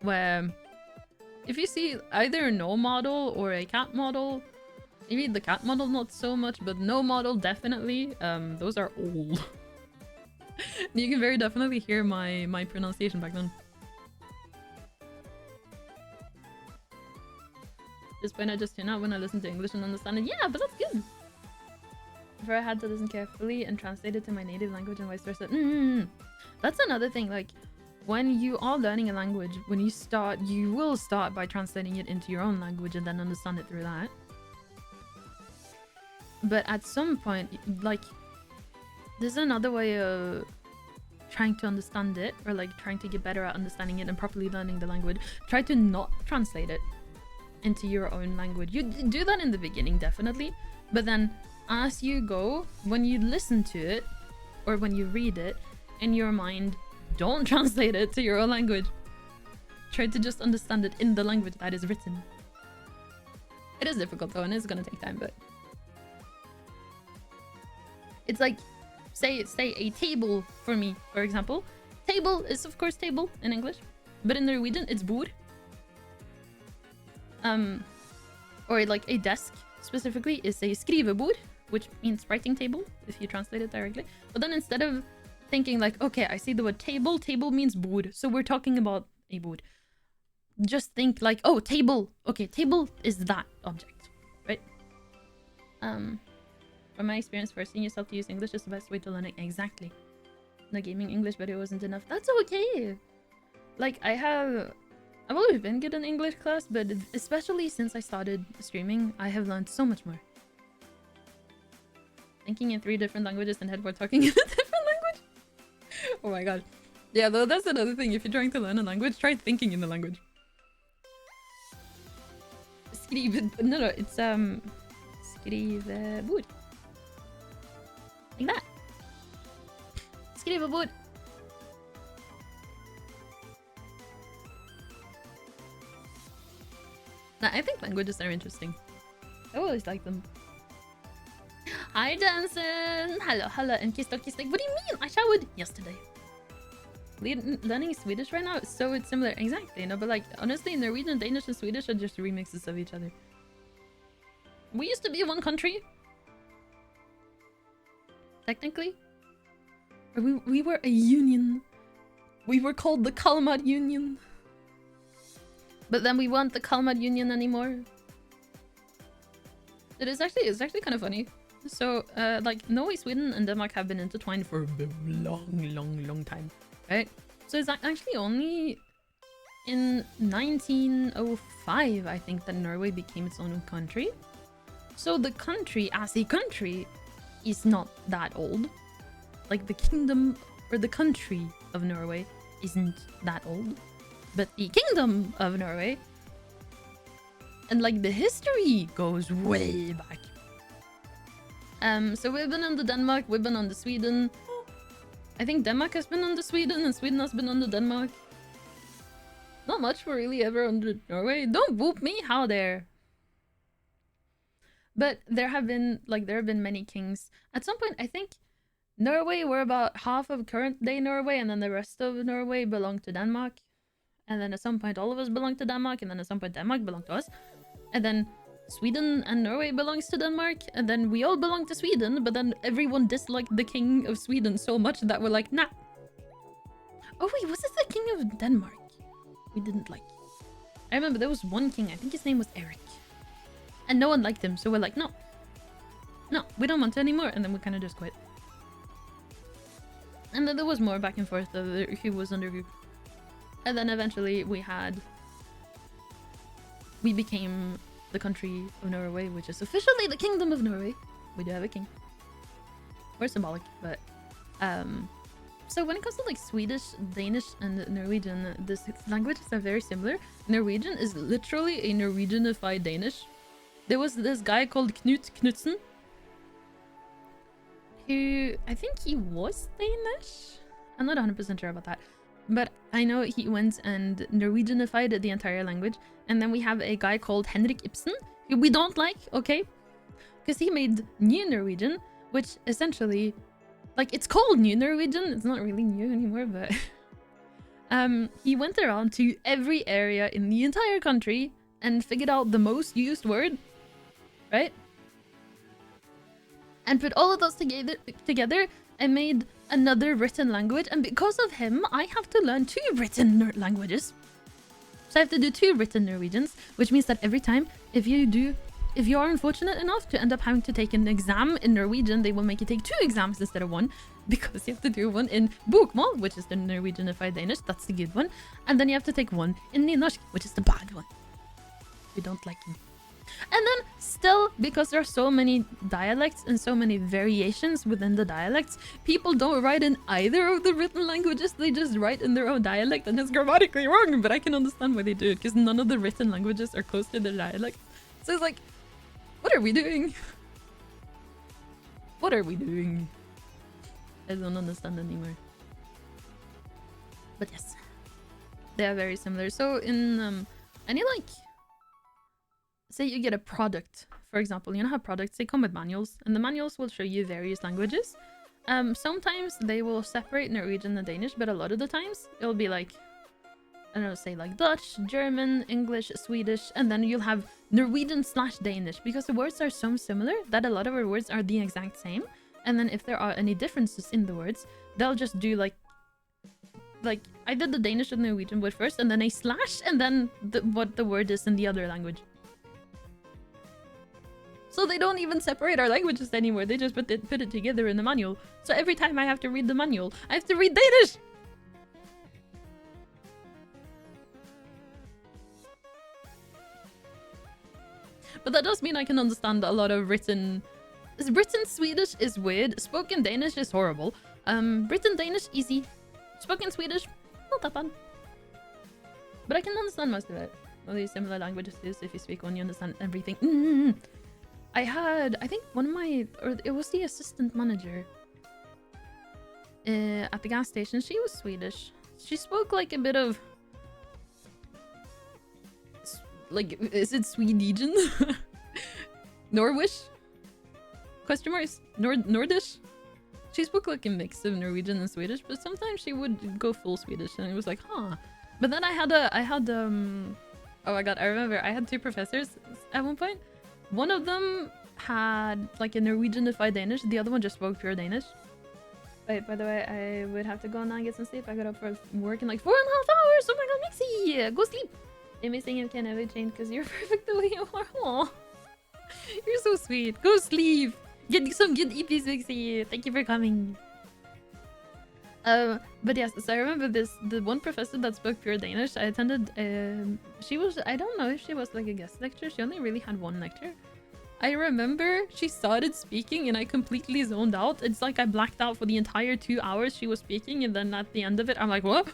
where if you see either a no model or a cat model, maybe the cat model not so much, but no model definitely, those are old. You can very definitely hear my pronunciation back then. At this point I just tune out when I listen to English and understand it. Yeah, but that's good. Before I had to listen carefully and translate it to my native language and vice versa. That's another thing, like when you are learning a language, when you start, you will start by translating it into your own language and then understand it through that. But at some point, like, there's another way of trying to understand it, or like trying to get better at understanding it and properly learning the language. Try to not translate it into your own language. You do that in the beginning, definitely, but then as you go, when you listen to it or when you read it in your mind, don't translate it to your own language. Try to just understand it in the language that is written. It is difficult though, and it's gonna take time, but it's like, say a table for me, for example. Table is of course table in English, but in Norwegian it's bord. Or like a desk specifically is a skrivebord, which means writing table if you translate it directly. But then instead of thinking like, okay, I see the word table, table means bord, so we're talking about a bord. Just think like, oh, table. Okay, table is that object, right? From my experience, forcing yourself to use English is the best way to learn it. Exactly. The gaming English video wasn't enough. That's okay. Like, I've always been good in English class, but especially since I started streaming, I have learned so much more. Thinking in 3 different languages and headboard talking in a different language. Oh my god. Yeah, though that's another thing. If you're trying to learn a language, try thinking in the language. No, it's skrivebord. Like that. Skrivebord. Nah, I think languages are interesting. I always like them. Hi, Danson! Hello, hello, and Kistok. What do you mean? I showered yesterday. Learning Swedish right now is so it's similar. Exactly, no, but like, honestly, Norwegian, Danish, and Swedish are just remixes of each other. We used to be one country. Technically. Or we were a union. We were called the Kalmar Union. But then we weren't the Kalmar Union anymore. It's actually kind of funny. So, like, Norway, Sweden, and Denmark have been intertwined for a very long time, right? So it's actually only in 1905, I think, that Norway became its own country. So the country, as a country, is not that old. Like, the kingdom, or the country of Norway isn't that old. But the kingdom of Norway, and like the history goes way back. So we've been under Denmark, we've been under Sweden. I think Denmark has been under Sweden and Sweden has been under Denmark. Not much were really ever under Norway. Don't whoop me, how dare. But there have been many kings. At some point, I think Norway were about half of current day Norway, and then the rest of Norway belonged to Denmark. And then at some point all of us belonged to Denmark, and then at some point Denmark belonged to us. And then Sweden and Norway belongs to Denmark, and then we all belong to Sweden, but then everyone disliked the king of Sweden so much that we're like, nah. Oh wait, was it the king of Denmark we didn't like? I remember there was one king, I think his name was Eric. And no one liked him, so we're like, no. No, we don't want to anymore, and then we kind of just quit. And then there was more back and forth of who was under who. And then eventually we became the country of Norway, which is officially the Kingdom of Norway. We do have a king. We're symbolic, but so when it comes to like Swedish, Danish, and Norwegian, these languages are very similar. Norwegian is literally a Norwegianified Danish. There was this guy called Knut Knutsen, who I think he was Danish. I'm not 100% sure about that. but I know he went and Norwegianified the entire language. And then we have a guy called Henrik Ibsen, who we don't like, okay? Because he made New Norwegian, which essentially, like, it's called New Norwegian. It's not really new anymore, but he went around to every area in the entire country and figured out the most used word, right? And put all of those together and made another written language. And because of him, I have to learn 2 written languages. So I have to do 2 written Norwegians, which means that every time, if you are unfortunate enough to end up having to take an exam in Norwegian, they will make you take 2 exams instead of 1, because you have to do one in Bokmål, which is the Norwegianified Danish, that's the good one, and then you have to take one in Nynorsk, which is the bad one. You don't like him. And then still, because there are so many dialects and so many variations within the dialects, people don't write in either of the written languages, they just write in their own dialect, and it's grammatically wrong, but I can understand why they do it, because none of the written languages are close to their dialect. So it's like, what are we doing? What are we doing? I don't understand anymore. But yes, they are very similar. So in any, like, say you get a product, for example, you know how products, they come with manuals, and the manuals will show you various languages. Sometimes they will separate Norwegian and Danish, but a lot of the times it'll be like, I don't know, say like Dutch, German, English, Swedish, and then you'll have Norwegian/Danish, because the words are so similar that a lot of our words are the exact same. And then if there are any differences in the words, they'll just do like I did the Danish and Norwegian word first, and then a slash, and then what the word is in the other language. So they don't even separate our languages anymore. They just put it together in the manual. So every time I have to read the manual, I have to read Danish. But that does mean I can understand a lot of written Swedish is weird. Spoken Danish is horrible. Written Danish, easy. Spoken Swedish, not that bad. But I can understand most of it. All these similar languages is, if you speak one, you understand everything. I think one of my, or it was the assistant manager at the gas station. She was Swedish. She spoke like a bit of, like, is it Swedish? Norwish? Question marks? Nordish? She spoke like a mix of Norwegian and Swedish, but sometimes she would go full Swedish, and it was like, huh. But then I had oh my god, I remember I had 2 professors at one point. One of them had like a Norwegianified Danish, the other one just spoke pure Danish. Wait, by the way, I would have to go now and get some sleep. I got up for work in like 4.5 hours. Oh my god, Mixie! Go sleep! Anything you can never change because you're perfect the way you are. Aww. You're so sweet. Go sleep! Get some good EPs, Mixie! Thank you for coming. But yes, so I remember the one professor that spoke pure Danish, I attended, she was, I don't know if she was like a guest lecturer, she only really had 1 lecture. I remember she started speaking and I completely zoned out. It's like I blacked out for the entire 2 hours she was speaking, and then at the end of it, I'm like, what?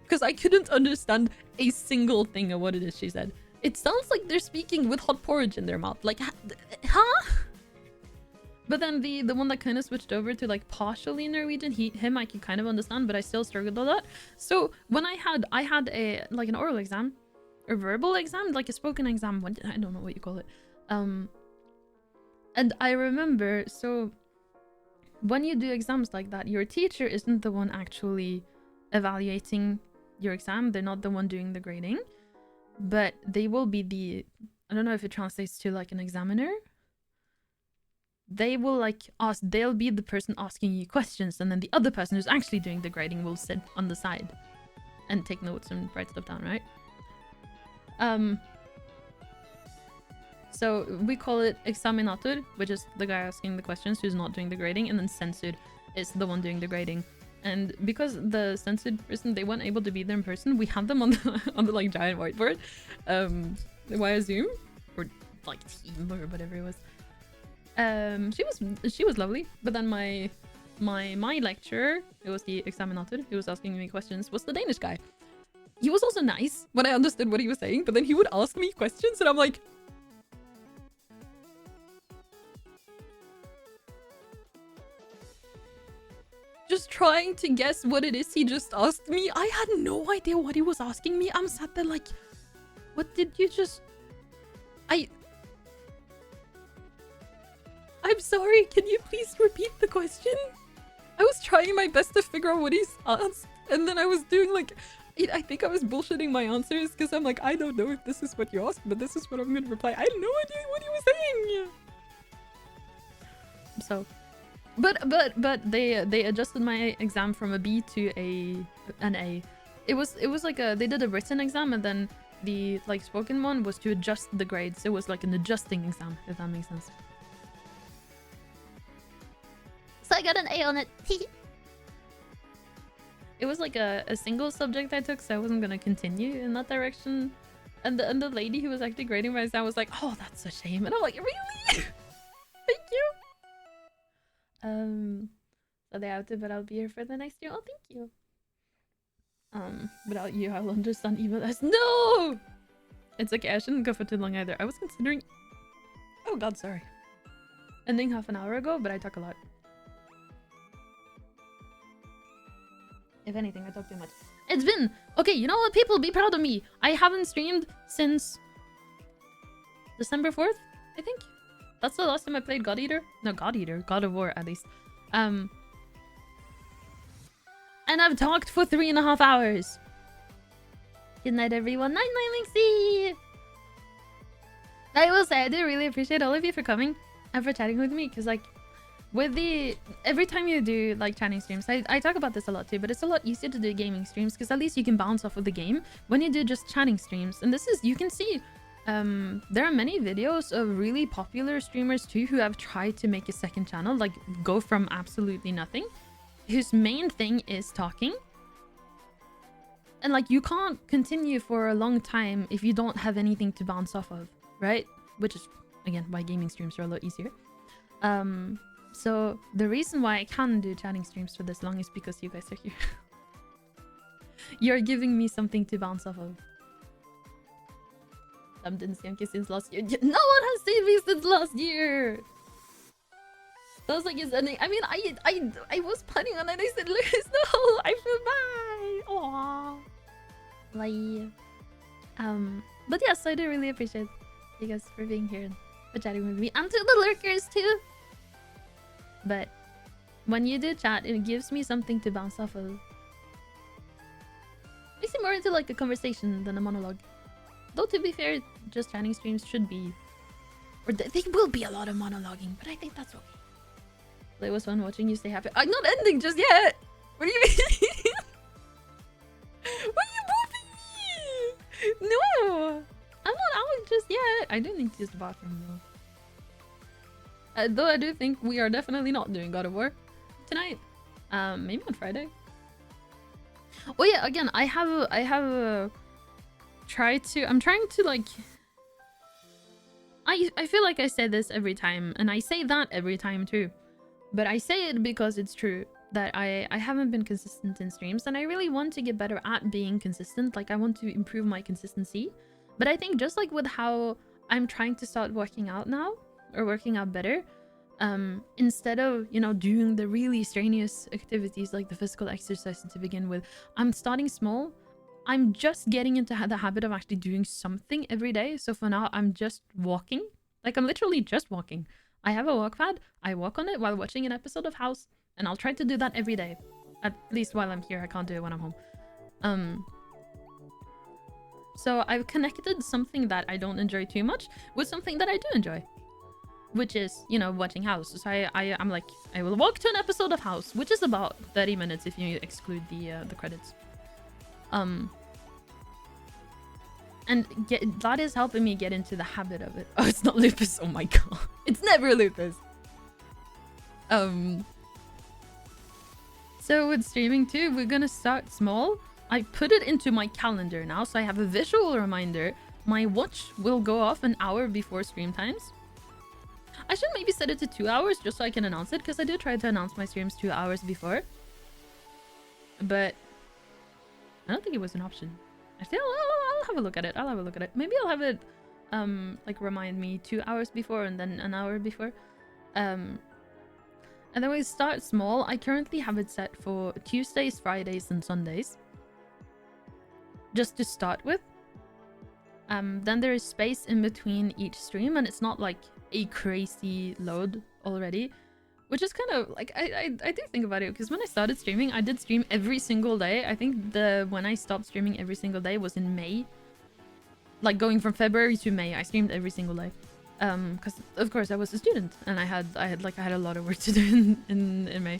Because I couldn't understand a single thing of what it is she said. It sounds like they're speaking with hot porridge in their mouth. Like, huh? But then the one that kind of switched over to like partially Norwegian, him I could kind of understand, but I still struggled a lot. So when I had a like an oral exam, or verbal exam, like a spoken exam, I don't know what you call it. And I remember, so when you do exams like that, your teacher isn't the one actually evaluating your exam. They're not the one doing the grading, but they will be the, I don't know if it translates to like an examiner. They will like ask, they'll be the person asking you questions, and then the other person who's actually doing the grading will sit on the side and take notes and write stuff down, right? So we call it examinator, which is the guy asking the questions who's not doing the grading, and then censor is the one doing the grading. And because the censored person, they weren't able to be there in person, we had them on the like giant whiteboard via Zoom or like Team or whatever it was. She was lovely, but then my lecturer, it was the examinator who was asking me questions, was the Danish guy. He was also nice when I understood what he was saying, but then he would ask me questions and I'm like, just trying to guess what it is he just asked me. I had no idea what he was asking me. I'm sat there like, what did you just... I'm sorry, can you please repeat the question? I was trying my best to figure out what he's asked, and then I was doing like... I think I was bullshitting my answers because I'm like, I don't know if this is what you asked, but this is what I'm gonna reply. I had no idea what he was saying! So... But they adjusted my exam from a B to an A. It was like they did a written exam, and then the like spoken one was to adjust the grades. It was like an adjusting exam, if that makes sense. So I got an A on it. It was like a single subject I took, so I wasn't gonna continue in that direction. And the lady who was actually grading my exam was like, "Oh, that's a shame," and I'm like, "Really? Thank you." So they have to, but I'll be here for the next year. Oh, thank you. Without you, I'll understand even less. No! It's okay, I shouldn't go for too long either. I was considering... Oh god, sorry. Ending half an hour ago, but I talk a lot. If anything, I talk too much. It's been... Okay, you know what, people? Be proud of me. I haven't streamed since... December 4th, I think? That's the last time I played God Eater. No, God Eater. God of War, at least. And I've talked for 3.5 hours. Good night, everyone. Night, night, Lixie! I will say, I do really appreciate all of you for coming and for chatting with me. Because, like, with the... Every time you do, like, chatting streams, I talk about this a lot too, but it's a lot easier to do gaming streams because at least you can bounce off of the game when you do just chatting streams. And this is... You can see... there are many videos of really popular streamers too who have tried to make a second channel, like go from absolutely nothing, whose main thing is talking. And like you can't continue for a long time if you don't have anything to bounce off of, right? Which is again why gaming streams are a lot easier. So the reason why I can do chatting streams for this long is because you guys are here. You're giving me something to bounce off of. Didn't see Anki since last year. No one has seen me since last year. So I was like, is any... I mean, I was planning on it. I said, Lucas, no, I feel bad. Aww. Like, but yes, I do really appreciate you guys for being here and for chatting with me, and to the lurkers too. But when you do chat, it gives me something to bounce off of. Makes it more into like a conversation than a monologue. Though to be fair, just chatting streams should be... Or they will be a lot of monologuing, but I think that's okay. It was fun watching you stay happy. I'm not ending just yet! What do you mean? Why are you moving me? No! I'm not out just yet. I do need to use the bathroom though. Though I do think we are definitely not doing God of War tonight. Maybe on Friday. Oh yeah, again, I have a... I'm trying to like... I feel like I say this every time, and I say that every time too. But I say it because it's true that I haven't been consistent in streams, and I really want to get better at being consistent. Like, I want to improve my consistency. But I think just like with how I'm trying to start working out now, or working out better, instead of, you know, doing the really strenuous activities like the physical exercise to begin with, I'm starting small. I'm just getting into the habit of actually doing something every day. So for now, I'm just walking. Like, I'm literally just walking. I have a walk pad. I walk on it while watching an episode of House. And I'll try to do that every day. At least while I'm here. I can't do it when I'm home. So I've connected something that I don't enjoy too much with something that I do enjoy. Which is, you know, watching House. So I'm like, I will walk to an episode of House, which is about 30 minutes if you exclude the credits. And that is helping me get into the habit of it. Oh, it's not lupus. Oh my god. It's never lupus. So with streaming too, we're gonna start small. I put it into my calendar now, so I have a visual reminder. My watch will go off an hour before stream times. I should maybe set it to 2 hours just so I can announce it, because I do try to announce my streams 2 hours before. But I don't think it was an option. I'll have a look at it. I'll have a look at it. Maybe I'll have it like remind me 2 hours before and then an hour before. And then we start small. I currently have it set for Tuesdays, Fridays, and Sundays. Just to start with. Then there is space in between each stream, and it's not like a crazy load already. Which is kind of like, I do think about it, because when I started streaming, I did stream every single day. I think when I stopped streaming every single day was in May. Like going from February to May, I streamed every single day. Because of course I was a student and I had a lot of work to do in May.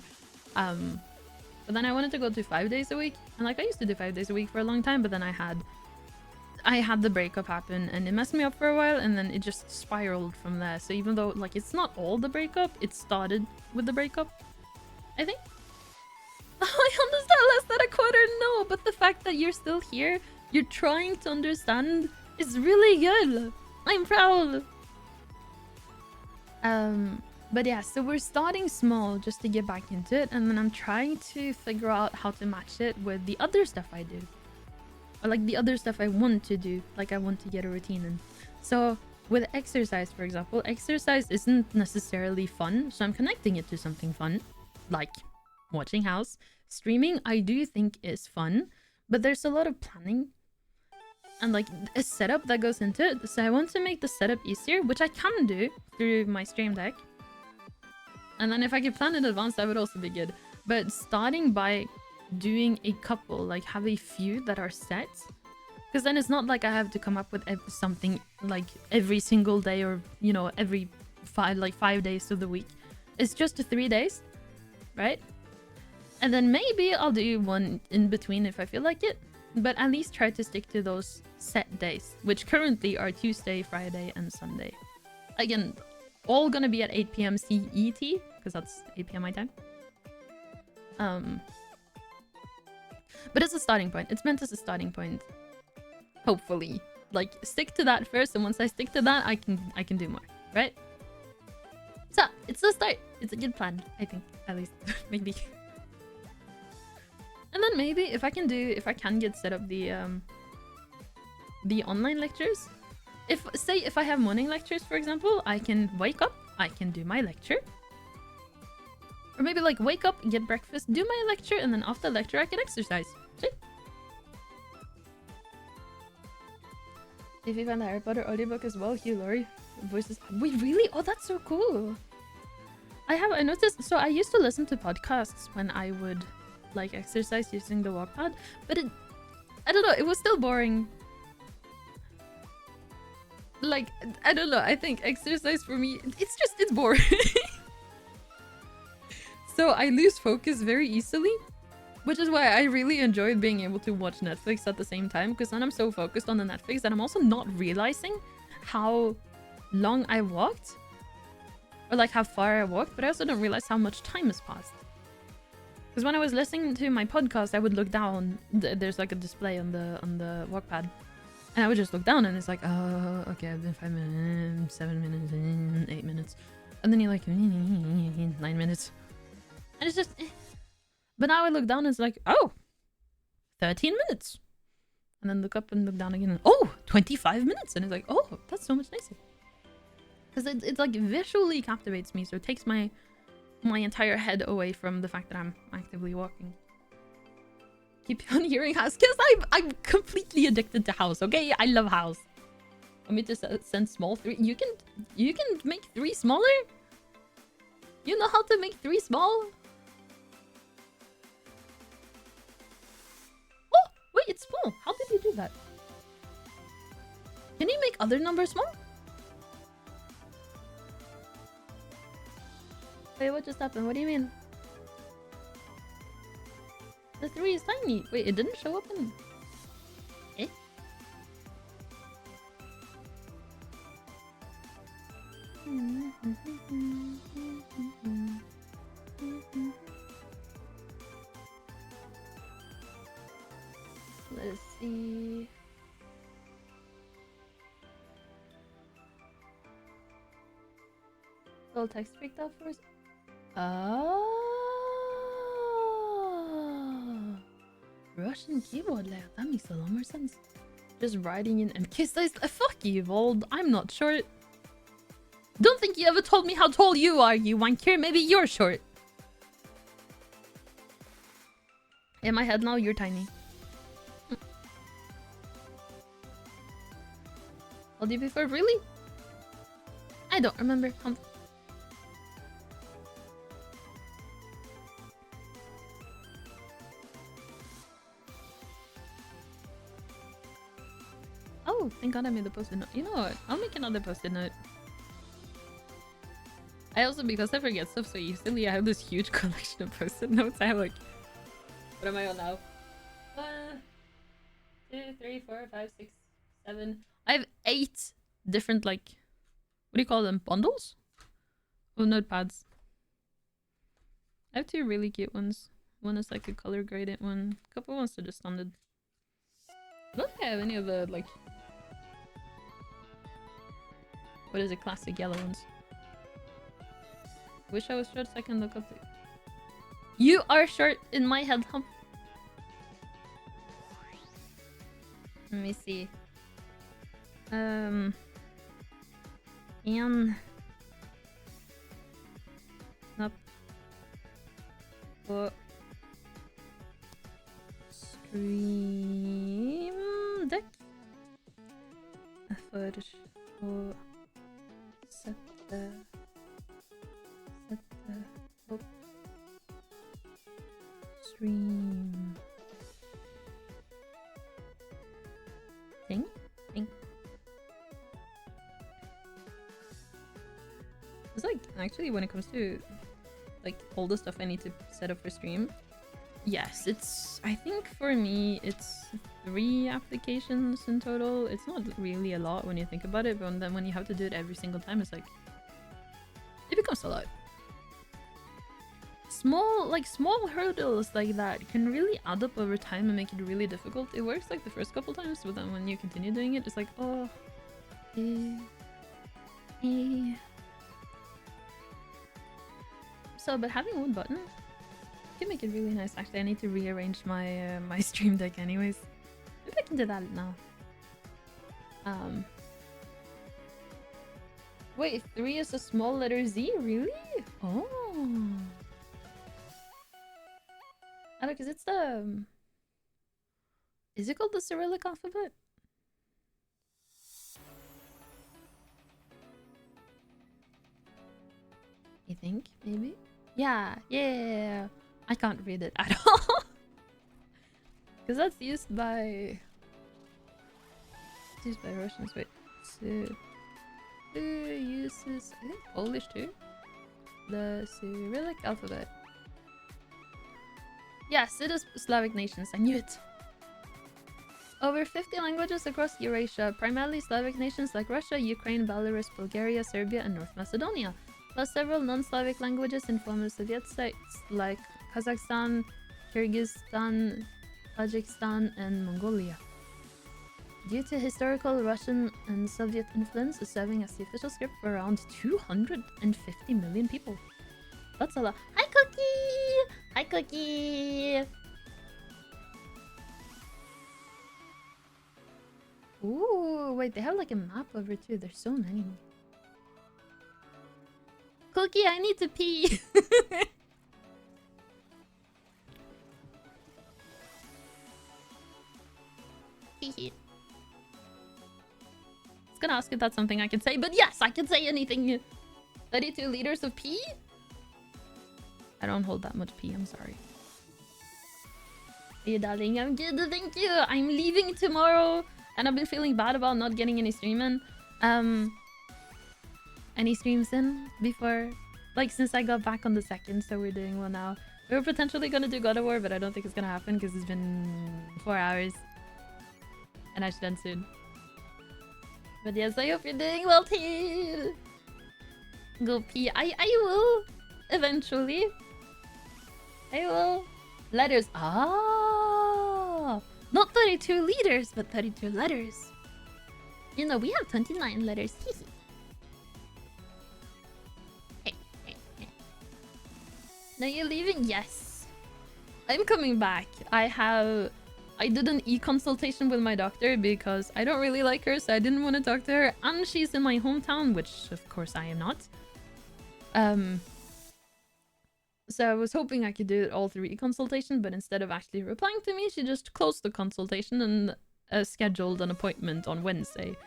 But then I wanted to go to 5 days a week, and like I used to do 5 days a week for a long time, but then I had the breakup happen and it messed me up for a while, and then it just spiraled from there. So even though like it's not all the breakup, it started with the breakup, I think. I understand less than a quarter, no, but the fact that you're still here, you're trying to understand, is really good. I'm proud. But yeah, so we're starting small just to get back into it, and then I'm trying to figure out how to match it with the other stuff I do. Or like the other stuff I want to do, like I want to get a routine in. So with exercise, for example, exercise isn't necessarily fun, so I'm connecting it to something fun, like watching House. Streaming, I do think is fun, but there's a lot of planning and like a setup that goes into it. So I want to make the setup easier, which I can do through my stream deck. And then if I could plan in advance, that would also be good. But starting by doing a couple, like have a few that are set, because then it's not like I have to come up with something like every single day, or you know, every 5 days of the week. It's just 3 days, right? And then maybe I'll do one in between if I feel like it, but at least try to stick to those set days, which currently are Tuesday, Friday, and Sunday. Again, all gonna be at 8 p.m. CET, because that's 8 p.m. my time. But it's a starting point. It's meant as a starting point. Hopefully. Like, stick to that first, and once I stick to that, I can do more, right? So, it's a start. It's a good plan, I think, at least. Maybe. And then maybe if I can get set up the online lectures. If I have morning lectures, for example, I can wake up, I can do my lecture. Or maybe like wake up, get breakfast, do my lecture, and then after lecture I can exercise. See? If you found the Harry Potter audiobook as well, Hugh Laurie voices. Wait, really? Oh, that's so cool. I noticed, so I used to listen to podcasts when I would like exercise using the walkpad, but I don't know, it was still boring. Like, I don't know, I think exercise for me, it's boring. So I lose focus very easily, which is why I really enjoyed being able to watch Netflix at the same time, because then I'm so focused on the Netflix that I'm also not realizing how long I walked, or like how far I walked, but I also don't realize how much time has passed. Because when I was listening to my podcast, I would look down. There's like a display on the walkpad, and I would just look down, and it's like, oh, okay, I've been 5 minutes, 7 minutes, 8 minutes, and then you're like 9 minutes, and it's just. But now I look down, and it's like, oh, 13 minutes, and then look up and look down again, and oh, 25 minutes, and it's like, oh, that's so much nicer. Because it's like visually captivates me, so it takes my entire head away from the fact that I'm actively walking. Keep on hearing House, because I'm completely addicted to House. Okay, I love House. Want me to send small 3? You can make 3 smaller. You know how to make 3 small. Oh wait, it's small. How did you do that? Can you make other numbers small? Wait, what just happened? What do you mean? The 3 is tiny. Wait, it didn't show up in... Eh? Let's see... Little text picked up for us. Oh, Russian keyboard layout. That makes a lot more sense. Just writing in MK size. Fuck you, Vold. I'm not short. Don't think you ever told me how tall you are, you wanker. Maybe you're short. In my head now, you're tiny. What did you before? Really? I don't remember. Oh, thank God I made the post-it note. You know what? I'll make another post-it note. I also, because I forget stuff so easily, I have this huge collection of post-it notes. I have like... What am I on now? 1, 2, 3, 4, 5, 6, 7... I have 8 different, like... What do you call them? Bundles? Of notepads. I have 2 really cute ones. One is like a color graded one. A couple ones are just standard. I don't think I have any of the, like... What is it? Classic yellow ones. Wish I was short so I can look up the... You are short in my head, hump. Let me see. And... Up. På... Stream deck. For å sette opp stream thing. It's like, actually, when it comes to like all the stuff I need to set up for stream, yes, it's, I think for me it's 3 applications in total. It's not really a lot when you think about it, but then when you have to do it every single time, it's like, it becomes a lot. Small hurdles like that can really add up over time and make it really difficult. It works like the first couple times, but then when you continue doing it, it's like, oh, So, but having one button can make it really nice. Actually, I need to rearrange my my stream deck anyways. Maybe I can do that now. Wait, 3 is a small letter Z? Really? Oh. Oh, because it's the... Is it called the Cyrillic alphabet? You think? Maybe? Yeah. I can't read it at all. Because that's used by... It's used by Russians. Wait. So... Who uses... I think Polish too? The Cyrillic alphabet. Yes, it is Slavic nations. I knew it. Over 50 languages across Eurasia, primarily Slavic nations like Russia, Ukraine, Belarus, Bulgaria, Serbia, and North Macedonia, plus several non-Slavic languages in former Soviet states like Kazakhstan, Kyrgyzstan, Tajikistan, and Mongolia. Due to historical Russian and Soviet influence, is serving as the official script for around 250 million people. That's a lot. Hi, Cookie! Hi, Cookie! Ooh, wait, they have like a map over too. There's so many. Cookie, I need to pee! It's gonna ask if that's something I can say, but yes, I can say anything! 32 liters of pee? I don't hold that much pee, I'm sorry. Hey, darling, I'm good, thank you! I'm leaving tomorrow, and I've been feeling bad about not getting any stream in. Any streams in before, like, since I got back on the 2nd, so we're doing one now. We were potentially gonna do God of War, but I don't think it's gonna happen because it's been 4 hours. And I should end soon. But yes, I hope you're doing well, too! Go pee. I will! Eventually. I will. Letters. Ah! Not 32 liters, but 32 letters. You know, we have 29 letters. Now you're leaving? Yes. I'm coming back. I did an e-consultation with my doctor because I don't really like her, so I didn't want to talk to her. And she's in my hometown, which of course I am not. So I was hoping I could do it all through e-consultation, but instead of actually replying to me, she just closed the consultation and scheduled an appointment on Wednesday.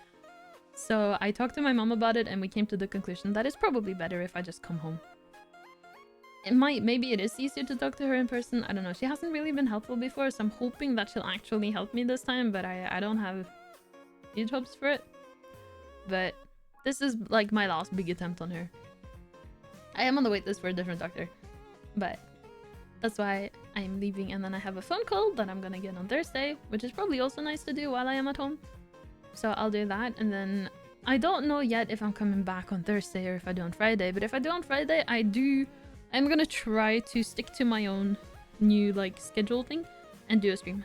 So I talked to my mom about it and we came to the conclusion that it's probably better if I just come home. Maybe it is easier to talk to her in person, I don't know. She hasn't really been helpful before, so I'm hoping that she'll actually help me this time, but I don't have huge hopes for it. But this is like my last big attempt on her. I am on the waitlist for a different doctor, but that's why I'm leaving, and then I have a phone call that I'm gonna get on Thursday, which is probably also nice to do while I am at home. So I'll do that, and then I don't know yet if I'm coming back on Thursday or if I do on Friday, but if I do on Friday, I'm gonna try to stick to my own new like schedule thing and do a stream.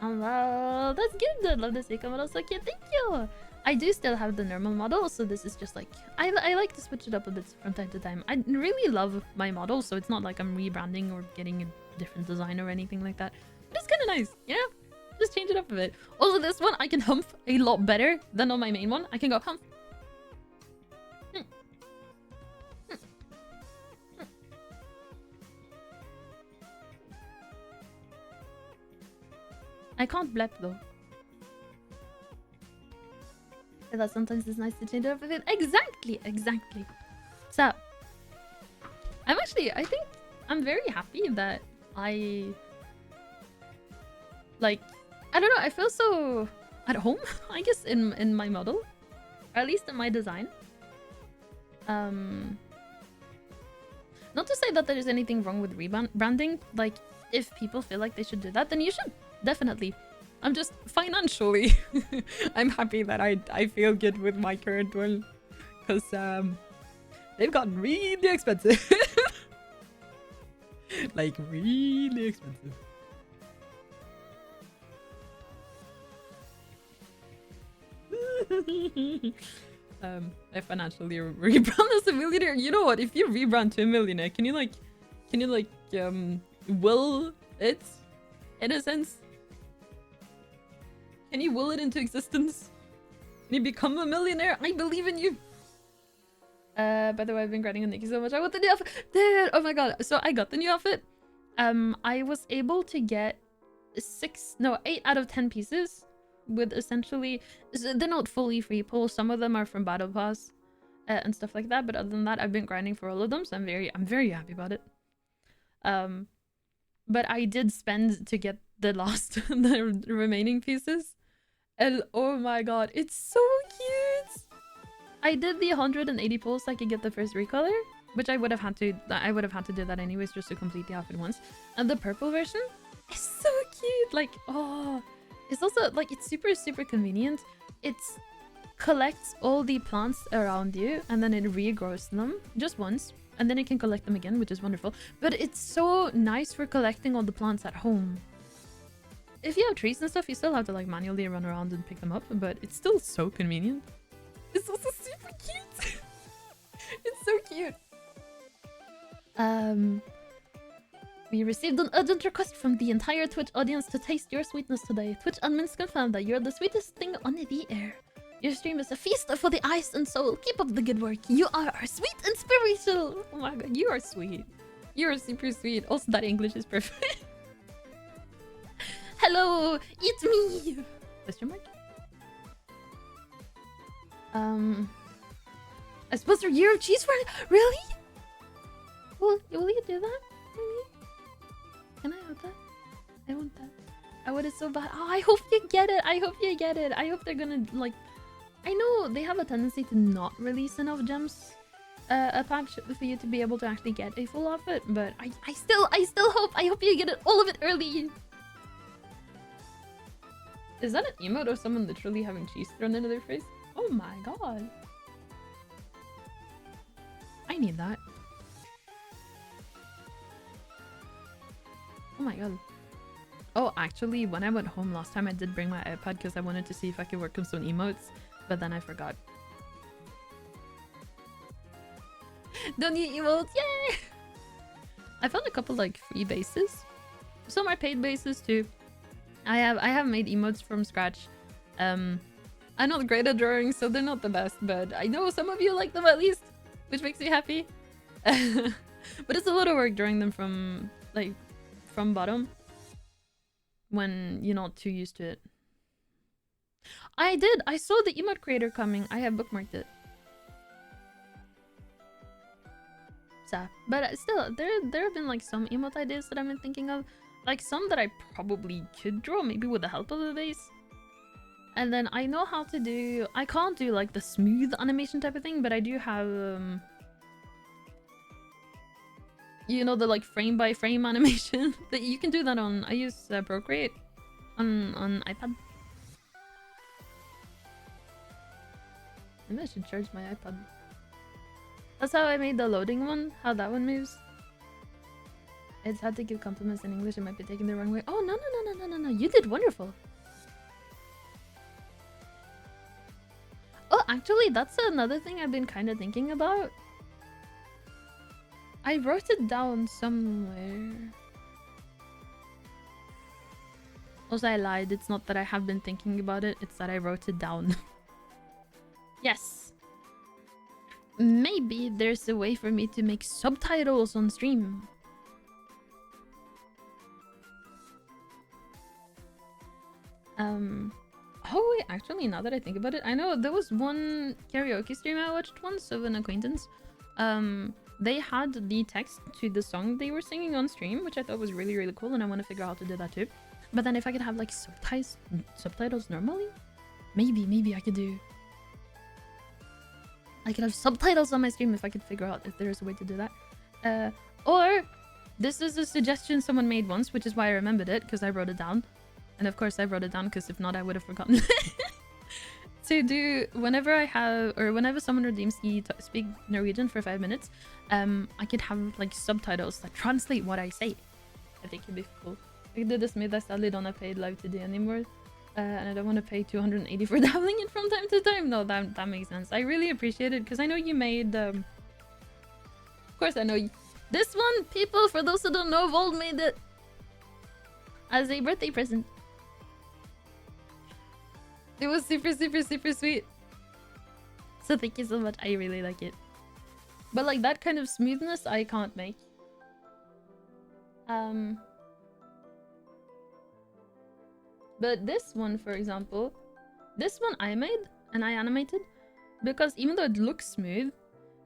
Oh wow, that's good. I love the Seiko model, so cute. Thank you. I do still have the normal model, so this is just like I like to switch it up a bit from time to time. I really love my model, so it's not like I'm rebranding or getting a different design or anything like that. But it's kind of nice, you know? Just change it up a bit. Also, this one I can humph a lot better than on my main one. I can go humph. I can't blep though. But that sometimes it's nice to change it up a bit. Exactly. So, I think I'm very happy that I don't know, I feel so at home, I guess, in my model. Or at least in my design. Not to say that there's anything wrong with rebranding. Like, if people feel like they should do that, then you should. Definitely. I'm just financially I'm happy that I feel good with my current one, because they've gotten really expensive. Like really expensive. I financially rebrand as a millionaire. You know what, if you rebrand to a millionaire, can you will it in a sense? Can you will it into existence? Can you become a millionaire? I believe in you. By the way, I've been grinding on Nikki so much. I want the new outfit. Dude, oh my god. So I got the new outfit. I was able to get 8 out of 10 pieces with essentially, they're not fully free pulls. Some of them are from Battle Pass and stuff like that. But other than that, I've been grinding for all of them. So I'm very happy about it. But I did spend to get the remaining pieces. And oh my god, it's so cute. I did the 180 pulls so I could get the first recolor, which I would have had to do that anyways just to complete the outfit once. And the purple version is so cute. Like, oh, it's also like, it's super convenient. It collects all the plants around you and then it regrows them just once, and then it can collect them again, which is wonderful. But it's so nice for collecting all the plants at home. If you have trees and stuff, you still have to like manually run around and pick them up, but it's still so convenient. It's also super cute. It's so cute. We received an urgent request from the entire Twitch audience to taste your sweetness today. Twitch admins confirmed that you're the sweetest thing on the air. Your stream is a feast for the eyes and soul. Keep up the good work. You are our sweet inspiration. Oh my god, you are sweet. You are super sweet. Also, that English is perfect. Hello, it's me. Question mark? I suppose they're Euro cheese for it. Really? Will you do that? Really? Can I have that? I want that. I want it so bad. Oh, I hope you get it. I hope you get it. I hope they're gonna like. I know they have a tendency to not release enough gems a patch for you to be able to actually get a full outfit, but I still hope. I hope you get it, all of it early. Is that an emote or someone literally having cheese thrown into their face? Oh my god. I need that. Oh my god. Oh, actually, when I went home last time, I did bring my iPad because I wanted to see if I could work on some emotes, but then I forgot. Don't need emotes, yay! I found a couple like free bases. Some are paid bases too. I have made emotes from scratch. I'm not great at drawing, so they're not the best, but I know some of you like them at least, which makes me happy. But it's a lot of work drawing them from bottom when you're not too used to it. I saw the emote creator coming. I have bookmarked it. So, but still, there have been like some emote ideas that I've been thinking of, like some that I probably could draw, maybe with the help of the base. And then I know how to do. I can't do like the smooth animation type of thing, but I do have you know, the like frame by frame animation that you can do that on. I use Procreate on iPad. Maybe I should charge my iPad. That's how I made the loading one, how that one moves. It's hard to give compliments in English, it might be taken the wrong way. Oh, no, you did wonderful. Oh, actually, that's another thing I've been kind of thinking about. I wrote it down somewhere. Also, I lied. It's not that I have been thinking about it, it's that I wrote it down. Yes. Maybe there's a way for me to make subtitles on stream. Oh wait, actually, now that I think about it, I know there was one karaoke stream I watched once of an acquaintance. They had the text to the song they were singing on stream, which I thought was really, really cool, and I want to figure out how to do that too. But then if I could have like subtitles normally, maybe I could do. I could have subtitles on my stream if I could figure out if there is a way to do that. Or this is a suggestion someone made once, which is why I remembered it, because I wrote it down. And of course I wrote it down because if not I would have forgotten. To do whenever I have, or whenever someone redeems me to speak Norwegian for 5 minutes, I could have like subtitles that translate what I say. I think it'd be cool. I could do this mid. I sadly don't have paid live today anymore. And I don't want to pay 280 for downloading it from time to time. No, that makes sense. I really appreciate it because I know you made of course I know this one, people, for those who don't know, Vold made it as a birthday present. It was super sweet. So thank you so much. I really like it. But like that kind of smoothness I can't make. But this one, for example, this one I made and I animated because even though it looks smooth,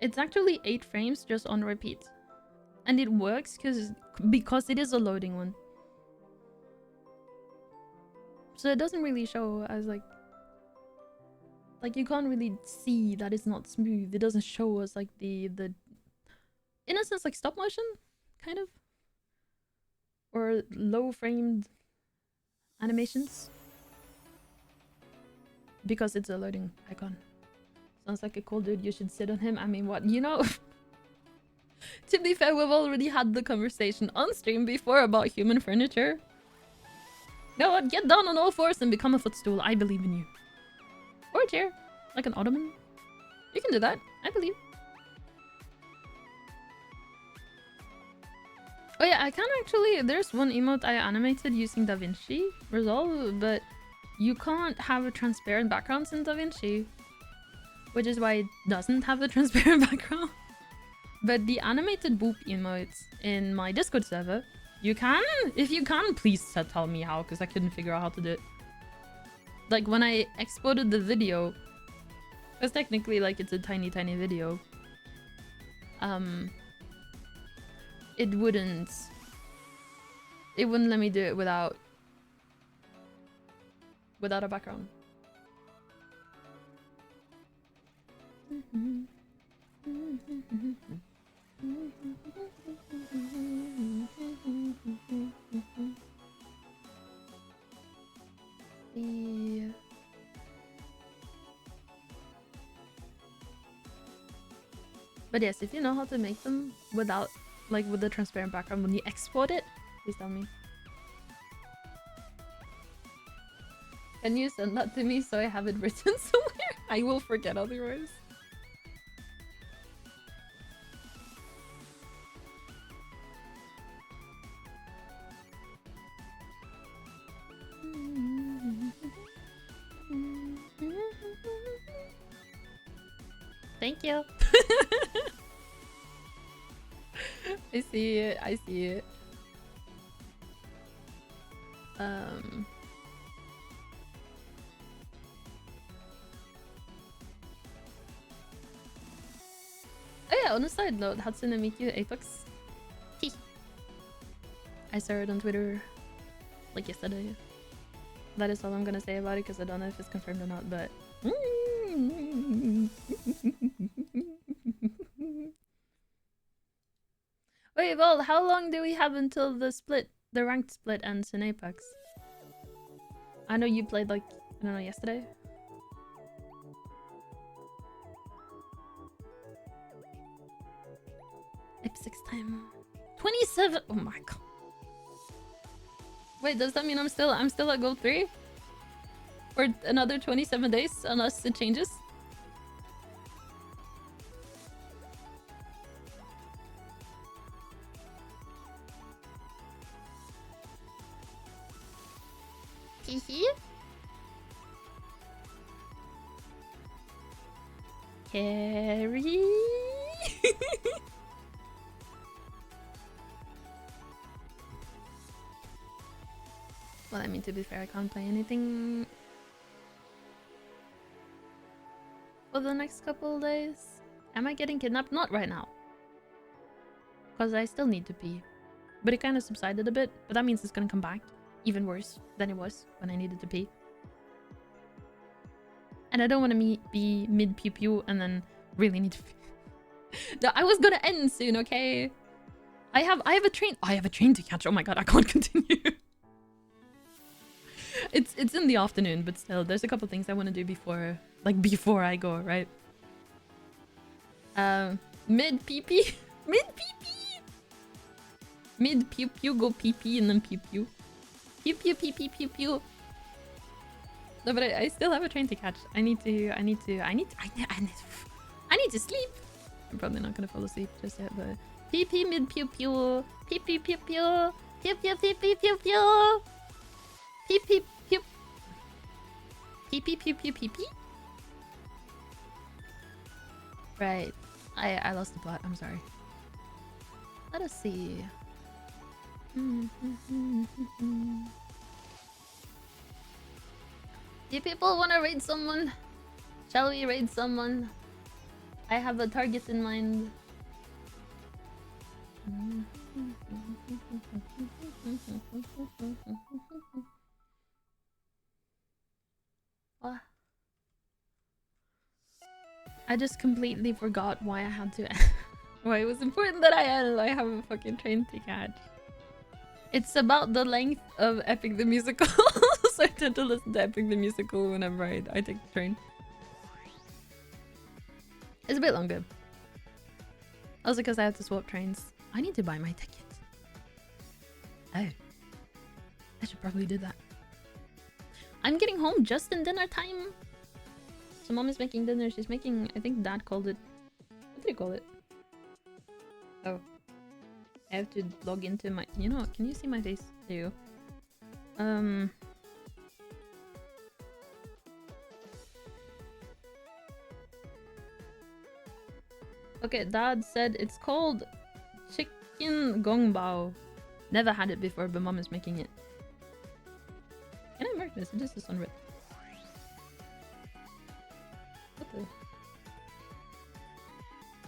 it's actually 8 frames just on repeat. And it works because it is a loading one. So it doesn't really show as like you can't really see that it's not smooth. It doesn't show us like the in a sense like stop motion kind of, or low framed animations, because it's a loading icon. Sounds like a cool dude. You should sit on him. I mean, what, you know? To be fair, we've already had the conversation on stream before about human furniture. You know what? Get down on all fours and become a footstool. I believe in you. Or a chair, like an ottoman. You can do that. I believe. Oh yeah, I can actually. There's one emote I animated using DaVinci Resolve, but you can't have transparent backgrounds in DaVinci, which is why it doesn't have the transparent background. But the animated boop emotes in my Discord server, you can. If you can, please tell me how, because I couldn't figure out how to do it. Like when I exported the video, because technically like it's a tiny video. It wouldn't let me do it without a background. But yes, if you know how to make them without, like with the transparent background when you export it, please tell me. Can you send that to me so I have it written somewhere? I will forget otherwise. Thank you. I see it. I see it. Oh yeah, on a side note, Hatsune Miku Apex. I saw it on Twitter like yesterday. That is all I'm gonna say about it because I don't know if it's confirmed or not, but wait, well, how long do we have until the ranked split ends in Apex? I know you played like, I don't know, yesterday? Apex time. 27! Oh my god. Wait, does that mean I'm still at gold 3? For another 27 days, unless it changes? Hehe. Carrie. Well, I mean, to be fair, I can't play anything for the next couple of days. Am I getting kidnapped? Not right now. Because I still need to pee. But it kind of subsided a bit. But that means it's gonna come back even worse than it was when I needed to pee. And I don't want to be mid pew pew and then really need to pee. No, I was gonna end soon, okay? I have a train to catch. Oh my god, I can't continue. It's in the afternoon, but still, there's a couple things I want to do before I go, right? Mid pee pee, mid pee pee, mid pew pew, go pee pee and then pew pew, pew pew pee pee pew pew. No, but I still have a train to catch. I need to sleep. I'm probably not gonna fall asleep just yet, but pee pee mid pew pew, pee pee pew pew, pew pew pee pee pew pew, pee pee pew, pee pee pew pew pee pee. Right, I lost the plot. I'm sorry. Let us see. Do people want to raid someone? Shall we raid someone? I have a target in mind. What? I just completely forgot why I had to. Why it was important that I have a fucking train to catch. It's about the length of Epic the Musical. So I tend to listen to Epic the Musical whenever I take the train. It's a bit longer. Also because I have to swap trains. I need to buy my ticket. Oh. I should probably do that. I'm getting home just in dinner time. So mom is making dinner. She's making, I think dad called it. What did he call it? Oh. I have to log into my, you know, can you see my face? There you go. Okay, dad said it's called chicken gongbao. Never had it before, but mom is making it. Can I mark this? It just is unread. What the?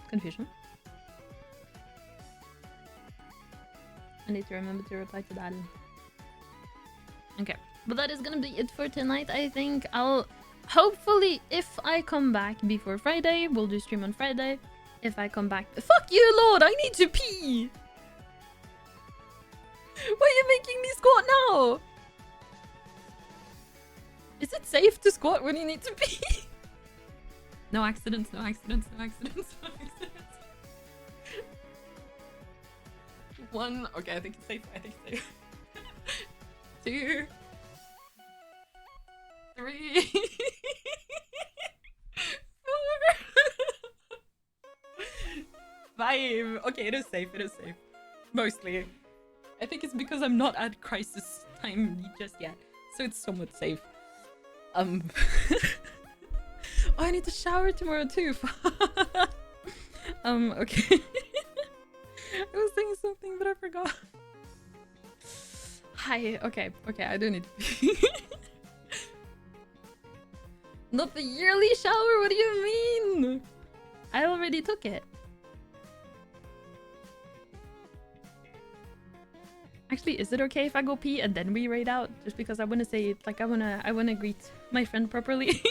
Confusion. I need to remember to reply to that. Okay, but that is gonna be it for tonight. I think I'll hopefully, if I come back before Friday, we'll do stream on Friday. If I come back, fuck you, Lord! I need to pee. Why are you making me squat now? Is it safe to squat when you need to pee? No accidents, no accidents, no accidents, no accidents. One, okay, I think it's safe, I think it's safe. 2, 3, 4, 5. Okay, it is safe, it is safe. Mostly. I think it's because I'm not at crisis time just yet, so it's somewhat safe. Oh, I need to shower tomorrow too. Okay. I was thinking so something, but I forgot. Hi. Okay. Okay. I do need to pee. Not the yearly shower. What do you mean? I already took it. Actually, is it okay if I go pee and then we raid out? Just because I want to say, like, I wanna greet my friend properly.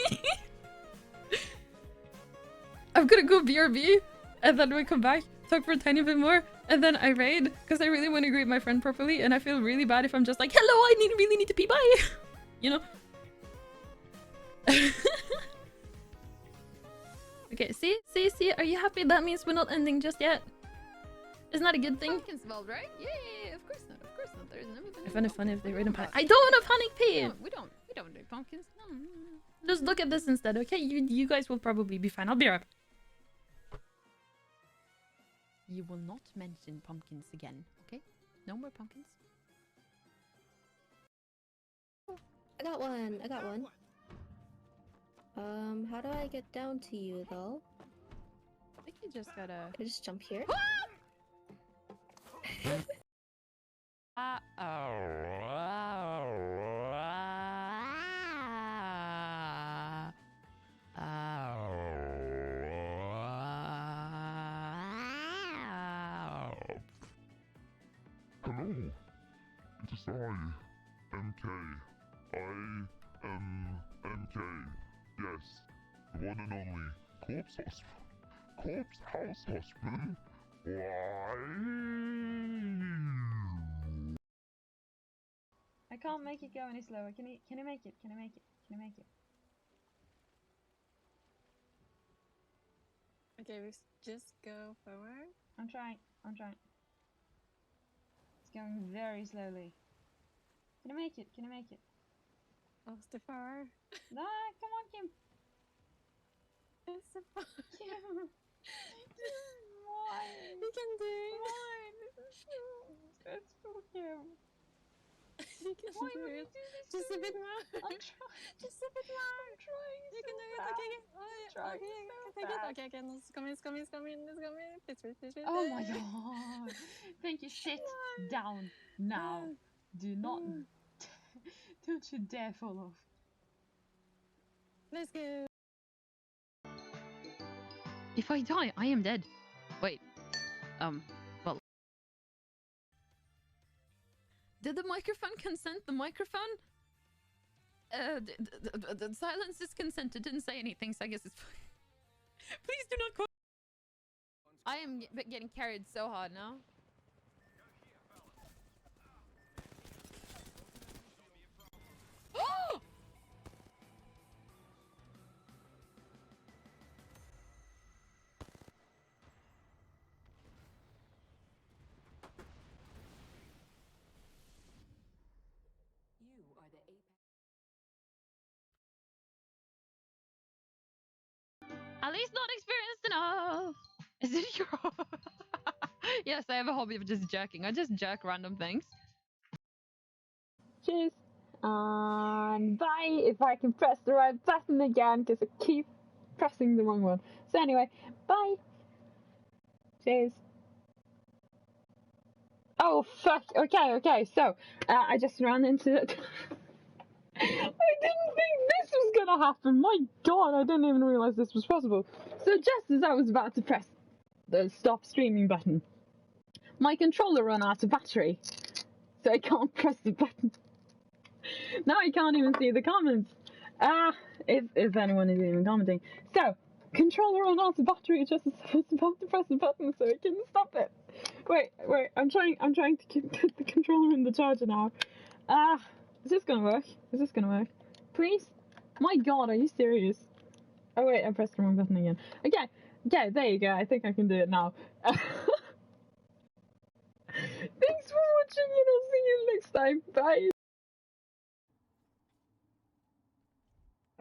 I'm gonna go BRB, and then we come back, talk for a tiny bit more, and then I raid, because I really want to greet my friend properly, and I feel really bad if I'm just like, hello, I really need to pee, bye! You know? Okay, see? Are you happy? That means we're not ending just yet. Isn't that a good thing? Pumpkins involved, right? Yeah, of course not. Of course not. There's never been. I find it funny if they raid and panic. I don't want to panic pee! We don't do pumpkins. No. Just look at this instead, okay? You guys will probably be fine. I'll be right back. You will not mention pumpkins again, okay? No more pumpkins. I got one. How do I get down to you though? I think you just gotta. Can I just jump here? Hello, it is I, MK. I am MK. Yes, the one and only Corpse House Husband. Why? I can't make it go any slower. Can you make it? Can you make it? Okay, we just go forward. I'm trying. It's going very slowly. Can you make it? Oh, it's too far. No, come on, Kim. It's too far. Kim. Why? You can do it. Why? This is so stressful, Kim. You can Why do would it. you do this Just to a me? bit more. I'm trying. Just a bit more. I'm trying You can so do it. bad. Okay. Oh, yeah. Trying Okay, so I take bad. it. Okay. No, it's coming. Please. Oh my god. Thank you. Sit down now. Do not. Don't you dare fall off. Let's go. If I die, I am dead. Wait. Well. Did the microphone consent? The microphone? The silence is consent. It didn't say anything, so I guess it's fine. Please do not call. I am getting carried so hard now. Oh! At least not experienced enough. Is it your? Yes, I have a hobby of just jerking. I just jerk random things. Cheers. And bye if I can press the right button again because I keep pressing the wrong one. So anyway, bye. Cheers. Oh fuck. Okay. So I just ran into it. I didn't think this was gonna happen. My god, I didn't even realize this was possible. So just as I was about to press the stop streaming button, my controller ran out of battery. So I can't press the button. Now I can't even see the comments. If anyone is even commenting. So, controller ran out of battery just as I was about to press the button so I can stop it. Wait, I'm trying to keep the controller in the charger now. Is this gonna work? Please? My god, are you serious? Oh wait, I pressed the wrong button again. Okay, there you go. I think I can do it now. Thanks for watching and I'll see you next time. Bye!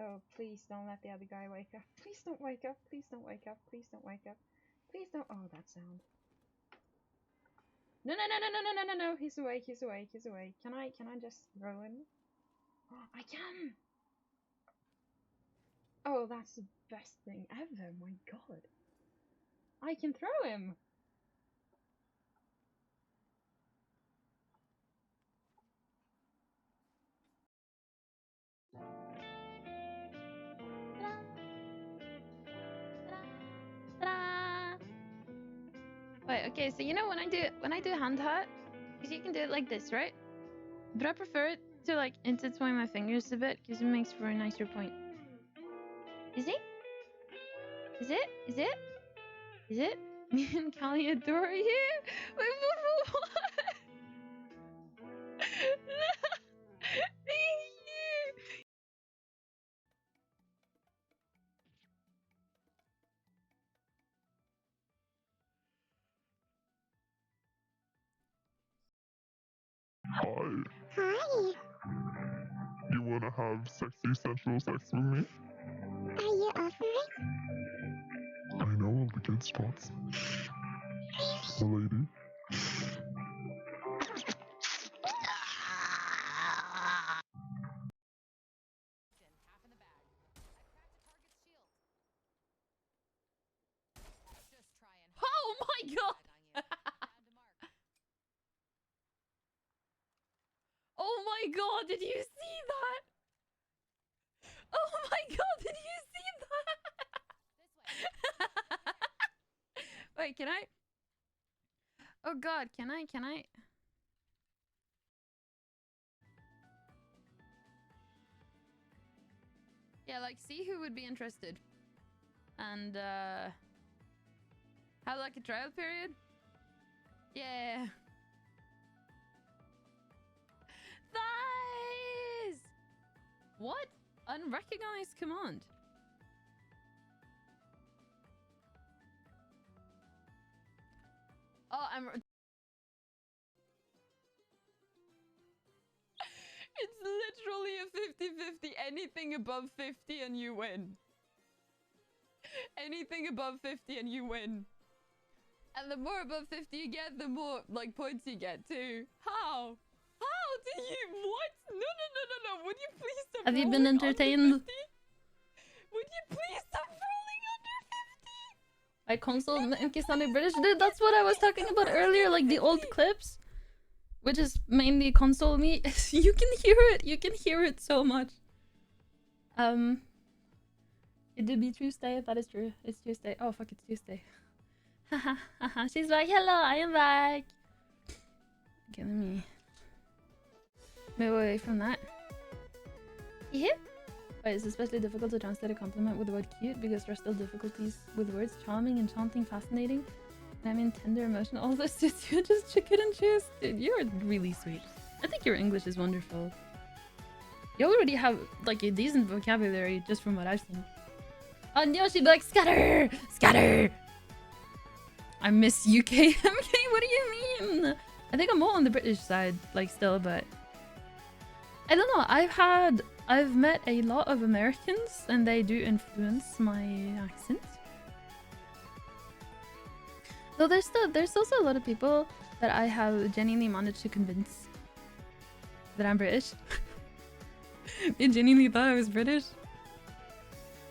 Oh, please don't let the other guy wake up. Please don't wake up. Please don't wake up. Please don't wake up. Please don't. Oh, that sound. No. He's awake. Can I just throw him? Oh, I can! Oh, that's the best thing ever. My god. I can throw him! Right, okay, so you know when I do hand hat, because you can do it like this, right? But I prefer it to like intertwine my fingers a bit because it makes for a nicer point. Is it? Is it? Is it? Is it? Me and Callie adore you? Wait, what? Thank you! Hi. Hi. You wanna have sexy sensual sex with me? Are you offering? I know all the good spots. The lady. Half in the bag. I cracked a target's shield. Just try and. Oh my god! Oh my god, did you see that? Oh my god, did you see that? Wait, can I? Oh god, can I? Yeah, like, see who would be interested. And, have, like, a trial period? Yeah. Thighs! What? Unrecognized command. Oh, It's literally a 50-50. Anything above 50 and you win. Anything above 50 and you win. And the more above 50 you get, the more, like, points you get too. How? How do you... What? No. Would you please stop Have you been rolling under entertained? 50? Would you please stop rolling under 50? My console monkey sounding British? Dude, that's what I was talking about earlier, like the old clips. Which is mainly console me. You can hear it. You can hear it so much. It did be Tuesday. That is true. It's Tuesday. Oh fuck, it's Tuesday. Haha. She's like, hello, I am back. Okay, let me move away from that. Yeah. But it's especially difficult to translate a compliment with the word cute because there are still difficulties with words charming, enchanting, fascinating. And I mean tender, emotional. All this suits you just chicken and choose. Dude, you're really sweet. I think your English is wonderful. You already have like a decent vocabulary just from what I've seen. Oh no, she'd be like, scatter! Scatter! I miss UK MK, what do you mean? I think I'm more on the British side, like still, but I don't know. I've met a lot of Americans and they do influence my accent. Though there's also a lot of people that I have genuinely managed to convince that I'm British. They genuinely thought I was British.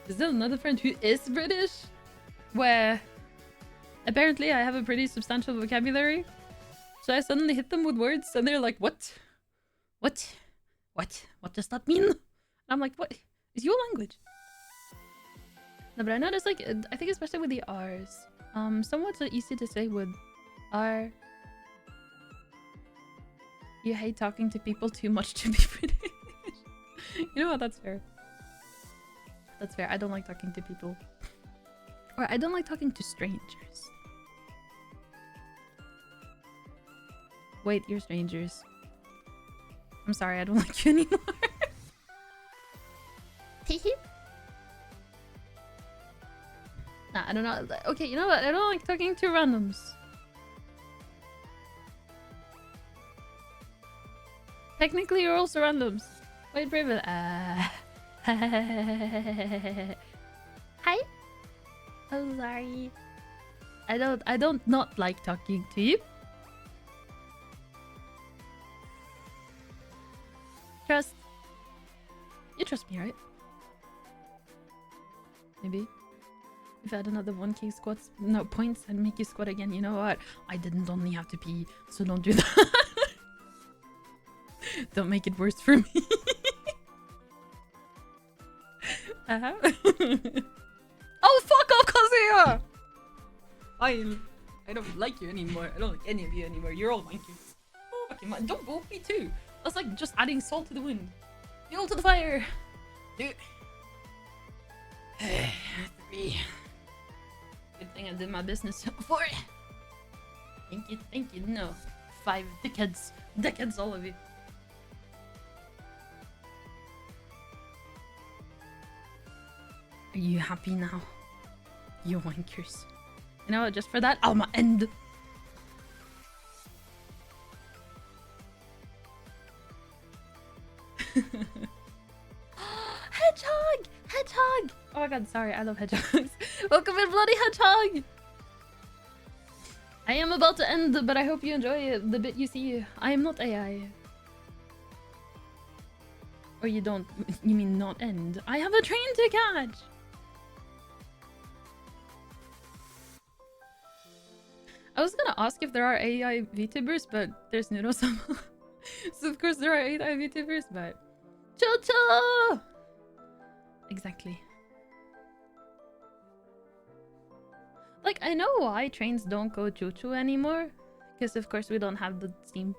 There's still another friend who is British, where apparently I have a pretty substantial vocabulary. So I suddenly hit them with words and they're like, what? What? What? What does that mean? And I'm like, what is your language? No, but I noticed, like, I think especially with the R's, somewhat easy to say with R. You hate talking to people too much to be British. You know what? That's fair. That's fair. I don't like talking to people. Or I don't like talking to strangers. Wait, you're strangers. I'm sorry, I don't like you anymore. Nah, I don't know. Okay, you know what? I don't like talking to randoms. Technically, you're also randoms. Wait, Brave. Hi. Oh, sorry. I don't not like talking to you. Trust. You trust me, right? Maybe. If I had another 1k squats, no points, I'd make you squat again. You know what? I didn't only have to pee, so don't do that. Don't make it worse for me. Oh, fuck off, Kazuya! Fine. I don't like you anymore. I don't like any of you anymore. You're all wankers. Fucking man, don't vote me too. That's like just adding salt to the wind. Fuel to the fire. Dude. 3. Good thing I did my business before. Thank you. No. 5 decades. Decades, all of you. Are you happy now? You wankers. You know what? Just for that, I'ma end. Hedgehog! Hedgehog! Oh my god, sorry, I love hedgehogs. Welcome in, bloody hedgehog! I am about to end, but I hope you enjoy the bit you see. I am not AI. Or you don't, you mean not end. I have a train to catch! I was gonna ask if there are AI VTubers, but there's Noodle-sama. So of course there are AI VTubers, but... Cho-cho! Exactly. Like, I know why trains don't go choo-choo anymore. Because of course we don't have the steam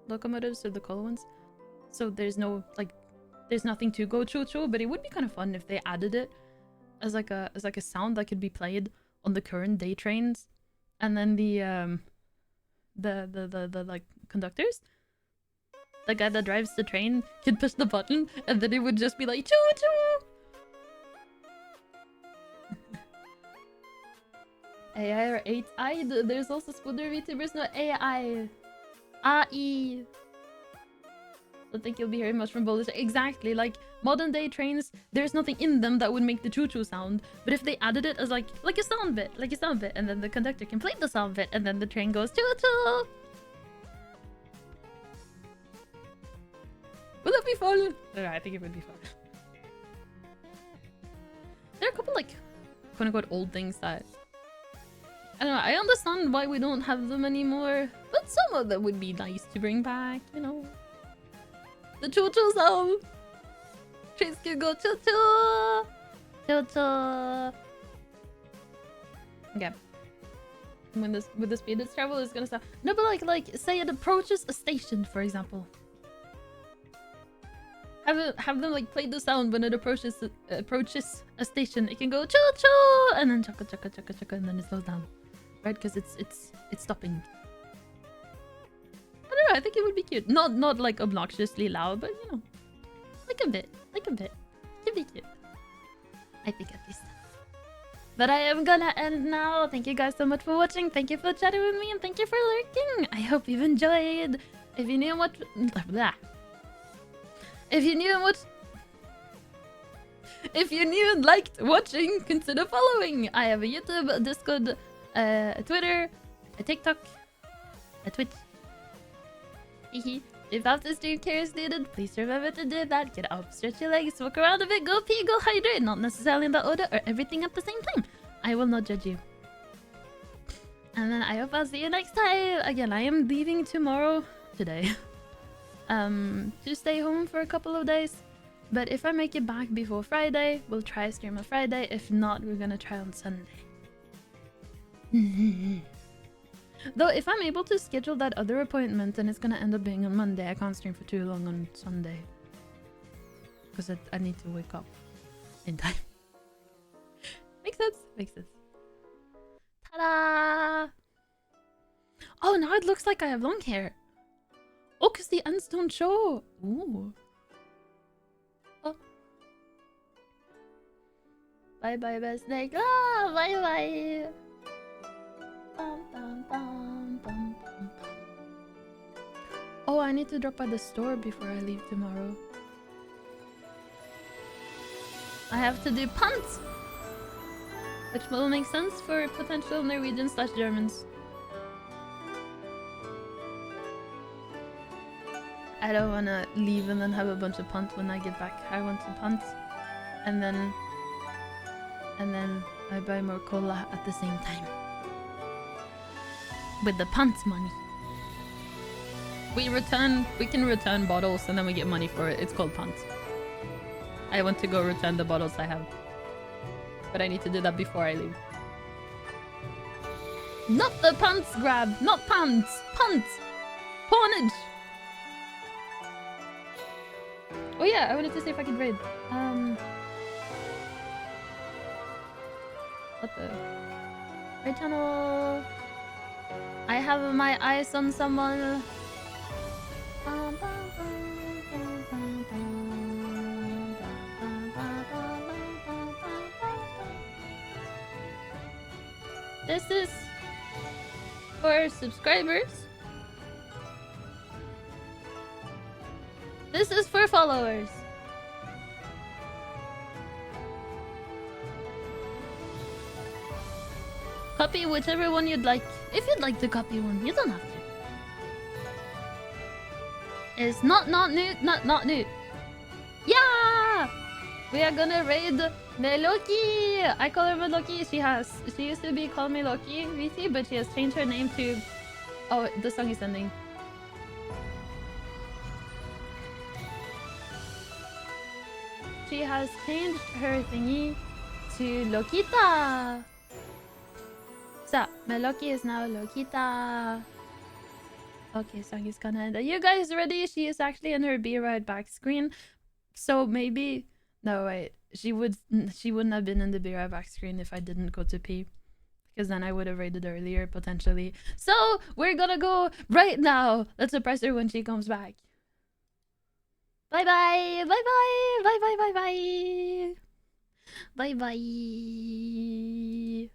locomotives or the coal ones. So there's no, like, there's nothing to go choo-choo, but it would be kind of fun if they added it as like a sound that could be played on the current day trains. And then the like conductors, the guy that drives the train could push the button and then it would just be like choo choo. AI or 8i? There's also Spooder VTubers, no AI. AI. I think you'll be hearing much from Boulder. Exactly, like modern day trains, there's nothing in them that would make the choo-choo sound. But if they added it as like a sound bit, and then the conductor can play the sound bit, and then the train goes choo-choo. Will it be fun? No, I think it would be fun. There are a couple like quote-unquote old things that I don't know. I understand why we don't have them anymore, but some of them would be nice to bring back, you know. The choo-choo sound! Trains can go choo-choo! Choo-choo! Okay. With the speed it's travel, it's gonna stop. No, but like, say it approaches a station, for example. Have them like play the sound when it approaches a station. It can go choo-choo! And then chaka chaka chaka chaka, and then it slows down. Right? Because it's stopping. I don't know, I think it would be cute. Not like obnoxiously loud, but you know, like a bit. It'd be cute. I think at least. But I am gonna end now. Thank you guys so much for watching. Thank you for chatting with me, and thank you for lurking. I hope you've enjoyed. If you knew what, if you knew and liked watching, consider following. I have a YouTube, a Discord, a Twitter, a TikTok, a Twitch. If after stream care is needed, please remember to do that. Get up, stretch your legs, walk around a bit, go pee, go hydrate. Not necessarily in that order or everything at the same time. I will not judge you. And then I hope I'll see you next time. Again, I am leaving today. To stay home for a couple of days. But if I make it back before Friday, we'll try stream on Friday. If not, we're gonna try on Sunday. Though, if I'm able to schedule that other appointment and it's gonna end up being on Monday, I can't stream for too long on Sunday. Because I need to wake up in time. Makes sense? Makes sense. Ta-da! Oh, now it looks like I have long hair. Oh, because the ends don't show. Ooh. Oh. Bye-bye, best snake. Ah, bye-bye. Oh, I need to drop by the store before I leave tomorrow. I have to do punts, which will make sense for potential Norwegian/Germans. I don't want to leave and then have a bunch of punt when I get back. I want to punt, and then I buy more cola at the same time. With the punt money. We can return bottles and then we get money for it. It's called punt. I want to go return the bottles I have. But I need to do that before I leave. Not the pants grab. Not pants. Pants. Pawnage. Oh yeah, I wanted to see if I could raid. What the? Raid channel. I have my eyes on someone. This is for subscribers. This is for followers. Copy whichever one you'd like. If you'd like to copy one, you don't have to. It's not new. Yeah! We are gonna raid Meloki! I call her Meloki. She used to be called Meloki, VT, but she has changed her name to... Oh, the song is ending. She has changed her thingy to Lokita. So, Meloki is now Lokita. Okay, song is gonna end. Are you guys ready? She is actually in her Be Right Back screen. So maybe... No, wait. She wouldn't have been in the Be Right Back screen if I didn't go to pee. Because then I would have raided earlier, potentially. So, we're gonna go right now. Let's suppress her when she comes back. Bye-bye! Bye-bye! Bye-bye! Bye-bye! Bye-bye!